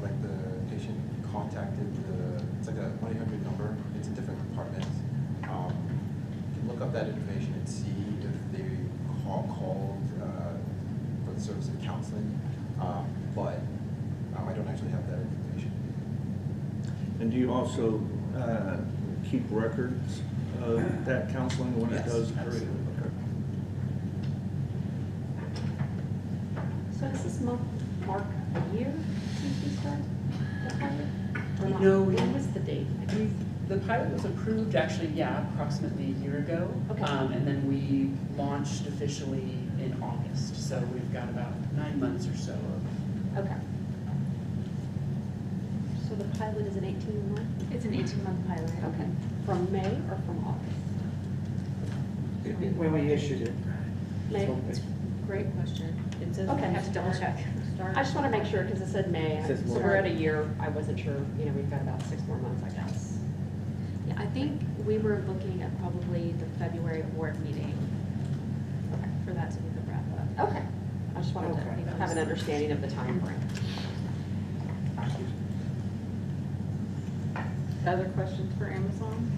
like the patient contacted it's like a 1-800 number. It's a different department. You can look up that information and see if they called for the service of counseling, but I don't actually have that information. And do you also keep records of that counseling when it does occur? So does this month mark a year since we started the pilot? Or not? No, When was the date? The pilot was approved actually, approximately a year ago. Okay. And then we launched officially in August. So we've got about 9 months or so of. Okay. So the pilot is an 18-month? It's an 18-month pilot. Okay. From May or from August? When we issued it. May. Great question. It says. Okay, I have to double check. I just want to make sure, because it said May, It says so more. we're at a year, I wasn't sure, you know, we've got about 6 more months, I guess. Yeah, I think we were looking at probably the February board meeting for that to be the wrap up. Okay, I just wanted to have an understanding of the time frame. Other questions for Amazon?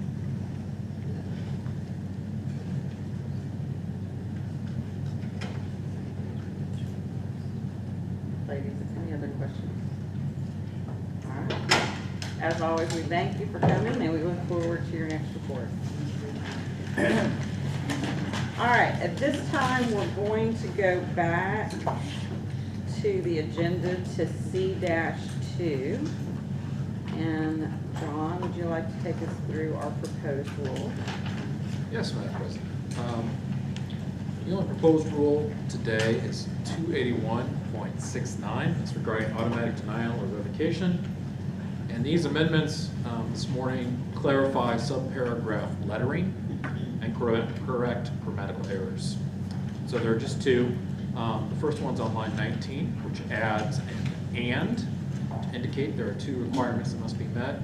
Ladies, any other questions? All right. As always, we thank you for coming and we look forward to your next report. All right, at this time, we're going to go back to the agenda to C-2. And John, would you like to take us through our proposed rule? Yes, Madam President. The only proposed rule today is 281.69. It's regarding automatic denial or revocation. And these amendments this morning clarify subparagraph lettering and correct grammatical errors. So there are just two. The first one's on line 19, which adds an "and" to indicate there are two requirements that must be met.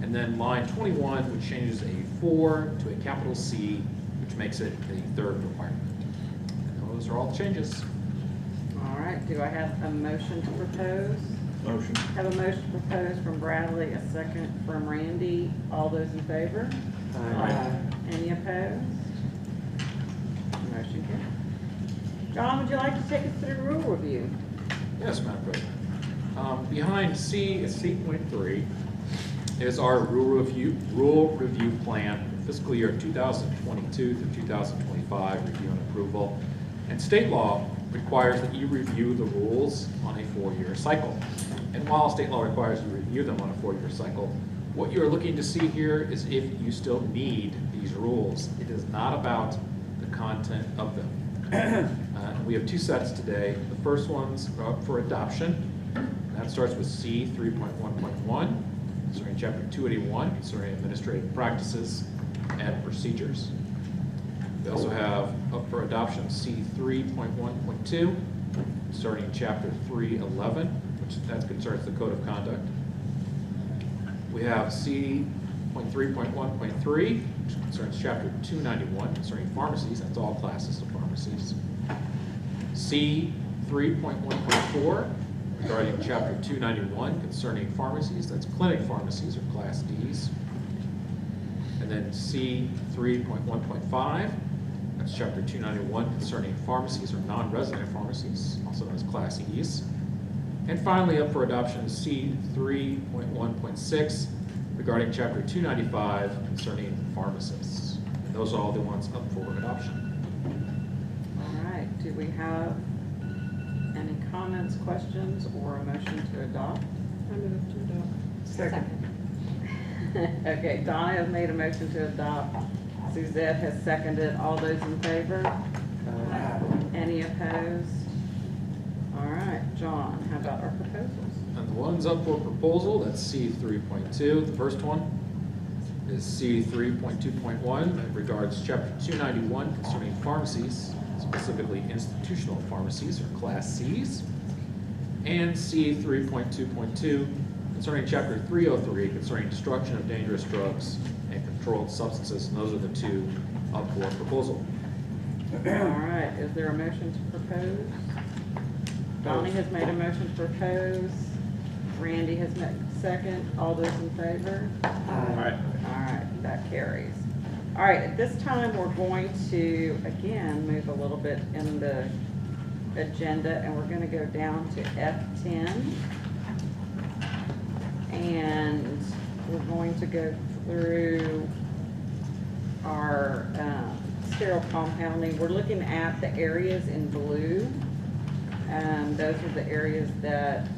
And then line 21, which changes a "for" to a capital C, which makes it the third requirement. And those are all the changes. All right, do I have a motion to propose? Motion. Have a motion to propose from Bradley, a second from Randy. All those in favor? Aye. Any opposed? Motion carried. John, would you like to take us through the rule review? Yes, Madam President. Behind C is C.3 is our rule review plan for fiscal year 2022 through 2025 review and approval. And state law requires that you review the rules on a 4-year cycle. And while state law requires you review them on a 4-year cycle, what you're looking to see here is if you still need these rules. It is not about the content of them. We have two sets today. The first one's up for adoption. And that starts with C 3.1.1, concerning Chapter 281, concerning administrative practices and procedures. We also have up for adoption C 3.1.2, starting Chapter 311, which that concerns the Code of Conduct. We have C 3.1.3, which concerns Chapter 291, concerning pharmacies. That's all classes of pharmacies. C 3.1.4, regarding Chapter 291, concerning pharmacies. That's clinic pharmacies, or Class Ds. And then C 3.1.5, that's Chapter 291, concerning pharmacies, or non-resident pharmacies, also known as Class Es. And finally, up for adoption is C 3.1.6, regarding Chapter 295, concerning pharmacists. And those are all the ones up for adoption. All right, do we have any comments, questions, or a motion to adopt? I move to adopt. Second. Okay, Donna has made a motion to adopt. Suzette has seconded. All those in favor? Any opposed? All right, John, how about our proposals? And the ones up for proposal, that's C 3.2. The first one is C 3.2.1, that regards Chapter 291 concerning pharmacies, specifically institutional pharmacies, or Class Cs. And C 3.2.2 concerning Chapter 303 concerning destruction of dangerous drugs and controlled substances. And those are the two up for proposal. All right, is there a motion to propose? Donnie has made a motion to propose. Randy has made second. All those in favor? Aye. All right, that carries. All right, at this time, we're going to, again, move a little bit in the agenda, and we're going to go down to F10. And we're going to go through our sterile compounding. We're looking at the areas in blue. Those are the areas that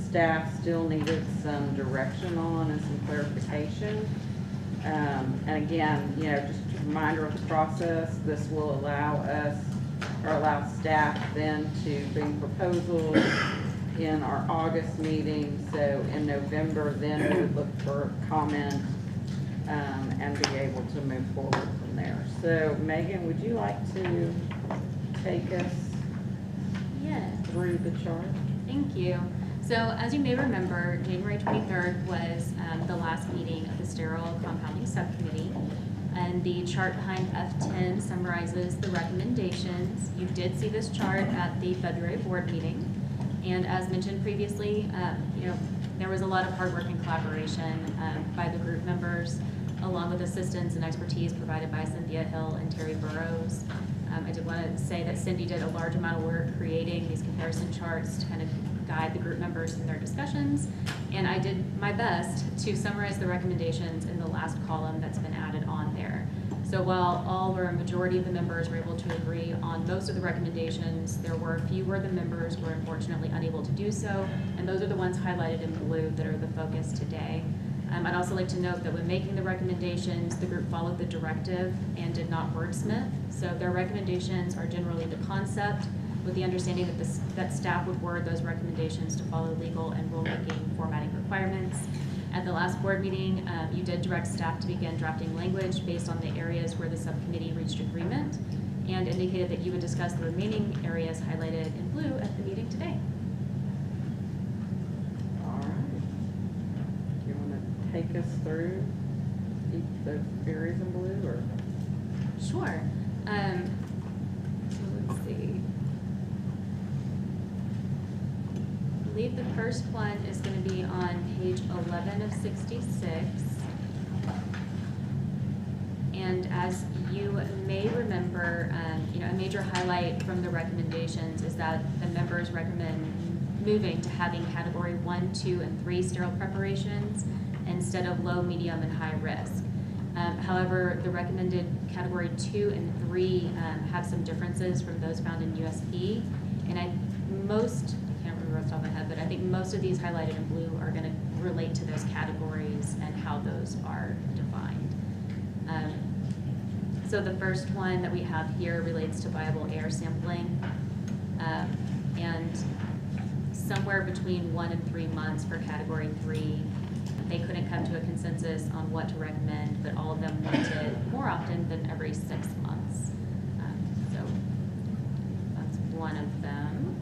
staff still needed some direction on and some clarification. And again, you know, just a reminder of the process. This will allow us, or allow staff then to bring proposals in our August meeting. So in November, then we would look for comment and be able to move forward from there. So Megan, would you like to take us Yeah. through the chart? Thank you. So as you may remember, January 23rd was the last meeting of the Sterile Compounding Subcommittee. And the chart behind F10 summarizes the recommendations. You did see this chart at the February board meeting. And as mentioned previously, there was a lot of hard work and collaboration by the group members, along with assistance and expertise provided by Cynthia Hill and Terry Burrows. I did want to say that Cindy did a large amount of work creating these comparison charts to kind of guide the group members in their discussions. And I did my best to summarize the recommendations in the last column that's been added on there. So while all or a majority of the members were able to agree on most of the recommendations, there were a few where the members were unfortunately unable to do so, and those are the ones highlighted in blue that are the focus today. I'd also like to note that when making the recommendations, the group followed the directive and did not wordsmith. So their recommendations are generally the concept, with the understanding that, that staff would word those recommendations to follow legal and rulemaking formatting requirements. At the last board meeting, you did direct staff to begin drafting language based on the areas where the subcommittee reached agreement, and indicated that you would discuss the remaining areas highlighted in blue at the meeting today. Take us through those areas in blue, or? Sure. So let's see. I believe the first one is going to be on page 11 of 66. And as you may remember, a major highlight from the recommendations is that the members recommend moving to having category 1, 2, and 3 sterile preparations instead of low, medium, and high risk. However, the recommended category 2 and 3 have some differences from those found in USP. And I can't remember off the top of my head, but I think most of these highlighted in blue are going to relate to those categories and how those are defined. So the first one that we have here relates to viable air sampling. And somewhere between 1 and 3 months for category 3. They couldn't come to a consensus on what to recommend, but all of them wanted more often than every 6 months. So that's one of them.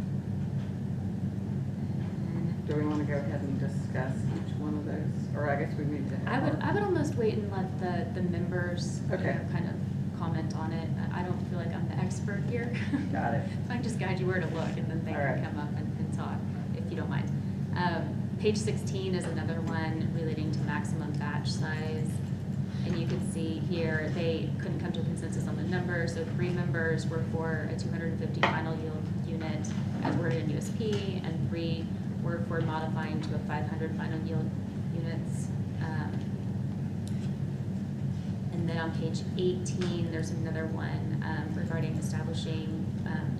And do we want to go ahead and discuss each one of those? Or I guess we need to have I would almost wait and let the members kind of comment on it. I don't feel like I'm the expert here. Got it. I just guide you where to look, and then they can come up and talk, if you don't mind. Page 16 is another one relating to maximum batch size. And you can see here, they couldn't come to a consensus on the number, so 3 members were for a 250 final yield unit as worded in USP, and 3 were for modifying to a 500 final yield units. And then on page 18, there's another one regarding establishing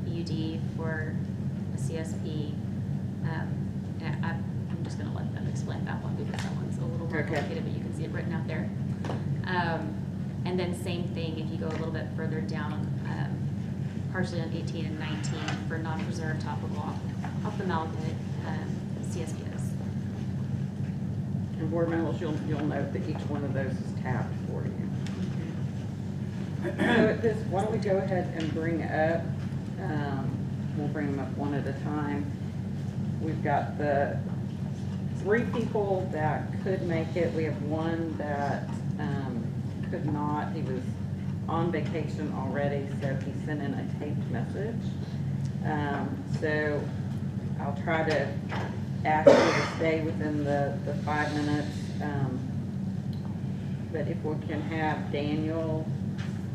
EUD for a CSP. I'm just going to let them explain that one because that one's a little more complicated, but you can see it written out there. And then same thing if you go a little bit further down, partially on 18 and 19 for non-preserved topical ophthalmic CSPs. And board members, you'll note that each one of those is tabbed for you. So at this, why don't we go ahead and bring up, we'll bring them up one at a time. We've got the 3 people that could make it. We have one that could not. He was on vacation already, so he sent in a taped message. So I'll try to ask you to stay within the 5 minutes. But if we can have Daniel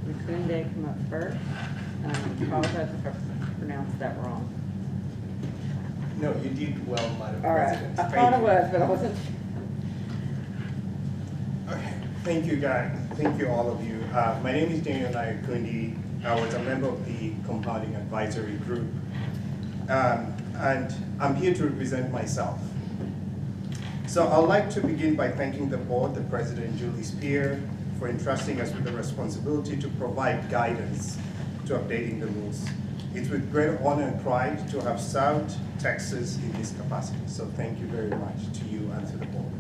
Reconvene come up first. Apologize if I pronounced that wrong. No, you did well, Madam All right, President. I thought it was, but I wasn't. Okay. Thank you, guys. Thank you, all of you. My name is Daniel Nayakundi. I was a member of the Compounding Advisory Group. And I'm here to represent myself. So I'd like to begin by thanking the board, the President, Julie Spear, for entrusting us with the responsibility to provide guidance to updating the rules. It's with great honor and pride to have served Texas in this capacity. So thank you very much to you and to the board.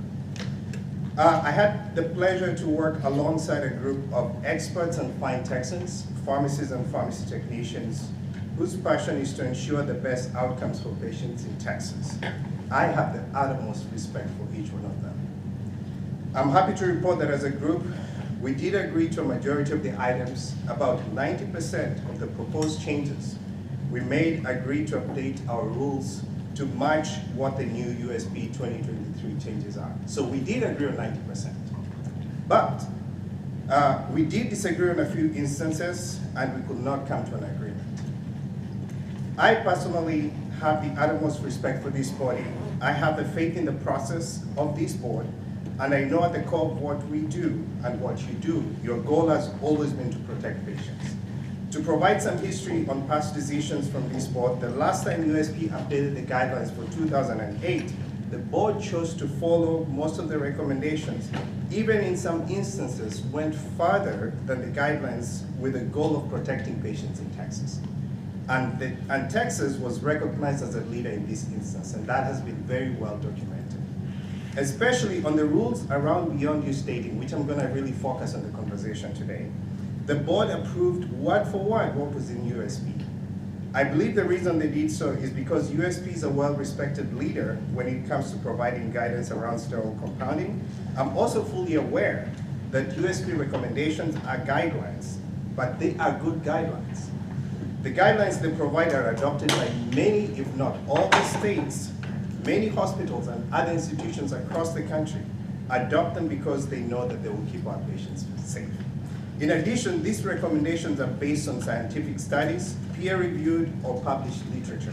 I had the pleasure to work alongside a group of experts and fine Texans, pharmacists and pharmacy technicians, whose passion is to ensure the best outcomes for patients in Texas. I have the utmost respect for each one of them. I'm happy to report that as a group, we did agree to a majority of the items. About 90% of the proposed changes we made agreed to update our rules to match what the new USP 2023 changes are. So we did agree on 90%. But we did disagree on a few instances, and we could not come to an agreement. I personally have the utmost respect for this body. I have the faith in the process of this board, and I know at the core of what we do and what you do, your goal has always been to protect patients. To provide some history on past decisions from this board, the last time USP updated the guidelines for 2008, the board chose to follow most of the recommendations, even in some instances went further than the guidelines with the goal of protecting patients in Texas. And Texas was recognized as a leader in this instance, and that has been very well documented. Especially on the rules around beyond use dating, which I'm going to really focus on the conversation today. The board approved word for word what was in USP. I believe the reason they did so is because USP is a well-respected leader when it comes to providing guidance around sterile compounding. I'm also fully aware that USP recommendations are guidelines, but they are good guidelines. The guidelines they provide are adopted by many, if not all the states, many hospitals and other institutions across the country adopt them because they know that they will keep our patients safe. In addition, these recommendations are based on scientific studies, peer-reviewed or published literature.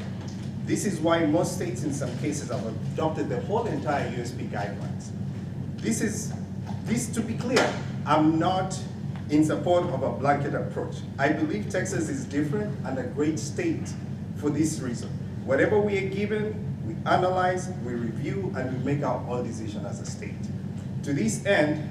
This is why most states in some cases have adopted the whole entire USP guidelines. This to be clear, I'm not in support of a blanket approach. I believe Texas is different and a great state for this reason. Whatever we are given, we analyze, we review, and we make our own decision as a state. To this end,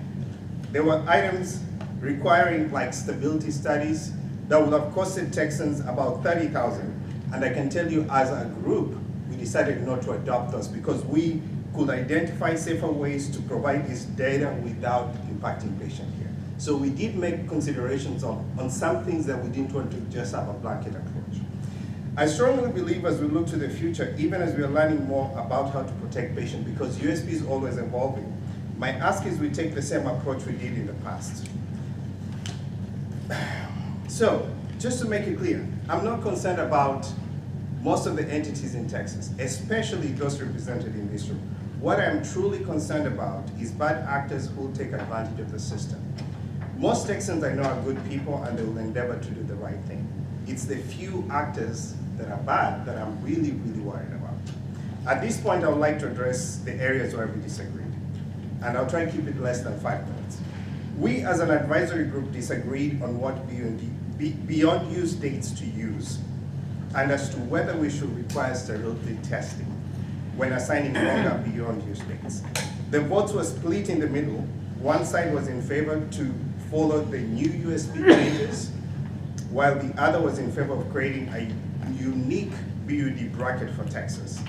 there were items requiring like stability studies that would have costed Texans about $30,000. And I can tell you as a group, we decided not to adopt those because we could identify safer ways to provide this data without impacting patient care. So we did make considerations on some things that we didn't want to just have a blanket approach. I strongly believe as we look to the future, even as we are learning more about how to protect patients, because USP is always evolving, my ask is we take the same approach we did in the past. So, just to make it clear, I'm not concerned about most of the entities in Texas, especially those represented in this room. What I'm truly concerned about is bad actors who will take advantage of the system. Most Texans I know are good people and they will endeavor to do the right thing. It's the few actors that are bad that I'm really, really worried about. At this point, I would like to address the areas where we disagreed. And I'll try and keep it less than 5 minutes. We as an advisory group disagreed on what beyond use dates to use and as to whether we should require sterility testing when assigning longer beyond use dates. The votes were split in the middle. One side was in favor to follow the new USP changes, while the other was in favor of creating a unique BUD bracket for Texas.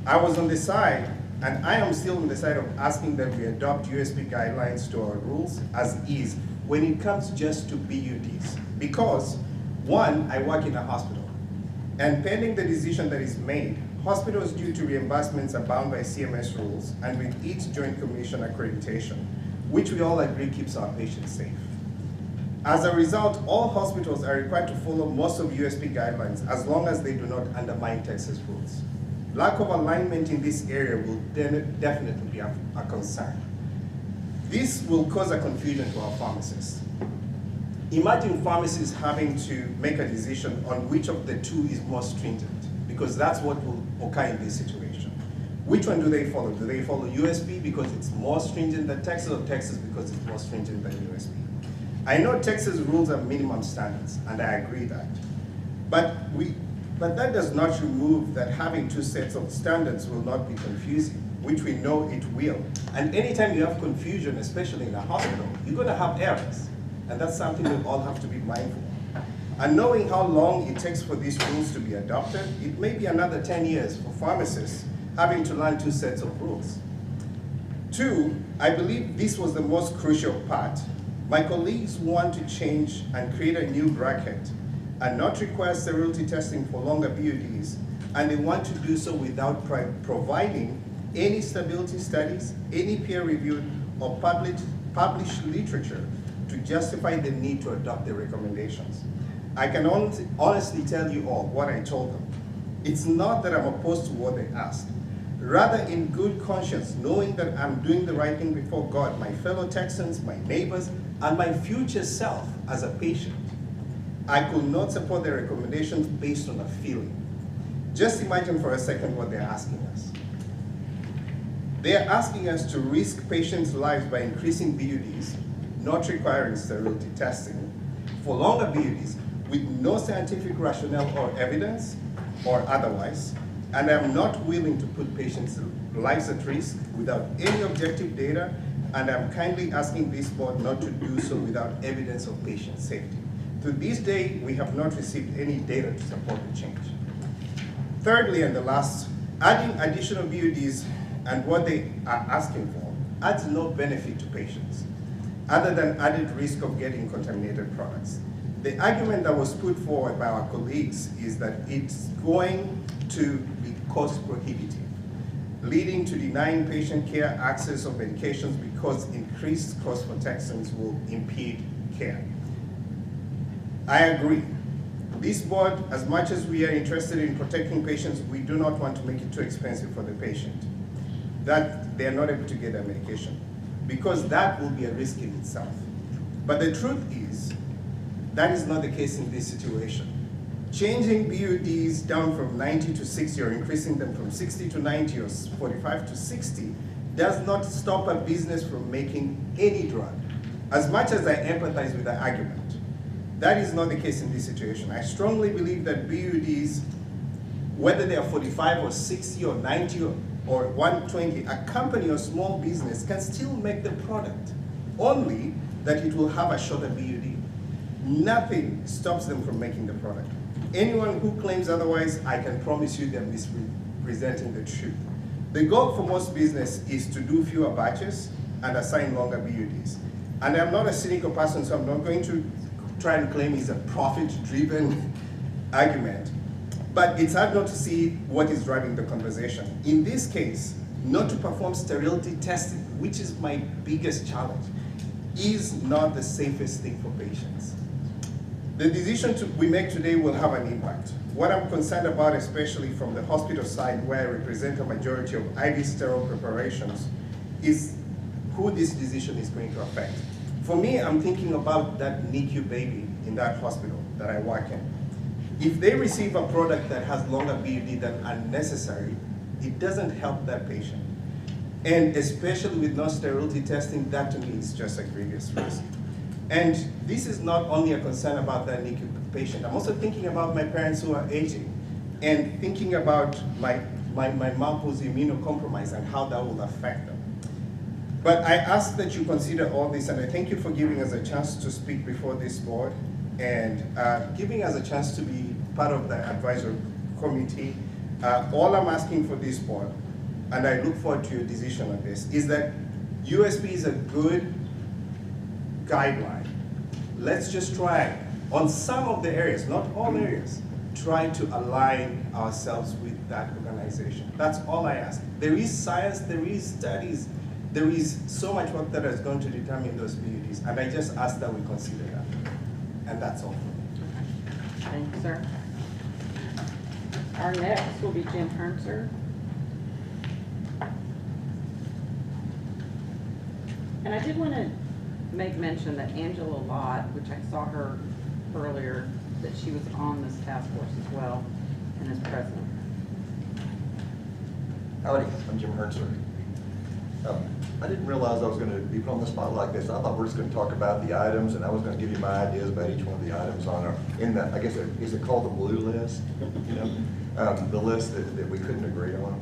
I was on the side, and I am still on the side of asking that we adopt USP guidelines to our rules as is when it comes just to BUDs. Because, one, I work in a hospital, and pending the decision that is made, hospitals due to reimbursements are bound by CMS rules and with each Joint Commission accreditation, which we all agree keeps our patients safe. As a result, all hospitals are required to follow most of USP guidelines as long as they do not undermine Texas rules. Lack of alignment in this area will definitely be a concern. This will cause a confusion to our pharmacists. Imagine pharmacists having to make a decision on which of the two is more stringent, because that's what will occur in this situation. Which one do they follow? Do they follow USP because it's more stringent than Texas, or Texas because it's more stringent than USP? I know Texas rules are minimum standards, and I agree that. But that does not remove that having two sets of standards will not be confusing, which we know it will. And anytime you have confusion, especially in a hospital, you're going to have errors. And that's something we all have to be mindful of. And knowing how long it takes for these rules to be adopted, it may be another 10 years for pharmacists having to learn two sets of rules. Two, I believe this was the most crucial part. My colleagues want to change and create a new bracket and not require sterility testing for longer BUDs, and they want to do so without providing any stability studies, any peer-reviewed or published literature to justify the need to adopt the recommendations. I can honestly tell you all what I told them. It's not that I'm opposed to what they asked. Rather, in good conscience, knowing that I'm doing the right thing before God, my fellow Texans, my neighbors, and my future self as a patient, I could not support their recommendations based on a feeling. Just imagine for a second what they're asking us. They're asking us to risk patients' lives by increasing BUDs, not requiring sterility testing, for longer BUDs with no scientific rationale or evidence or otherwise, and I'm not willing to put patients' lives at risk without any objective data, and I'm kindly asking this board not to do so without evidence of patient safety. To this day, we have not received any data to support the change. Thirdly, and the last, adding additional BUDs and what they are asking for adds no benefit to patients, other than added risk of getting contaminated products. The argument that was put forward by our colleagues is that it's going to be cost prohibitive, leading to denying patient care access of medications because increased costs for Texans will impede care. I agree. This board, as much as we are interested in protecting patients, we do not want to make it too expensive for the patient, that they are not able to get their medication, because that will be a risk in itself. But the truth is, that is not the case in this situation. Changing BUDs down from 90 to 60 or increasing them from 60 to 90 or 45 to 60 does not stop a business from making any drug. As much as I empathize with the argument, that is not the case in this situation. I strongly believe that BUDs, whether they are 45 or 60 or 90 or 120, a company or small business can still make the product, only that it will have a shorter BUD. Nothing stops them from making the product. Anyone who claims otherwise, I can promise you they're misrepresenting the truth. The goal for most business is to do fewer batches and assign longer BUDs. And I'm not a cynical person, so I'm not going to try and claim it's a profit-driven argument. But it's hard not to see what is driving the conversation. In this case, not to perform sterility testing, which is my biggest challenge, is not the safest thing for patients. The decision we make today will have an impact. What I'm concerned about, especially from the hospital side where I represent a majority of IV sterile preparations, is who this decision is going to affect. For me, I'm thinking about that NICU baby in that hospital that I work in. If they receive a product that has longer BUD than unnecessary, it doesn't help that patient. And especially with non-sterility testing, that to me is just a grievous risk. And this is not only a concern about that NICU patient. I'm also thinking about my parents who are aging and thinking about my mom who's immunocompromised and how that will affect them. But I ask that you consider all this, and I thank you for giving us a chance to speak before this board and giving us a chance to be part of the advisory committee. All I'm asking for this board, and I look forward to your decision on this, is that USP is a good guideline. Let's just try, on some of the areas, not all areas, try to align ourselves with that organization. That's all I ask. There is science, there is studies, there is so much work that is going to determine those BUDs, and I just ask that we consider that. And that's all for me. Thank you, sir. Our next will be Jim Hermser. And I did want to make mention that Angela Lott, which I saw her earlier, that she was on this task force as well and is president. Howdy, I'm Jim Hermser. I didn't realize I was going to be put on the spot like this. I thought we're just going to talk about the items, and I was going to give you my ideas about each one of the items on in that, I guess, is it called the blue list? You know, the list that we couldn't agree on.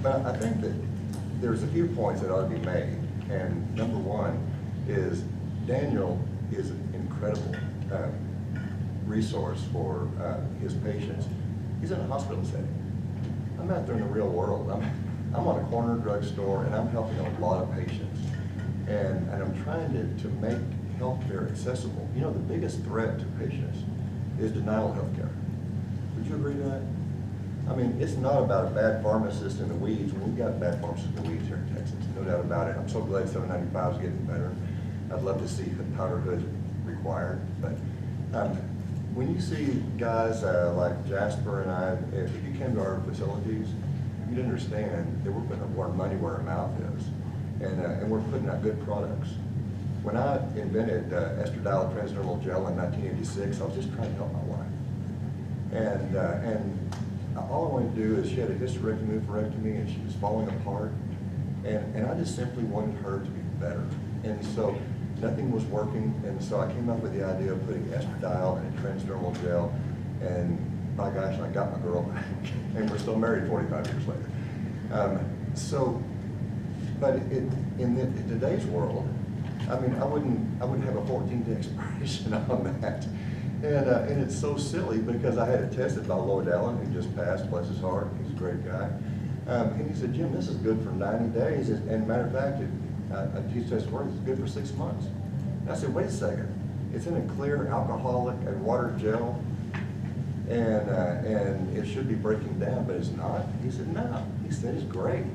But I think that there's a few points that ought to be made. And number one is Daniel is an incredible resource for his patients. He's in a hospital setting. I'm out there in the real world. I'm on a corner drugstore and I'm helping a lot of patients. And I'm trying to make healthcare accessible. You know, the biggest threat to patients is denial of healthcare. Would you agree to that? I mean, it's not about a bad pharmacist in the weeds. We've got bad pharmacists in the weeds here in Texas, no doubt about it. I'm so glad 795 is getting better. I'd love to see the powder hoods required, but when you see guys like Jasper and I, if you came to our facilities, you'd understand that we're putting our money where our mouth is, and we're putting out good products. When I invented estradiol transdermal gel in 1986, I was just trying to help my wife. And all I wanted to do is she had a hysterectomy, oophorectomy, and she was falling apart. And I just simply wanted her to be better. And so nothing was working, and so I came up with the idea of putting estradiol in a transdermal gel, and by gosh, I got my girl back. And we're still married 45 years later. But in today's world, I mean, I wouldn't have a 14-day expiration on that. And it's so silly because I had it tested by Lloyd Allen, who just passed, bless his heart. He's a great guy. And he said, Jim, this is good for 90 days. And matter of fact, he tested for it, it's good for 6 months. And I said, wait a second. It's in a clear alcoholic and water gel, and it should be breaking down, but it's not. He said, no. He said, it's great.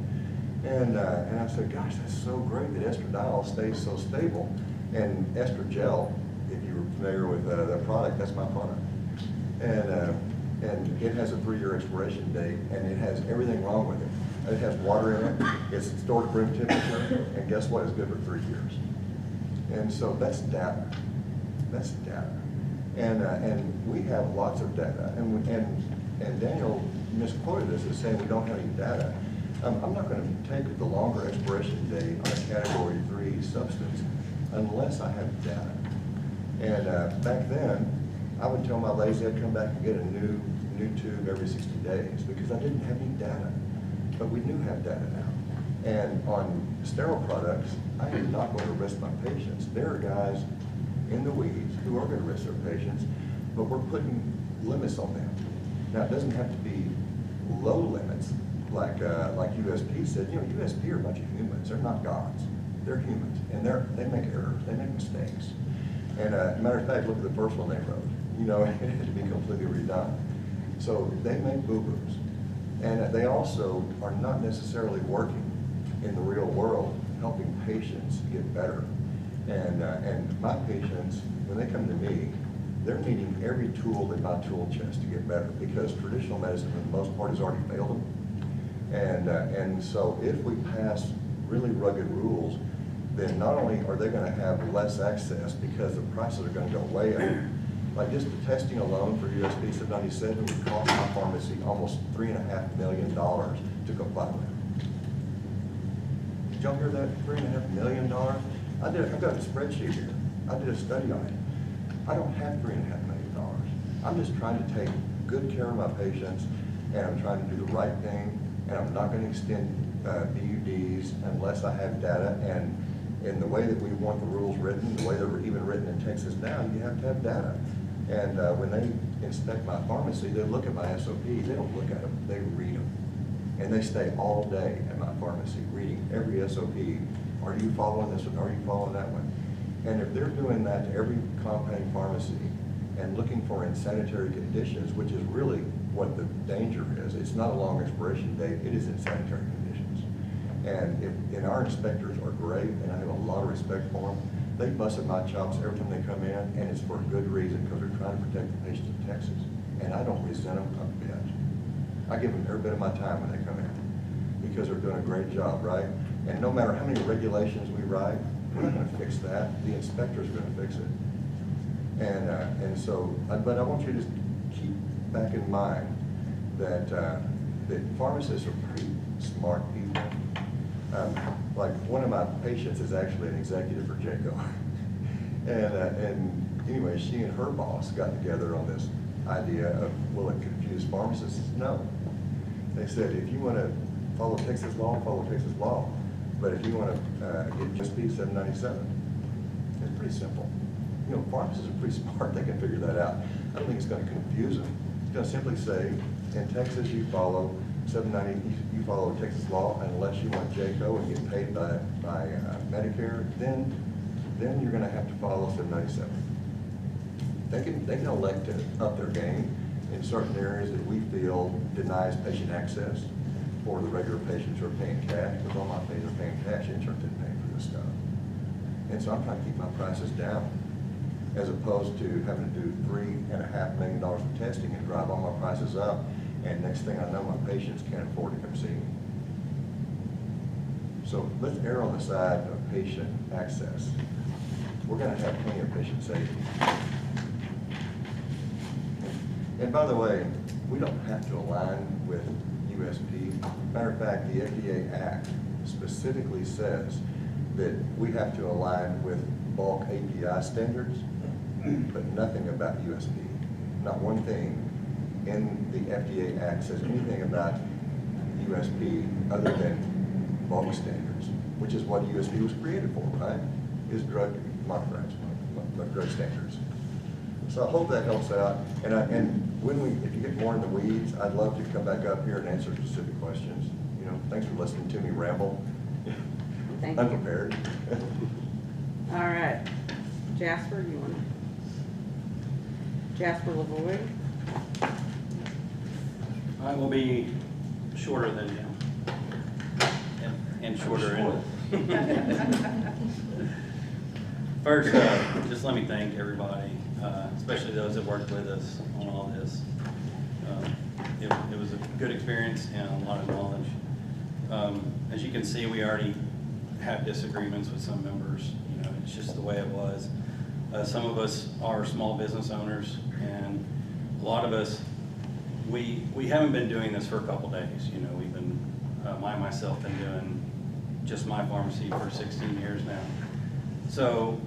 And I said, gosh, that's so great that estradiol stays so stable. And estrogel, if you're familiar with the product, that's my product. And it has a 3-year expiration date, and it has everything wrong with it. It has water in it, it's stored at room temperature, and guess what? It's good for 3 years. And so that's data. That's data. And we have lots of data. And Daniel misquoted us as saying we don't have any data. I'm not going to take the longer expiration date on a category 3 substance unless I have data. And back then, I would tell my ladies they'd come back and get a new tube every 60 days because I didn't have any data. But we do have data now. And on sterile products, I am not going to risk my patients. There are guys in the weeds who are going to risk their patients, but we're putting limits on them. Now, it doesn't have to be low limits like USP said. You know, USP are a bunch of humans. They're not gods. They're humans, and they make errors. They make mistakes. And matter of fact, look at the first one they wrote. You know, it had to be completely redone. So they make boo-boos. And they also are not necessarily working in the real world, helping patients get better. And my patients, when they come to me, they're needing every tool in my tool chest to get better because traditional medicine, for the most part, has already failed them. And so if we pass really rugged rules, then not only are they going to have less access because the prices are going to go way up, like just the testing alone for USP 797 would cost my pharmacy almost $3.5 million to comply with. Did y'all hear that? $3.5 million? I've got a spreadsheet here. I did a study on it. I don't have $3.5 million. I'm just trying to take good care of my patients, and I'm trying to do the right thing, and I'm not going to extend BUDs unless I have data. And in the way that we want the rules written, the way they're even written in Texas now, you have to have data. And when they inspect my pharmacy, they look at my SOPs. They don't look at them, they read them. And they stay all day at my pharmacy reading every SOP. Are you following this one? Are you following that one? And if they're doing that to every compounding pharmacy and looking for insanitary conditions, which is really what the danger is, it's not a long expiration date, it is insanitary conditions. And our inspectors are great, and I have a lot of respect for them. They busted my chops every time they come in, and it's for a good reason, because they're trying to protect the patients of Texas. And I don't resent them a bit. I give them every bit of my time when they come in, because they're doing a great job, right? And no matter how many regulations we write, we're not going to fix that. The inspector's going to fix it. And so, but I want you to just keep back in mind that that pharmacists are pretty smart people. Like one of my patients is actually an executive for JACO. and anyway, she and her boss got together on this idea of, will it confuse pharmacists? No. They said, if you want to follow Texas law, follow Texas law. But if you want to get USP 797, it's pretty simple. You know, pharmacists are pretty smart. They can figure that out. I don't think it's going to confuse them. It's going to simply say, in Texas, you follow 790, you follow Texas law, unless you want JACO and get paid by Medicare, then you're going to have to follow 797. they can elect to up their game in certain areas that we feel denies patient access for the regular patients who are paying cash, because all my patients are paying cash, insurance isn't paying for this stuff. And so I'm trying to keep my prices down, as opposed to having to do $3.5 million of testing and drive all my prices up, and next thing I know, my patients can't afford to come see me. So let's err on the side of patient access. We're going to have plenty of patient safety. And by the way, we don't have to align with USP. Matter of fact, the FDA Act specifically says that we have to align with bulk API standards, but nothing about USP. Not one thing in the FDA Act says anything about USP other than bulk standards, which is what USP was created for, right? Is drug monitoring, drug standards. So I hope that helps out. And when if you get more in the weeds, I'd love to come back up here and answer specific questions. You know, thanks for listening to me ramble. Thank Unprepared. All right. Jasper, you want to? Jasper Lavoie. I will be shorter than him. And shorter. First, just let me thank everybody, especially those that worked with us on all this. It was a good experience and a lot of knowledge. As you can see, we already have disagreements with some members. You know, it's just the way it was. Some of us are small business owners, and a lot of us, we haven't been doing this for a couple days. You know, we've been, myself been doing just my pharmacy for 16 years now. So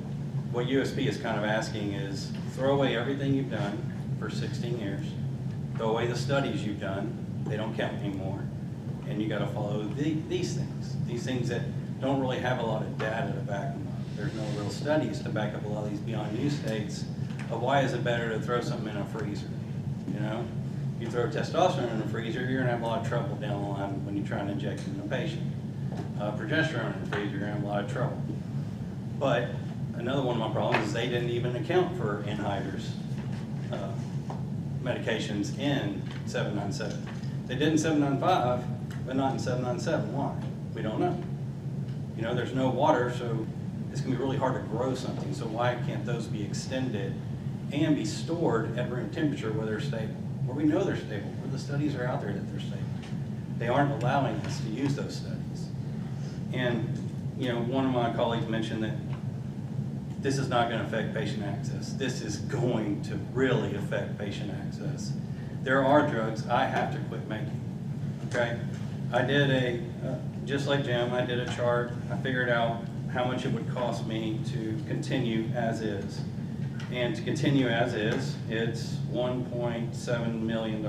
what USP is kind of asking is throw away everything you've done for 16 years, throw away the studies you've done, they don't count anymore, and you got to follow these things that don't really have a lot of data to back them up. There's no real studies to back up a lot of these beyond use states of why is it better to throw something in a freezer. You know, you throw testosterone in a freezer, you're gonna have a lot of trouble down the line when you try and inject it in a patient. Progesterone in the freezer, you're gonna have a lot of trouble. But another one of my problems is they didn't even account for anhydrous medications in 797. They did in 795, but not in 797. Why? We don't know. You know, there's no water, so it's gonna be really hard to grow something. So why can't those be extended and be stored at room temperature where they're stable? Where we know they're stable, where the studies are out there that they're stable. They aren't allowing us to use those studies. And, you know, one of my colleagues mentioned that this is not going to affect patient access. This is going to really affect patient access. There are drugs I have to quit making, okay? I did just like Jim, I did a chart. I figured out how much it would cost me to continue as is. And to continue as is, it's $1.7 million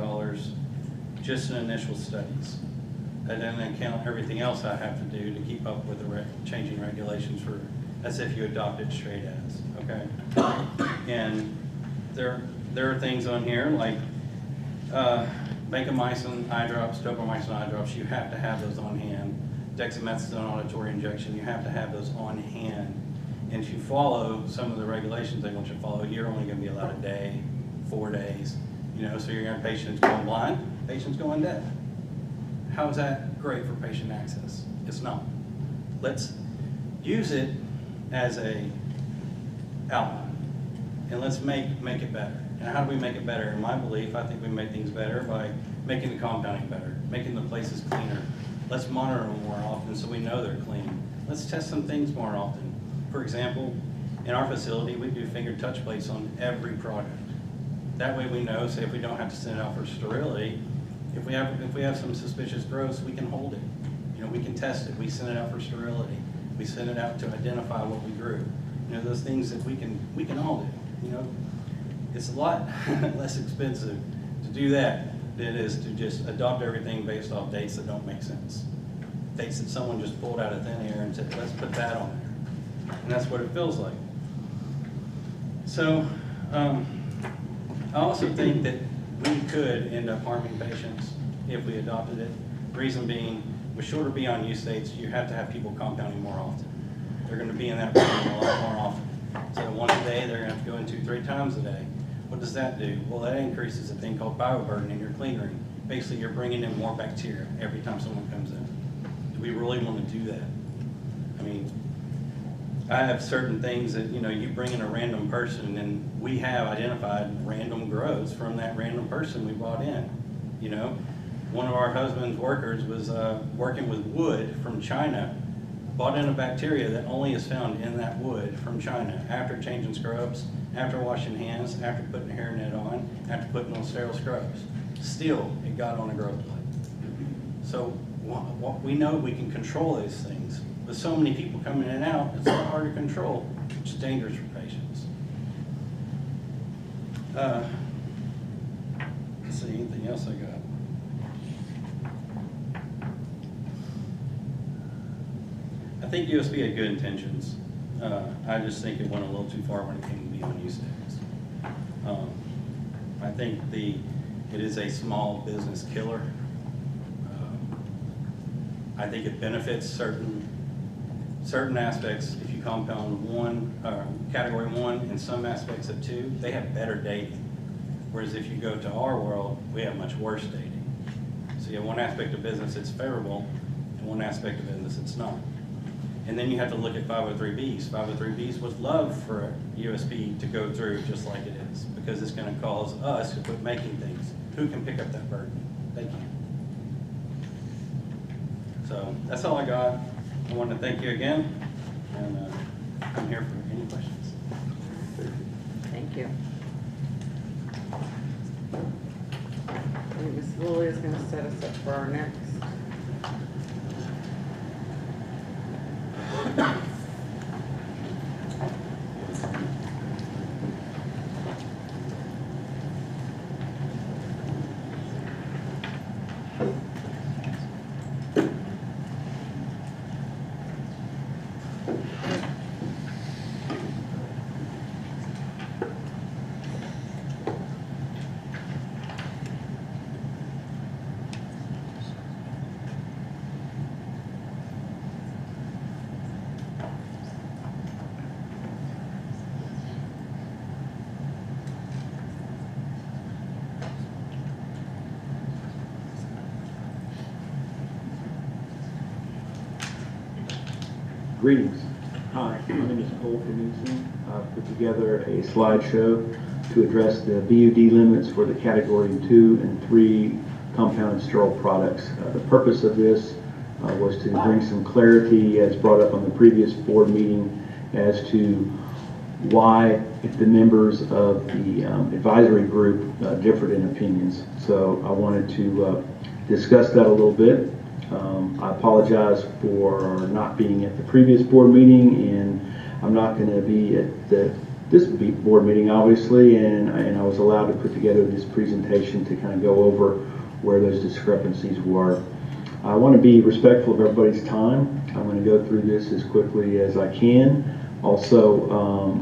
just in initial studies. That doesn't account everything else I have to do to keep up with the changing regulations for, as if you adopt it straight as, okay? And there are things on here like vancomycin eye drops, tobramycin eye drops, you have to have those on hand. Dexamethasone auditory injection, you have to have those on hand. And if you follow some of the regulations they want you to follow, you're only gonna be allowed a day, 4 days, you know, so you're gonna have patients going blind, patients going deaf. How is that great for patient access? It's not. Let's use it as a outline, and let's make it better. And how do we make it better? In my belief, I think we make things better by making the compounding better, making the places cleaner. Let's monitor them more often so we know they're clean. Let's test some things more often. For example, in our facility, we do finger touch plates on every product. That way we know, say if we don't have to send it out for sterility, if we have some suspicious growths, we can hold it. You know, we can test it. We send it out for sterility. We send it out to identify what we grew. You know, those things that we can all do. You know, it's a lot less expensive to do that than it is to just adopt everything based off dates that don't make sense. Dates that someone just pulled out of thin air and said, let's put that on there. And that's what it feels like. So, I also think that we could end up harming patients if we adopted it. Reason being, with shorter beyond use states, you have to have people compounding more often. They're going to be in that room a lot more often. So once a day, they're going to have to go in 2-3 times a day. What does that do? Well, that increases a thing called bioburden in your clean room. Basically, you're bringing in more bacteria every time someone comes in. Do we really want to do that? I mean, I have certain things that, you know, you bring in a random person, and we have identified random growths from that random person we brought in. You know, one of our husband's workers was working with wood from China, brought in a bacteria that only is found in that wood from China after changing scrubs, after washing hands, after putting a hairnet on, after putting on sterile scrubs. Still, it got on a growth plate. So we know we can control those things. With so many people coming in and out, it's a lot hard to control, which is dangerous for patients. Let's see, anything else I got? I think USB had good intentions. I just think it went a little too far when it came to beyond use tags. I think it is a small business killer. I think it benefits certain aspects. If you compound category 1 and some aspects of 2, they have better dating. Whereas if you go to our world, we have much worse dating. So you have one aspect of business it's favorable, and one aspect of business it's not. And then you have to look at 503Bs. 503Bs would love for USB to go through just like it is, because it's going to cause us to quit making things. Who can pick up that burden? They can. So that's all I got. I want to thank you again, and I'm here for any questions. Thank you. I think Ms. Lilly is going to set us up for our next. Greetings. Hi, my name is Cole Knudsen. I've put together a slideshow to address the BUD limits for the category 2 and 3 compounded sterile products. The purpose of this was to bring some clarity, as brought up on the previous board meeting, as to why the members of the advisory group differed in opinions. So I wanted to discuss that a little bit. I apologize for not being at the previous board meeting, and I'm not going to be at this board meeting, obviously, and I was allowed to put together this presentation to kind of go over where those discrepancies were. I want to be respectful of everybody's time. I'm going to go through this as quickly as I can. Also,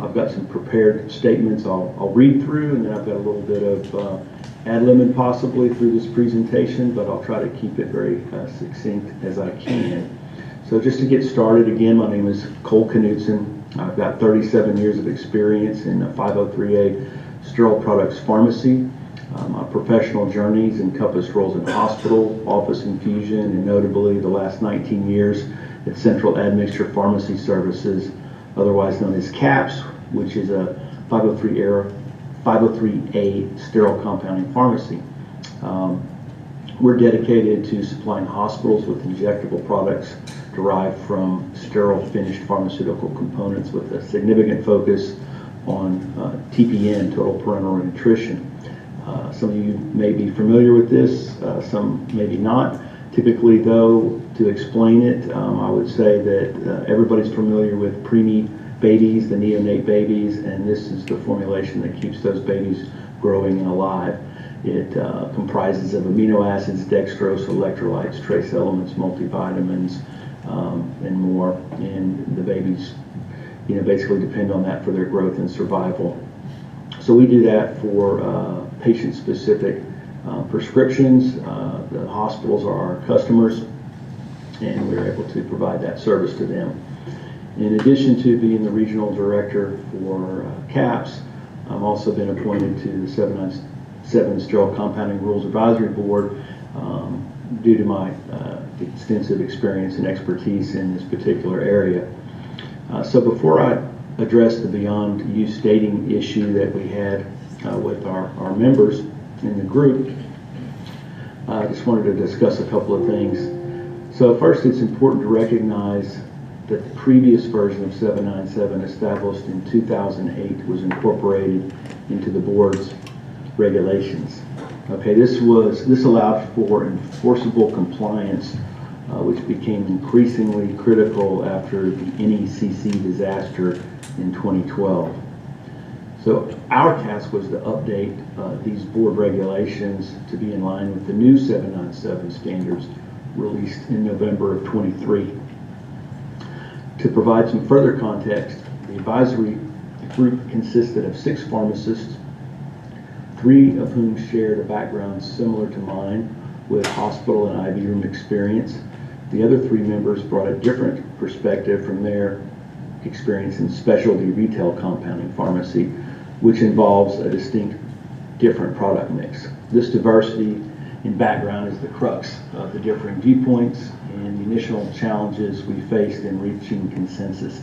I've got some prepared statements I'll read through, and then I've got a little bit of ad-libbing possibly through this presentation, but I'll try to keep it very succinct as I can. So just to get started, again, my name is Cole Knudsen. I've got 37 years of experience in 503A sterile products pharmacy. My professional journeys encompass roles in hospital, office infusion, and notably the last 19 years at Central Admixture Pharmacy Services, otherwise known as CAPS, which is a 503A sterile compounding pharmacy. We're dedicated to supplying hospitals with injectable products derived from sterile finished pharmaceutical components with a significant focus on TPN, total parenteral nutrition. Some of you may be familiar with this, some maybe not. Typically, though, to explain it, I would say that everybody's familiar with preemie babies, the neonate babies, and this is the formulation that keeps those babies growing and alive. It comprises of amino acids, dextrose, electrolytes, trace elements, multivitamins, and more. And the babies, basically depend on that for their growth and survival. So we do that for patient-specific prescriptions. The hospitals are our customers, and we're able to provide that service to them. In addition to being the regional director for CAPS, I've also been appointed to the 797 Sterile Compounding Rules Advisory Board due to my extensive experience and expertise in this particular area. So before I address the beyond use dating issue that we had with our members in the group, I just wanted to discuss a couple of things. So first, it's important to recognize that the previous version of 797, established in 2008, was incorporated into the board's regulations. Okay, this allowed for enforceable compliance, which became increasingly critical after the NECC disaster in 2012. So our task was to update these board regulations to be in line with the new 797 standards released in November of 23. To provide some further context, the advisory group consisted of 6 pharmacists, 3 of whom shared a background similar to mine with hospital and IV room experience. The other 3 members brought a different perspective from their experience in specialty retail compounding pharmacy, which involves a distinct different product mix. This diversity in background is the crux of the differing viewpoints and the initial challenges we faced in reaching consensus.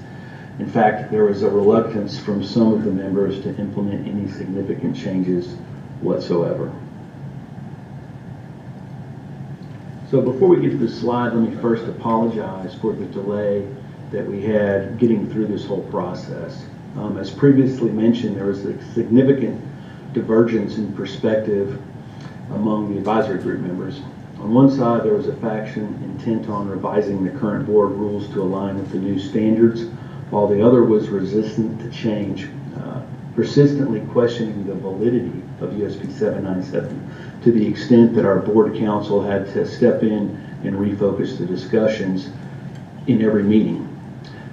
In fact, there was a reluctance from some of the members to implement any significant changes whatsoever. So before we get to the slide, let me first apologize for the delay that we had getting through this whole process. As previously mentioned, there was a significant divergence in perspective among the advisory group members. On one side, there was a faction intent on revising the current board rules to align with the new standards, while the other was resistant to change, persistently questioning the validity of USP 797 to the extent that our board counsel had to step in and refocus the discussions in every meeting.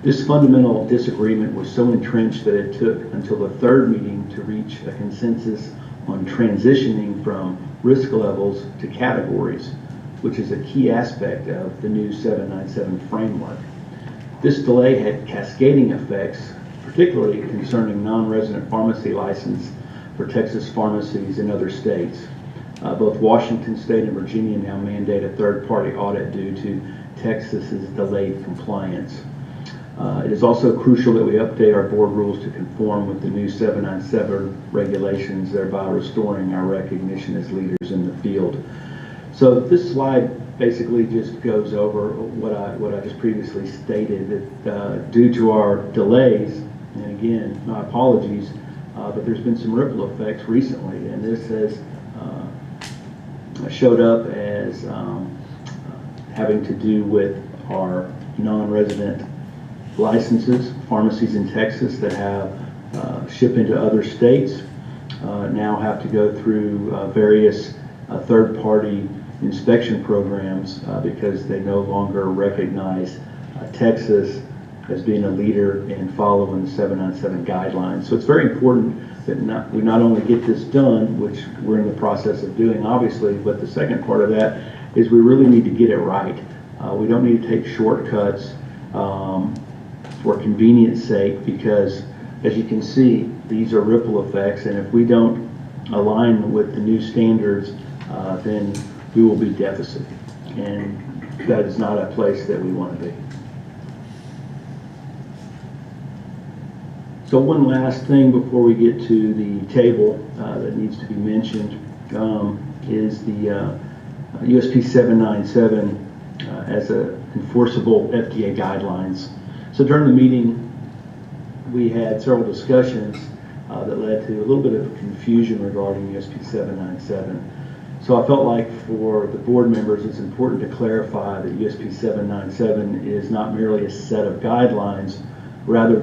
This fundamental disagreement was so entrenched that it took until the 3rd meeting to reach a consensus on transitioning from risk levels to categories, which is a key aspect of the new 797 framework. This delay had cascading effects, particularly concerning non-resident pharmacy license for Texas pharmacies in other states. Both Washington State and Virginia now mandate a third-party audit due to Texas's delayed compliance. It is also crucial that we update our board rules to conform with the new 797 regulations, thereby restoring our recognition as leaders in the field. So this slide basically just goes over what I just previously stated, that due to our delays, and again, my apologies, but there's been some ripple effects recently, and this has showed up as having to do with our non-resident licenses. Pharmacies in Texas that have ship into other states now have to go through various third-party inspection programs because they no longer recognize Texas as being a leader in following the 797 guidelines. So it's very important that we not only get this done, which we're in the process of doing, obviously, but the second part of that is we really need to get it right. We don't need to take shortcuts for convenience sake, because as you can see, these are ripple effects, and if we don't align with the new standards, then we will be deficit, and that is not a place that we want to be. So one last thing before we get to the table that needs to be mentioned is the USP 797 as a enforceable FDA guidelines. So during the meeting, we had several discussions that led to a little bit of confusion regarding USP 797. So I felt like for the board members, it's important to clarify that USP 797 is not merely a set of guidelines, rather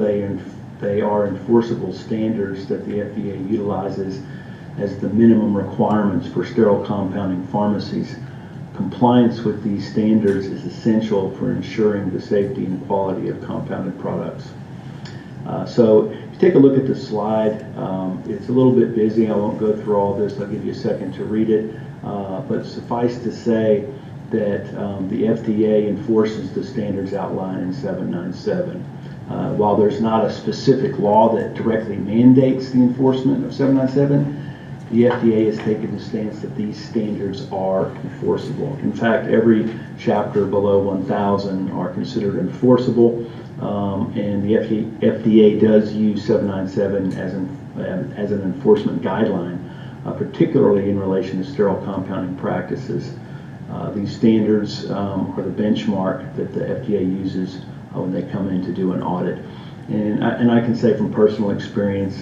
they are enforceable standards that the FDA utilizes as the minimum requirements for sterile compounding pharmacies. Compliance with these standards is essential for ensuring the safety and quality of compounded products. So if you take a look at the slide, it's a little bit busy. I won't go through all this. I'll give you a second to read it. But suffice to say that the FDA enforces the standards outlined in 797. While there's not a specific law that directly mandates the enforcement of 797, the FDA has taken the stance that these standards are enforceable. In fact, every chapter below 1,000 are considered enforceable, and the FDA does use 797 as an enforcement guideline, particularly in relation to sterile compounding practices. These standards are the benchmark that the FDA uses when they come in to do an audit. And I can say from personal experience,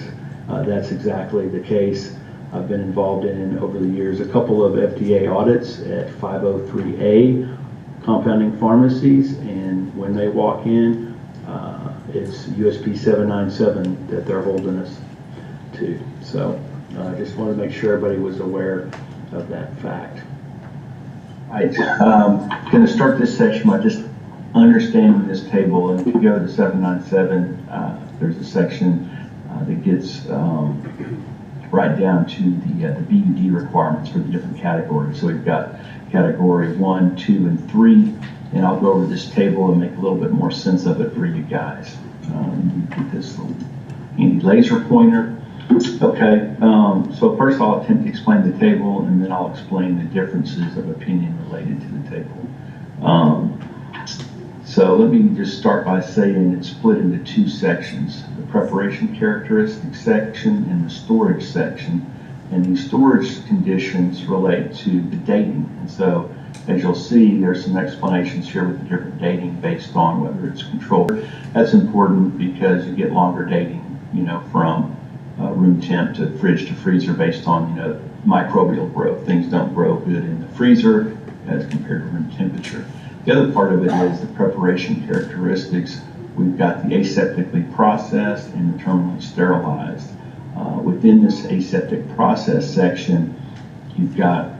that's exactly the case. I've been involved in, over the years, a couple of FDA audits at 503A compounding pharmacies, and when they walk in, it's USP 797 that they're holding us to. So I just wanted to make sure everybody was aware of that fact. All right, going to start this section by just understanding this table. And if you go to 797, there's a section that gets right down to the BUD requirements for the different categories. So we've got category 1, 2, and 3, and I'll go over this table and make a little bit more sense of it for you guys. Get this little handy laser pointer. Okay, so first I'll attempt to explain the table, and then I'll explain the differences of opinion related to the table. So let me just start by saying it's split into two sections, the preparation characteristics section and the storage section. And these storage conditions relate to the dating. And so as you'll see, there's some explanations here with the different dating based on whether it's controlled. That's important because you get longer dating, from room temp to fridge to freezer based on, microbial growth. Things don't grow good in the freezer as compared to room temperature. The other part of it is the preparation characteristics. We've got the aseptically processed and the terminally sterilized. Within this aseptic process section, you've got,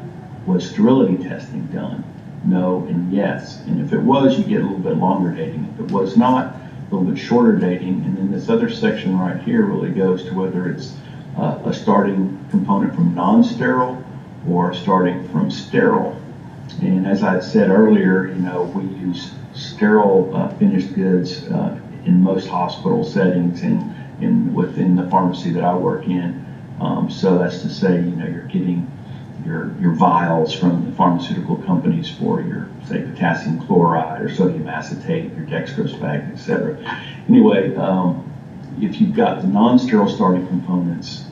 was sterility testing done? No and yes. And if it was, you get a little bit longer dating. If it was not, a little bit shorter dating. And then this other section right here really goes to whether it's a starting component from non-sterile or starting from sterile. And as I said earlier, we use sterile finished goods in most hospital settings and within the pharmacy that I work in. So that's to say, you're getting your vials from the pharmaceutical companies for your, say, potassium chloride or sodium acetate, your dextrose bags, etc. Anyway, if you've got the non-sterile starting components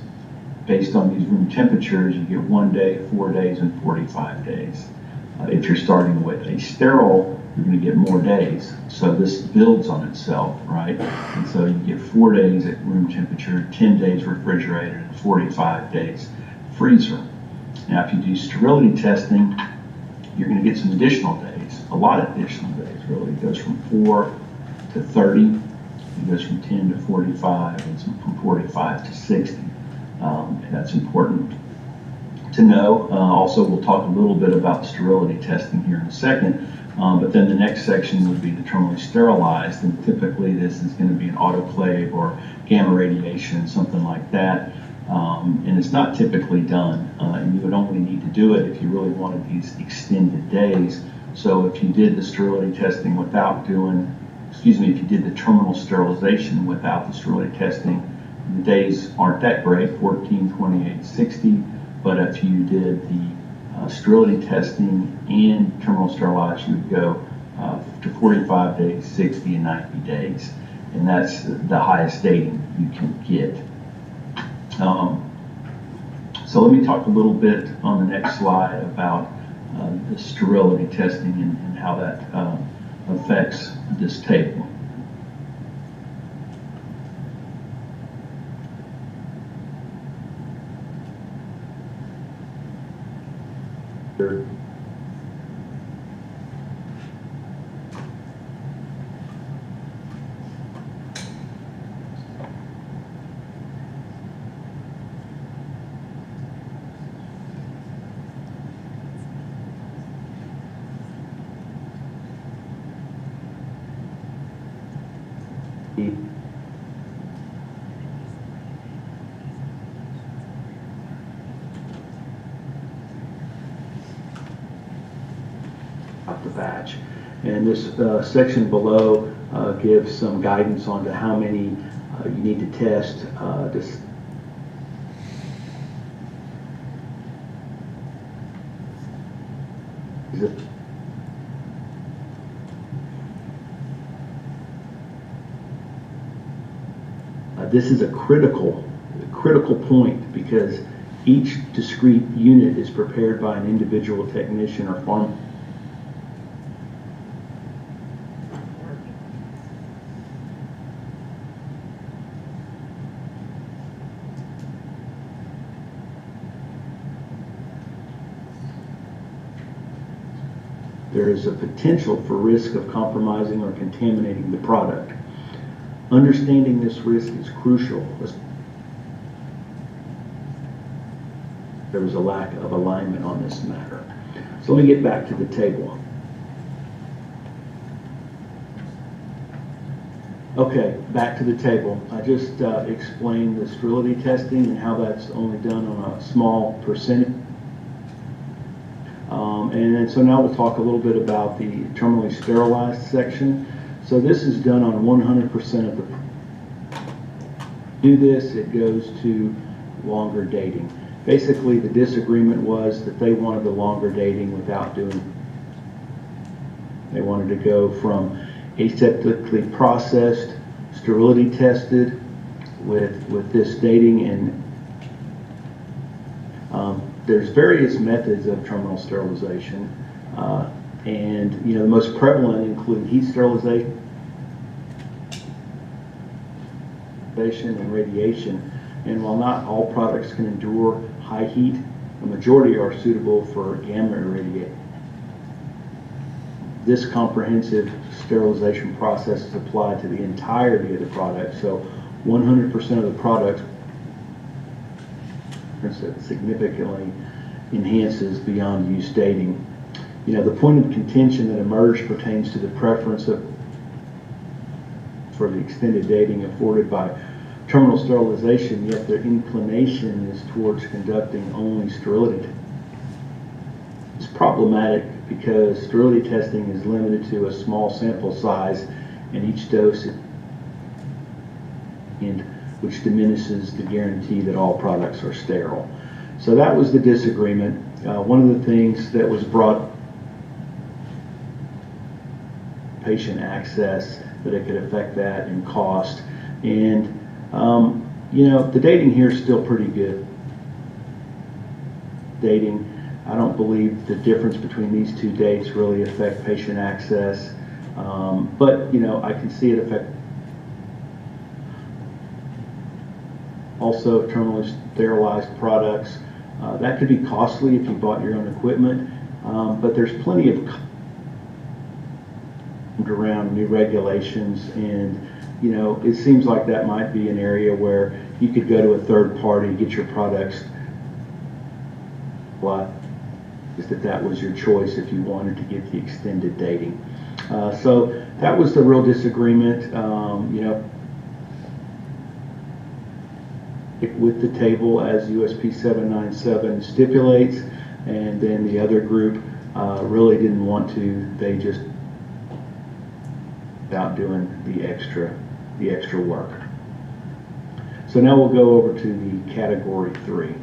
based on these room temperatures, you get 1 day, 4 days, and 45 days. If you're starting with a sterile, you're going to get more days. So this builds on itself, right? And so you get 4 days at room temperature, 10 days refrigerated, and 45 days freezer. Now, if you do sterility testing, you're going to get some additional days, a lot of additional days, really. It goes from 4 to 30, it goes from 10 to 45, and from 45 to 60. That's important to know. Also, we'll talk a little bit about sterility testing here in a second, but then the next section would be the terminally sterilized, and typically this is going to be an autoclave or gamma radiation, something like that, and it's not typically done, and you would only need to do it if you really wanted these extended days. So if you did the sterility testing without doing, if you did the terminal sterilization without the sterility testing, the days aren't that great, 14, 28, 60. But if you did the sterility testing and terminal sterilized, you would go to 45 days, 60, and 90 days. And that's the highest dating you can get. So let me talk a little bit on the next slide about the sterility testing and how that affects this table. The batch. And this section below gives some guidance on to how many you need to test. This is a critical point because each discrete unit is prepared by an individual technician or pharmacist. There is a potential for risk of compromising or contaminating the product. Understanding this risk is crucial. There was a lack of alignment on this matter. So let me get back to the table. Okay, back to the table. I just explained the sterility testing and how that's only done on a small percentage. And then, so now we'll talk a little bit about the terminally sterilized section. So this is done on 100% of the. Do this, it goes to longer dating. Basically, the disagreement was that they wanted the longer dating without doing. They wanted to go from aseptically processed, sterility tested, with this dating, and there's various methods of terminal sterilization, and the most prevalent include heat sterilization and radiation. And while not all products can endure high heat, the majority are suitable for gamma irradiation. This comprehensive sterilization process is applied to the entirety of the product, so 100% of the product significantly enhances beyond use dating. The point of contention that emerged pertains to the preference for the extended dating afforded by terminal sterilization, yet their inclination is towards conducting only sterility. It's problematic because sterility testing is limited to a small sample size and each dose, which diminishes the guarantee that all products are sterile. So that was the disagreement. One of the things that was brought, patient access, that it could affect that, and cost. And the dating here is still pretty good. Dating, I don't believe the difference between these two dates really affect patient access, but I can see it affect. Also, terminally sterilized products, that could be costly if you bought your own equipment, but there's plenty of around new regulations, and it seems like that might be an area where you could go to a third party, get your products. Is that was your choice if you wanted to get the extended dating. So that was the real disagreement. With the table as USP 797 stipulates, and then the other group really didn't want to. They just without doing the extra work. So now we'll go over to the category 3.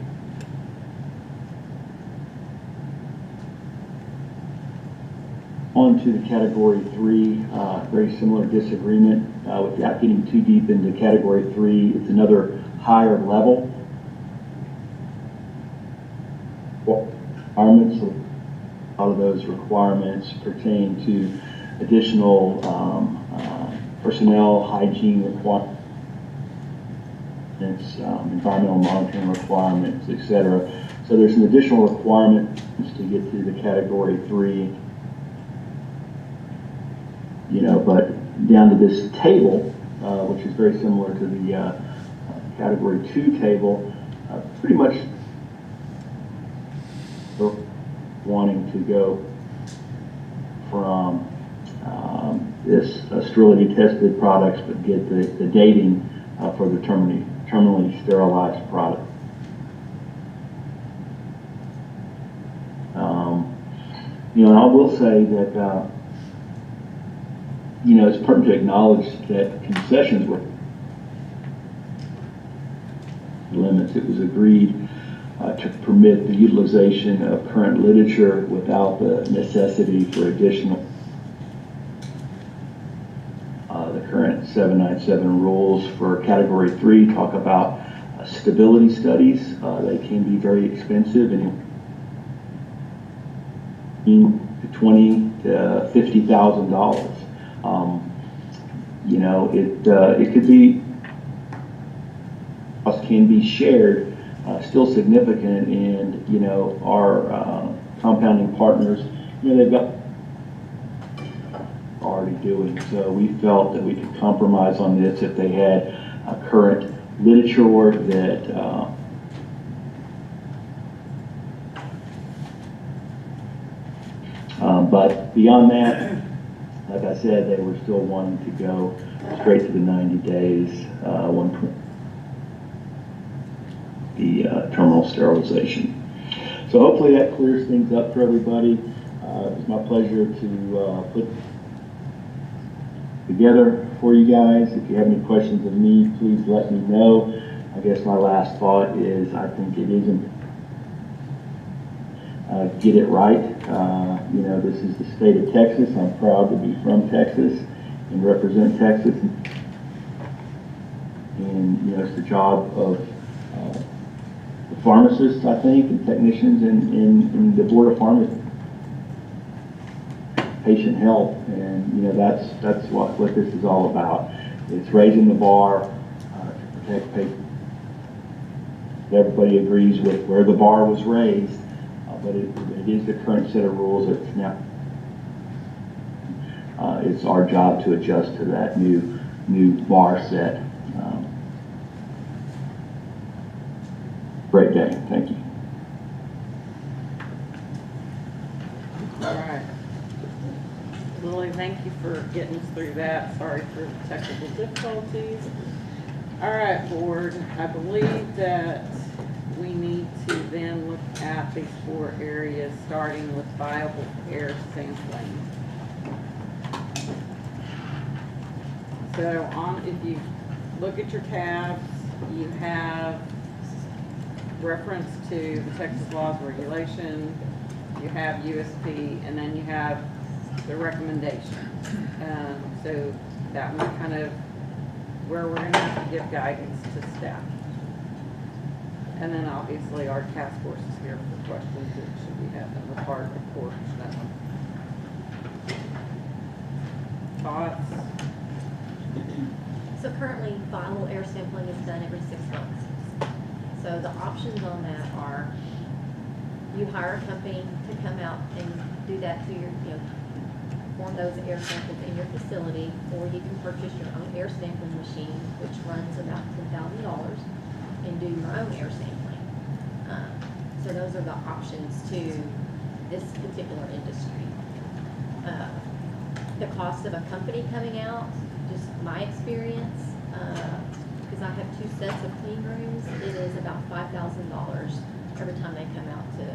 On to the category 3, very similar disagreement. Without getting too deep into category 3, it's another higher level requirements. A lot of those requirements pertain to additional personnel hygiene requirements, environmental monitoring requirements, etc. So there's some additional requirements to get to the category 3. But down to this table, which is very similar to the category 2 table, pretty much wanting to go from this sterility tested products, but get the dating for the terminally sterilized product. And I will say that you know, it's important to acknowledge that concessions were limits. It was agreed to permit the utilization of current literature without the necessity for additional. The current 797 rules for Category 3 talk about stability studies. They can be very expensive, and $20,000 to $50,000. You know, it could be, can be shared, still significant, and you know, our compounding partners, you know, they've got already doing. So we felt that we could compromise on this if they had current literature that but beyond that, like I said, they were still wanting to go straight to the 90 days the terminal sterilization. So hopefully that clears things up for everybody. It was my pleasure to put together for you guys. If you have any questions of me, please let me know. I guess my last thought is I think it isn't get it right. You know, this is the state of Texas. I'm proud to be from Texas and represent Texas. And you know, it's the job of the pharmacists, I think, and technicians in the Board of Pharmacy, patient health, and you know, that's what this is all about. It's raising the bar to protect patients. Everybody agrees with where the bar was raised, but it is the current set of rules. It's now it's our job to adjust to that new bar set. Great day. Thank you. All right. Lily, thank you for getting us through that. Sorry for the technical difficulties. All right, board, I believe that we need to then look at these 4 areas, starting with viable air sampling. So if you look at your tabs, you have reference to the Texas laws and regulation, you have USP, and then you have the recommendation. So that one's kind of where we're going to have to give guidance to staff. And then obviously our task force is here for questions that should we have them a part of the course. Thoughts? So currently, viral air sampling is done every 6 months. So the options on that are you hire a company to come out and do that to your, perform those air samples in your facility, or you can purchase your own air sampling machine, which runs about $10,000, and do your own air sampling. So those are the options to this particular industry. The cost of a company coming out, just my experience, because I have 2 sets of clean rooms, it is about $5,000 every time they come out to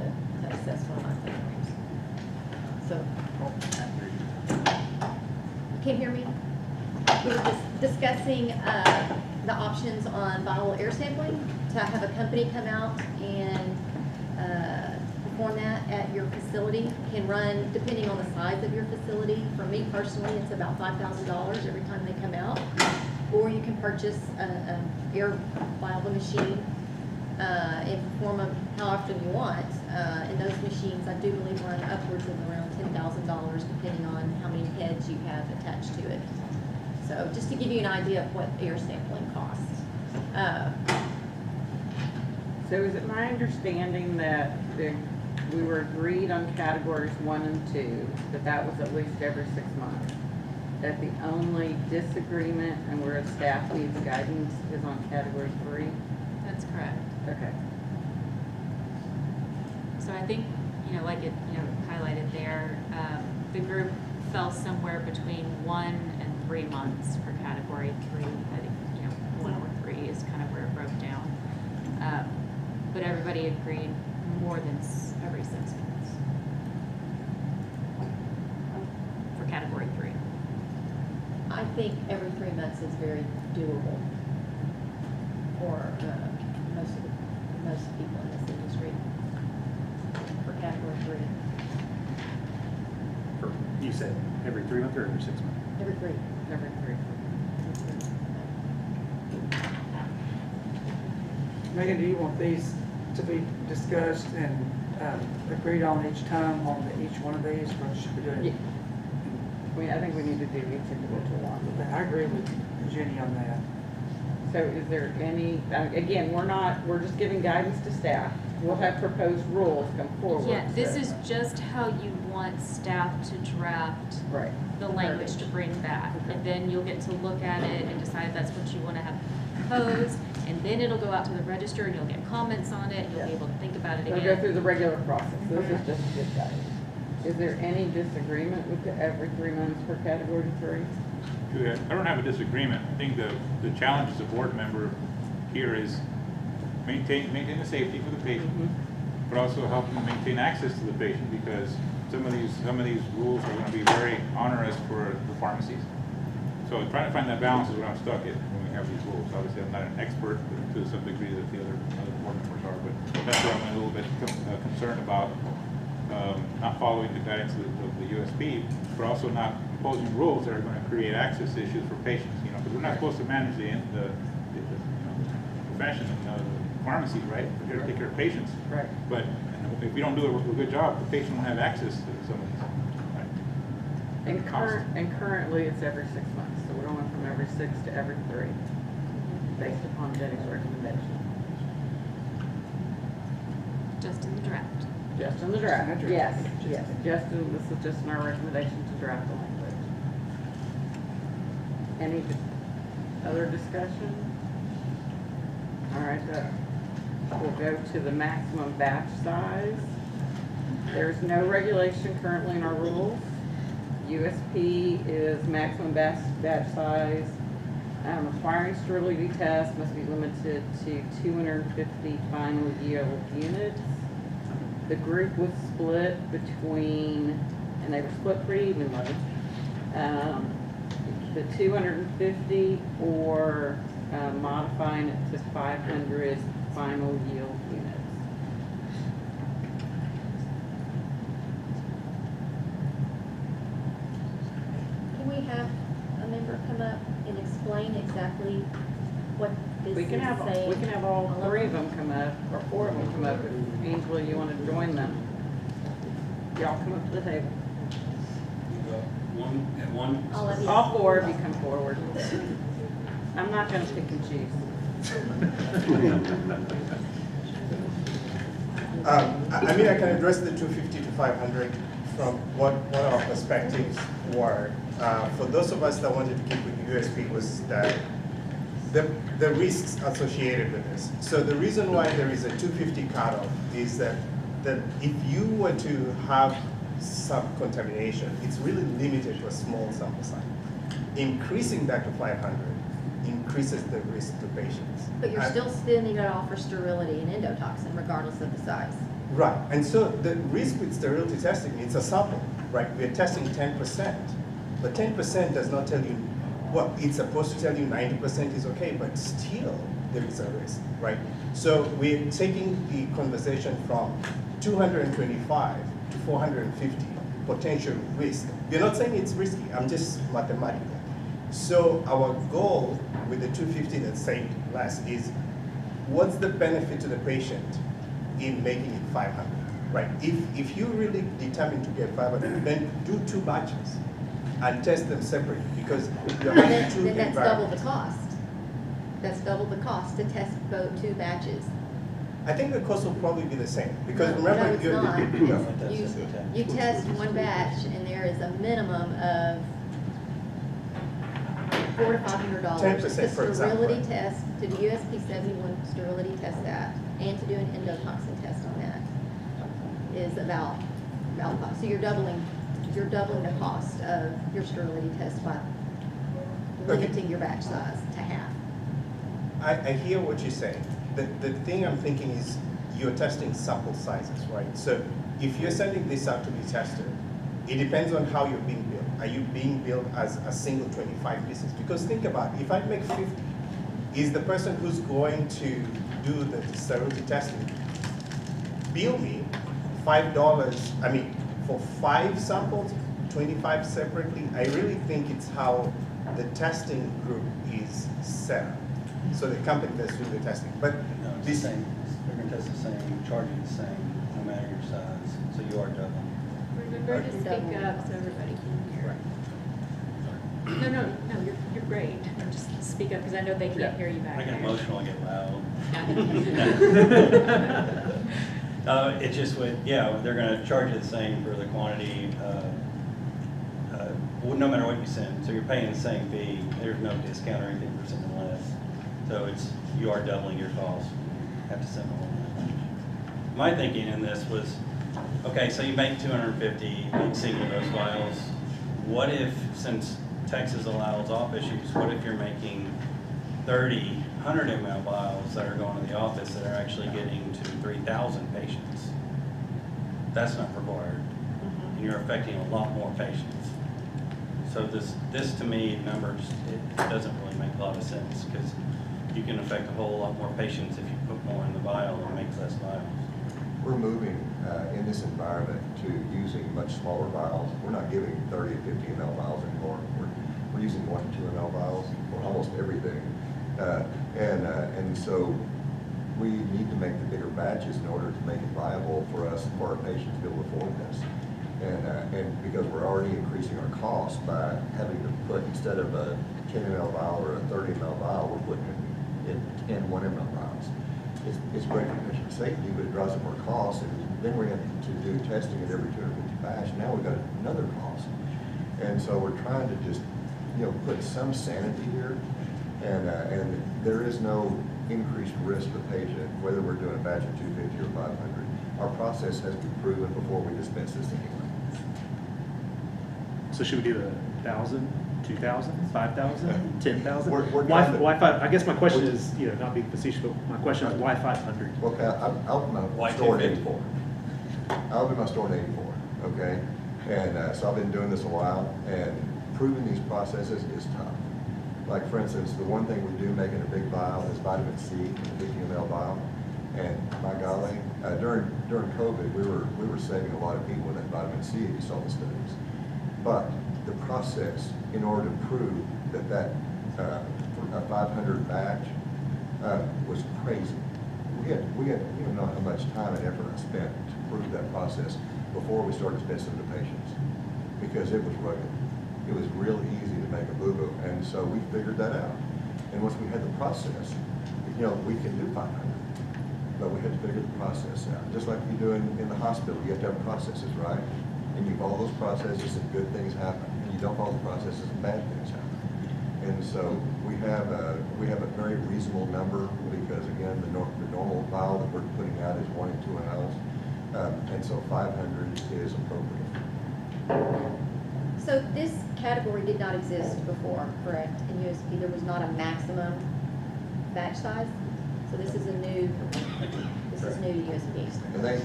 assess one of my clean rooms. So, you can't hear me? We were just discussing the options on viral air sampling, to have a company come out and perform that at your facility. Can run, depending on the size of your facility. For me personally, it's about $5,000 every time they come out. Or you can purchase an air viable machine and perform them how often you want. And those machines, I do believe, run upwards of around $10,000, depending on how many heads you have attached to it. So just to give you an idea of what air sampling costs. So is it my understanding that we were agreed on categories 1 and 2, that was at least every 6 months? That the only disagreement, and where staff needs guidance, is on category 3? That's correct. Okay. So I think, like it, highlighted there, the group fell somewhere between 1 and 3 months for category 3. I think, 1 or 3 is kind of where it broke down. But everybody agreed more than every 6 months for category 3. I think every 3 months is very doable for most people in this industry for category 3. You said every 3 months or every 6 months? Every 3. Every 3. Megan, do you want these to be discussed and agreed on each time on each one of these, or should we do it? I think we need to do each individual one. I agree with Jenny on that. So is there any, again, we're just giving guidance to staff. We'll have proposed rules come forward. Yeah, this so- is just how you want staff to draft Right. the language to bring back. And then you'll get to look at it and decide if that's what you want to have proposed. And then it'll go out to the register and you'll get comments on it. You'll be able to think about it We'll again. go through the regular process. This is just a good guide. Is there any disagreement with the every 3 months for category 3? I don't have a disagreement. I think the challenge as a board member here is maintain the safety for the patient, but also help them maintain access to the patient, because some of these rules are going to be very onerous for the pharmacies. So trying to find that balance is what I'm stuck at when we have these rules. Obviously, I'm not an expert to some degree that the other board members are, but that's where I'm a little bit concerned about not following the guidance of the USP, but also not imposing rules that are going to create access issues for patients. Because we're not supposed to manage the profession of the pharmacy, right? We're here to take care of patients. Right. But if we don't do a good job, the patient won't have access to some of these. Right? And currently it's every 6 months. So we're going from every 6 to every 3 based upon Jenny's recommendation. Just in the draft. Just in the draft, yes. This is just in our recommendation to draft the language. Any other discussion? All right, we'll go to the maximum batch size. There's no regulation currently in our rules. USP is maximum batch size. Requiring sterility tests must be limited to 250 final yield units. The group was split between, and they were split pretty evenly, the 250 or modifying it to 500 final yield units. Can we have a member come up and explain exactly what this is We can have all of 3 of them come up, or 4 of them come up, if Angela, you want to join them. Y'all come up to the table. All 4 of you come forward. I'm not going to pick and choose. I mean, I can address the 250 to 500 from what our perspectives were. For those of us that wanted to keep with USP was that the risks associated with this. So the reason why there is a 250 cutoff is that if you were to have some contamination, it's really limited to a small sample size. Increasing that to 500 increases the risk to patients. But you're still sending it off for sterility and endotoxin regardless of the size. Right, and so the risk with sterility testing, it's a sample, right? We're testing 10%, but 10% does not tell you, well, it's supposed to tell you 90% is okay, but still there is a risk, right? So we're taking the conversation from 225 to 450 potential risk. We're not saying it's risky, I'm just mathematical. So our goal with the 250 that's saying less is, what's the benefit to the patient in making it 500, right? If you really determine to get 500, then do 2 batches and test them separately, because you're having 2 Then that's double the environments. cost. That's double the cost to test both 2 batches. I think the cost will probably be the same, because No, remember, it's not. You test 1 batch and there is a minimum of $400 to $500. 10%, The for example. sterility test, to do USP 71 sterility test that, and to do an endotoxin test on that is about cost. So you're doubling the cost of your sterility test by limiting your batch size to half. I hear what you're saying. The thing I'm thinking is you're testing sample sizes, right? So if you're sending this out to be tested, it depends on how you're being billed. are you being billed as a single 25 pieces? Because think about it, if I make 50, is the person who's going to do the sterility testing bill me $5, I mean, for 5 samples, 25 separately? I really think it's how the testing group is set up. So the company that's doing the testing. But No, it's the same. They're going to test the same, charging the same, no matter your size. So you are doubling. Remember to speak up so everybody can hear. No, you're great. Just speak up because I know they can't hear you back I there. get emotional, I get loud. It just would, yeah, they're going to charge you the same for the quantity, no matter what you send. So you're paying the same fee. There's no discount or anything for sending less. So you are doubling your cost. You have to send more than that. My thinking in this was, okay, so you make 250 single dose vials. What if, since Texas allows off issues, what if you're making 30 100 ml vials that are going to the office that are actually getting to 3,000 patients? That's not required. And you're affecting a lot more patients. So this to me, numbers, it doesn't really make a lot of sense because you can affect a whole lot more patients if you put more in the vial and make less vials. We're moving in this environment to using much smaller vials. We're not giving 30 and 50 ml vials anymore. We're using 1 to 2 ml vials for almost everything. And so we need to make the bigger batches in order to make it viable for us, for our patients to be able to afford this. And because we're already increasing our costs by having to put, instead of a 10 ml vial or a 30 ml vial, we're putting it in 10 1 ml vials. It's great for patient safety, but it drives up our costs, and then we have to do testing at every 250 batch. Now we've got another cost. And so we're trying to just, put some sanity here, and there is no increased risk to the patient, whether we're doing a batch of 250 or 500. Our process has been proven before we dispense this anyway. So should we do 1,000, 2,000, 5,000, 10,000? Why I guess my question is, not being facetious, but my question is why 500? Well, I'll open my store in 84. I'll open my store in 84, okay? And so I've been doing this a while, and proving these processes is tough. Like, for instance, the one thing we do make in a big vial is vitamin C in a 50 ml vial. And my golly, during COVID, we were saving a lot of people with that vitamin C if you saw the studies. But the process, in order to prove that a 500 batch was crazy. We don't know how much time and effort I spent to prove that process before we started dispensing to patients, because it was rugged. It was real easy to make a boo-boo, and so we figured that out. And once we had the process, we can do 500, but we had to figure the process out. Just like you do in the hospital, you have to have processes, right? And you follow those processes and good things happen. And you don't follow the processes and bad things happen. And so we have a very reasonable number because, again, the normal vial that we're putting out is 1 and 2 mLs. And so 500 is appropriate. So this category did not exist before, correct? In USP, there was not a maximum batch size? So this is new to USP. And they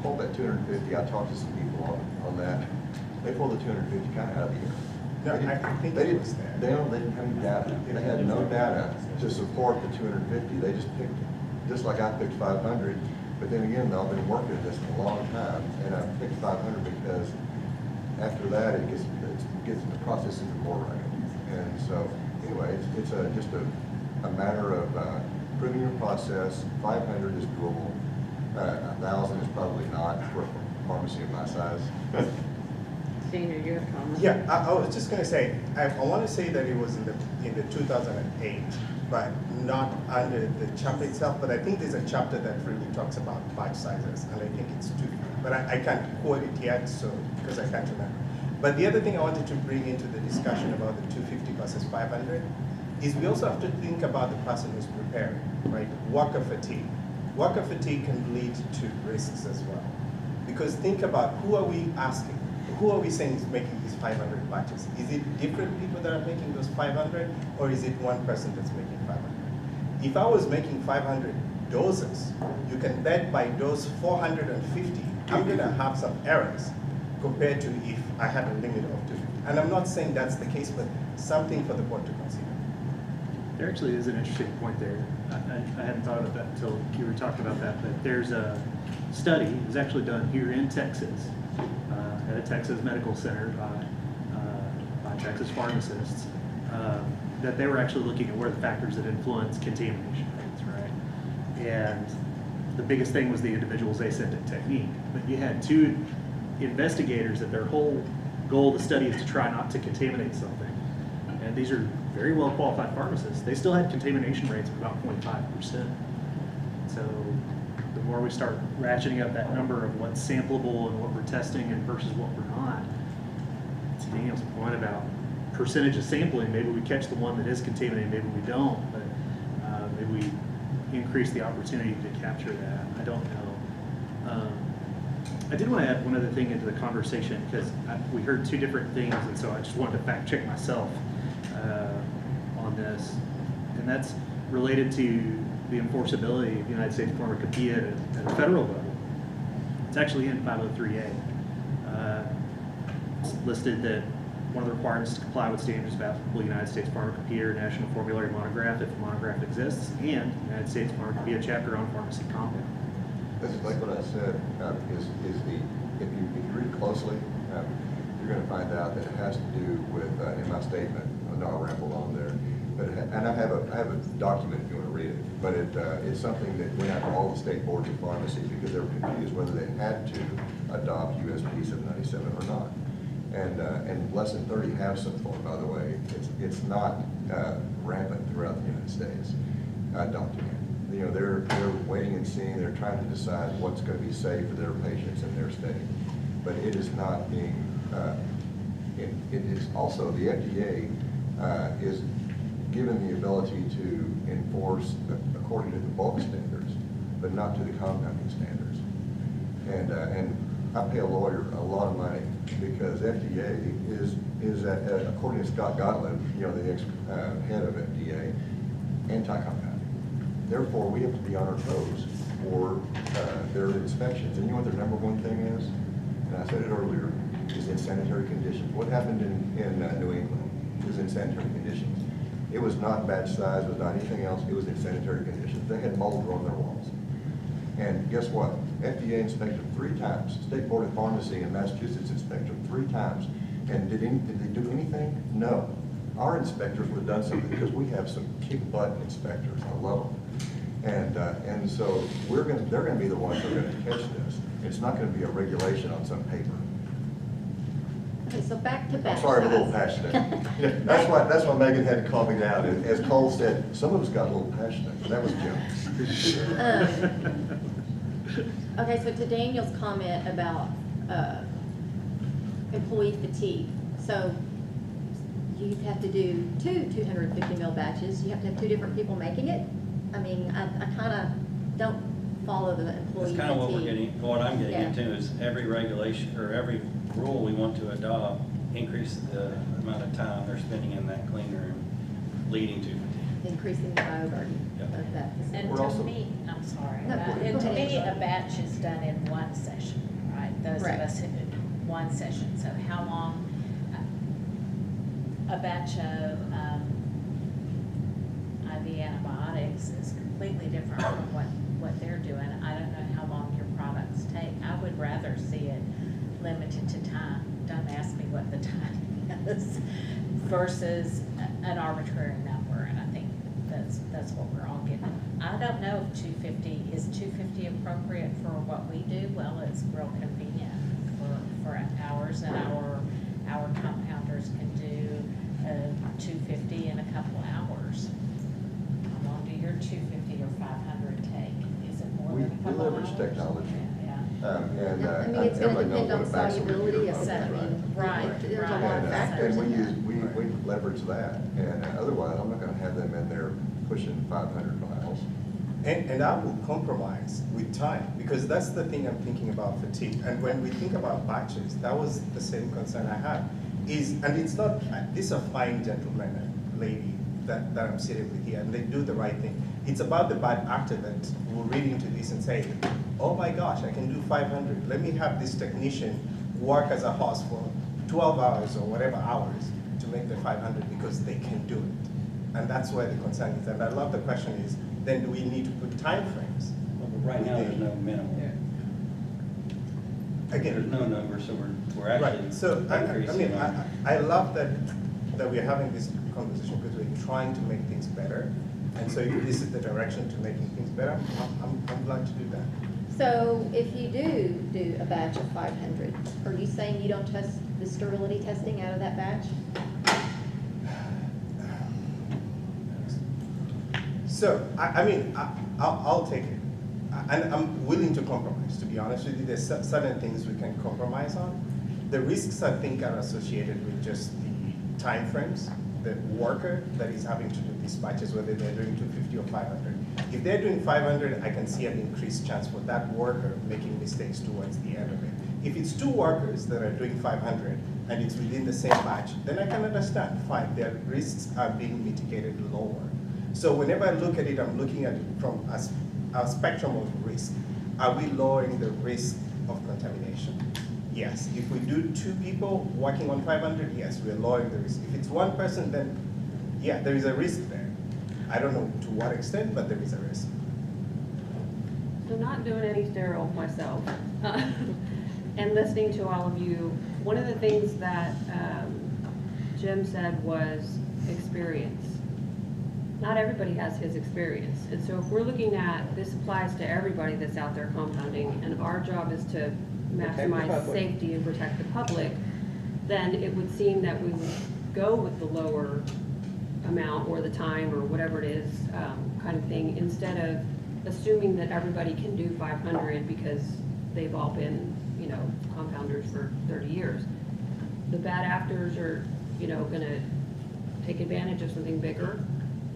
pulled that 250. I talked to some people on that. They pulled the 250 kind of out of the air. No, I think they it was there. They didn't have any data. They had no data to support the 250. They just picked it. Just like I picked 500. But then again, I've been working at this for a long time, and I picked 500 because after that, it gets the process even more rugged. And so, anyway, it's just a matter of proving your process. 500 is doable. 1,000 is probably not for a pharmacy of my size. Senior, you have comments? Yeah, I was just going to say, I want to say that it was in the 2008, but not under the chapter itself. But I think there's a chapter that really talks about batch sizes, and I think it's 250. But I can't quote it yet, so because I can't remember. But the other thing I wanted to bring into the discussion about the 250 versus 500 is we also have to think about the person who's preparing, right? Worker fatigue. Worker fatigue can lead to risks as well. Because think about who are we asking? Who are we saying is making these 500 batches? Is it different people that are making those 500, or is it one person that's making 500? If I was making 500 doses, you can bet by dose 450, I'm going to have some errors compared to if I had a limit of 250 And I'm not saying that's the case, but something for the board to consider. There actually is an interesting point there. I hadn't thought of that until you were talking about that, but there's a study, it was actually done here in Texas, at a Texas medical center by Texas pharmacists, that they were actually looking at where the factors that influence contamination rates, right? And the biggest thing was the individual's aseptic technique. But you had two investigators that their whole goal of the study is to try not to contaminate something. And these are very well qualified pharmacists. They still had contamination rates of about 0.5%. So the more we start ratcheting up that number of what's sampleable and what we're testing and versus what we're not, to Daniel's point about percentage of sampling, maybe we catch the one that is contaminated, maybe we don't, but maybe we increase the opportunity to capture that. I don't know. I did want to add one other thing into the conversation because we heard two different things, and so I just wanted to fact check myself on this, and that's related to the enforceability of the United States Pharmacopoeia at a federal level. It's actually in 503A. It's listed that one of the requirements is to comply with standards of applicable United States Pharmacopoeia or National Formulary Monograph if a monograph exists, and United States Pharmacopoeia chapter on pharmacy compound. This is like what I said, is if you read closely, you're going to find out that it has to do with, in my statement, I'll ramble on there, but and I have a document if you want to read it, but it's something that went out to all the state boards of pharmacy because they were confused whether they had to adopt USP 797 or not. And less than 30 have so far, by the way. It's not rampant throughout the United States adopting it. You know, they're waiting and seeing. They're trying to decide what's going to be safe for their patients in their state. But it is not being. It is also the FDA is given the ability to enforce according to the bulk standards, but not to the compounding standards. And I pay a lawyer a lot of money because FDA is according to Scott Gottlieb, you know, the head of FDA, anti-compounding. Therefore, we have to be on our toes for their inspections. And you know what their number one thing is? And I said it earlier, is in sanitary conditions. What happened in New England was in sanitary conditions. It was not batch size, it was not anything else, it was in sanitary conditions. They had mold growing their walls. And guess what? FDA inspected them 3 times. State Board of Pharmacy in Massachusetts inspected them 3 times. And did they do anything? No. Our inspectors would have done something because we have some kick-butt inspectors. I love them. And so they're going to be the ones that are going to catch this. It's not going to be a regulation on some paper. Okay, so back to batch I'm sorry, I'm a little size. passionate. Yeah, that's why Megan had to calm me down. And as Cole said, some of us got a little passionate, but that was Jim. Okay, so to Daniel's comment about employee fatigue, so you have to do 250 ml batches. You have to have 2 different people making it. I mean, I kind of don't follow the employee That's kind of what fatigue. what I'm getting Yeah. into is every regulation or every rule we want to adopt increase the amount of time they're spending in that clean room, leading to fatigue. Increasing the bioburden of that. And We're to also- me, I'm sorry, No, and go to me, ahead. a batch is done in one session, right? Those of Correct. us who did one session, so how long, a batch of IV antibiotics is completely different from what they're doing. I don't know how long your products take. I would rather see it limited to time. Don't ask me what the time is versus an arbitrary number, and I think that's what we're all getting. I don't know if 250, is 250 appropriate for what we do? Well, it's real convenient for hours, and our compounders can do 250 in a couple hours. How long do your 250 or 500 take? Is it more We than a couple hours? leverage technology. Yeah. I mean, it's going to everybody knows depend on what a vaccine solubility is, of, I mean, Right, there's a right. lot of factors And in we that. leverage that, and otherwise, I'm not gonna have them in there pushing 500 miles. And I will compromise with time, because that's the thing I'm thinking about fatigue. And when we think about batches, that was the same concern I had. And it's not, these are fine gentlemen and lady that I'm sitting with here, and they do the right thing. It's about the bad actor that will read into this and say, oh my gosh, I can do 500. Let me have this technician work as a horse for 12 hours or whatever hours to make the 500 because they can do it. And that's where the concern is. And I love the question is, then do we need to put time frames? Well, but right now, there's no minimum. Again, There's no number, so we're actually right. So increasing. I love that we're having this conversation because we're trying to make things better. And so if this is the direction to making things better, I'm glad to do that. So if you do a batch of 500, are you saying you don't test the sterility testing out of that batch? So, I'll take it. And I'm willing to compromise, to be honest with you. There's certain things we can compromise on. The risks, I think, are associated with just the time frames, the worker that is having to do these batches, whether they're doing 250 or 500. If they're doing 500, I can see an increased chance for that worker making mistakes towards the end of it. If it's two workers that are doing 500 and it's within the same batch, then I can understand, fine, their risks are being mitigated lower. So whenever I look at it, I'm looking at it from a spectrum of risk. Are we lowering the risk of contamination? Yes. If we do two people working on 500, yes, we're lowering the risk. If it's one person, then yeah, there is a risk there. I don't know to what extent, but there is a risk. So not doing any sterile myself, and listening to all of you, one of the things that Jim said was experience. Not everybody has his experience. And so if we're looking at, this applies to everybody that's out there compounding, and if our job is to maximize safety and protect the public, then it would seem that we would go with the lower amount or the time or whatever it is kind of thing, instead of assuming that everybody can do 500 because they've all been, you know, compounders for 30 years. The bad actors are, you know, gonna take advantage of something bigger,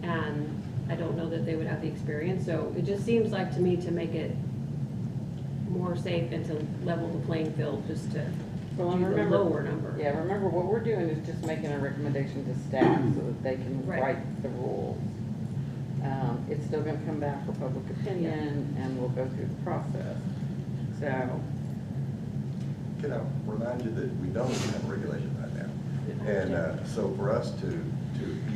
and I don't know that they would have the experience. So it just seems like to me to make it more safe and to level the playing field, just to do the lower number. Yeah, remember what we're doing is just making a recommendation to staff so that they can write the rules. It's still gonna come back for public opinion and we'll go through the process. So. Can I remind you that we don't even have a regulation right now? And so for us to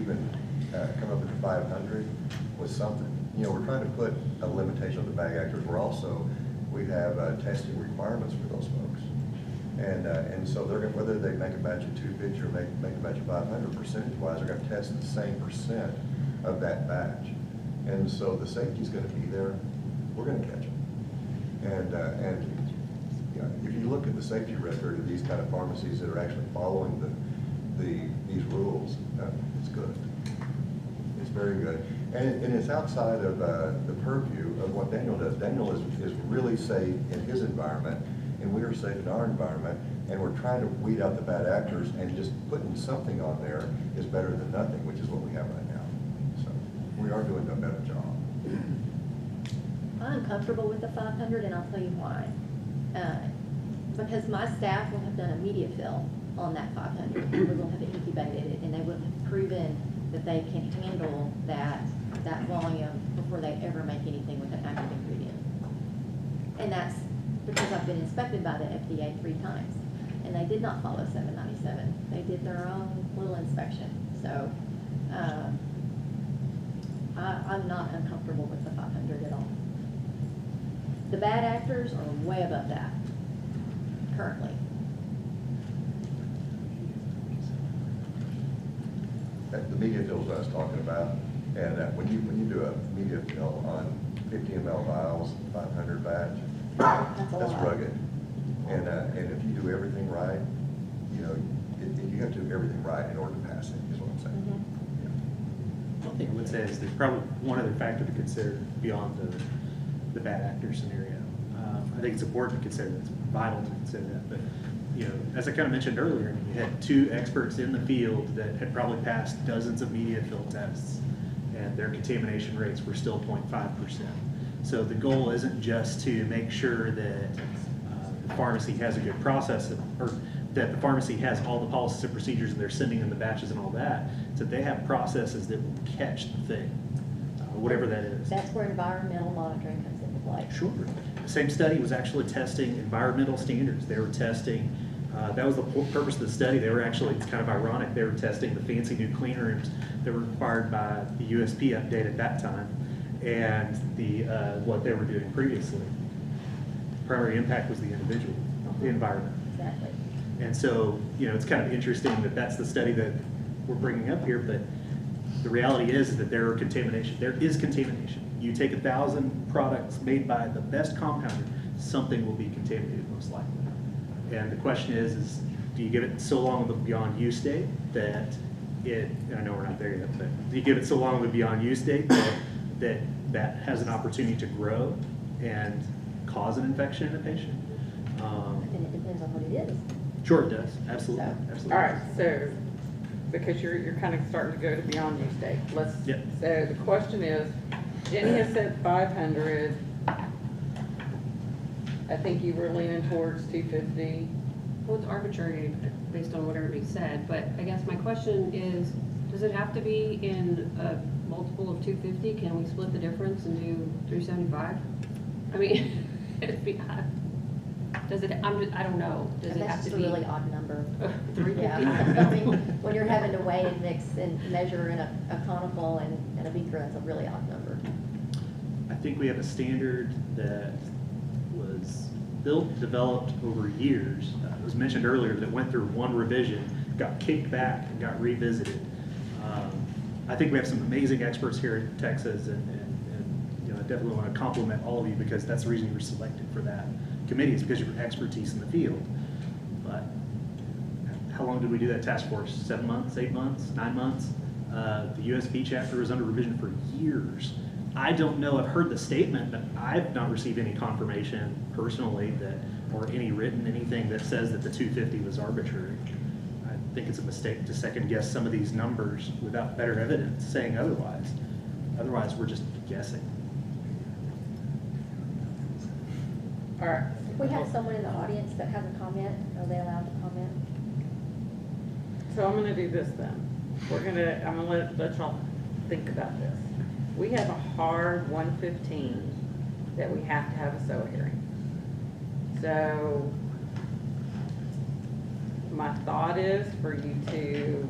even come up with the 500 was something. You know, we're trying to put a limitation on the bag actors. We have testing requirements for those folks. And so they're going, whether they make a batch of 250 or make a batch of 500, percentage-wise, they're going to test the same percent of that batch. And so the safety's going to be there. We're going to catch them. And you know, if you look at the safety record of these kind of pharmacies that are actually following these rules, it's good. It's very good. And it's outside of the purview of what Daniel does. Daniel is really safe in his environment, and we are safe in our environment, and we're trying to weed out the bad actors, and just putting something on there is better than nothing, which is what we have right now. So we are doing a better job. I'm comfortable with the 500, and I'll tell you why. Because my staff will have done a media fill on that 500. We will have incubated it, and they will have proven that they can handle that volume before they ever make anything with an active ingredient. And that's because I've been inspected by the FDA 3 times, and they did not follow 797. They did their own little inspection. So I'm not uncomfortable with the 500 at all. The bad actors are way above that currently. The media fill is what I was talking about, and when you do a media fill on 50 ml vials, 500 batch, that's rugged. And if you do everything right, you know, you have to do everything right in order to pass it, is what I'm saying. Mm-hmm. One thing I would say is there's probably one other factor to consider beyond the bad actor scenario. I think it's important to consider that. It's vital to consider that. But you know, as I kind of mentioned earlier, you had 2 experts in the field that had probably passed dozens of media fill tests, and their contamination rates were still 0.5%. So the goal isn't just to make sure that the pharmacy has a good process, or that the pharmacy has all the policies and procedures and they're sending in the batches and all that, so that they have processes that will catch the thing, whatever that is. That's where environmental monitoring comes into play. Sure. The same study was actually testing environmental standards. They were testing That was the purpose of the study. They were actually, it's kind of ironic, they were testing the fancy new clean rooms that were required by the USP update at that time and the what they were doing previously. Primary impact was the individual, not the environment. Exactly. And so, you know, it's kind of interesting that that's the study that we're bringing up here, but the reality is that there is contamination. You take 1,000 products made by the best compounder, something will be contaminated most likely. And the question is do you give it so long of the beyond use date that and I know we're not there yet, but do you give it so long of the beyond use date that has an opportunity to grow and cause an infection in a patient? And it depends on what it is. Sure it does, absolutely, absolutely. All right, so, because you're kind of starting to go to beyond use date, so the question is, Jenny has said 500, I think you were leaning towards 250. Well, it's arbitrary based on what everybody said, but I guess my question is, does it have to be in a multiple of 250? Can we split the difference and do 375? I mean, does it, I don't know. Does it have to be? That's just a really odd number. 350? Yeah, I mean, when you're having to weigh and mix and measure in a conical and a beaker, that's a really odd number. I think we have a standard that was developed over years. It was mentioned earlier that it went through one revision, got kicked back, and got revisited. I think we have some amazing experts here in Texas, and you know, I definitely want to compliment all of you because that's the reason you were selected for that committee, is because of your expertise in the field. But how long did we do that task force? 7 months, 8 months, 9 months? The USP chapter was under revision for years. I don't know, I've heard the statement, but I've not received any confirmation personally that, or any written anything that says that the 250 was arbitrary. I think it's a mistake to second guess some of these numbers without better evidence saying otherwise. Otherwise, we're just guessing. All right. If we have someone in the audience that has a comment, are they allowed to comment? So I'm gonna do this then. I'm gonna let y'all think about this. We have a hard 115 that we have to have a SOA hearing. So my thought is for you to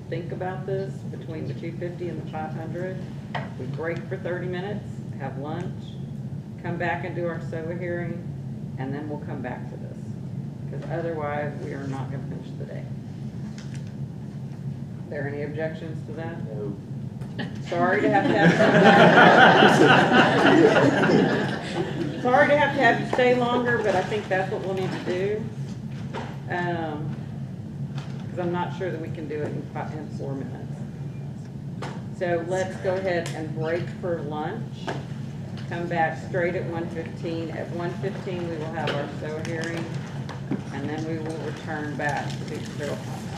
think about this between the 250 and the 500. We break for 30 minutes, have lunch, come back and do our SOA hearing, and then we'll come back to this. Because otherwise, we are not gonna finish the day. Are there any objections to that? No. Sorry to have you stay longer, but I think that's what we'll need to do. Because I'm not sure that we can do it in 4 minutes. So let's go ahead and break for lunch. Come back straight at 1:15. At 1:15, we will have our SOA hearing, and then we will return back to the sterile compound.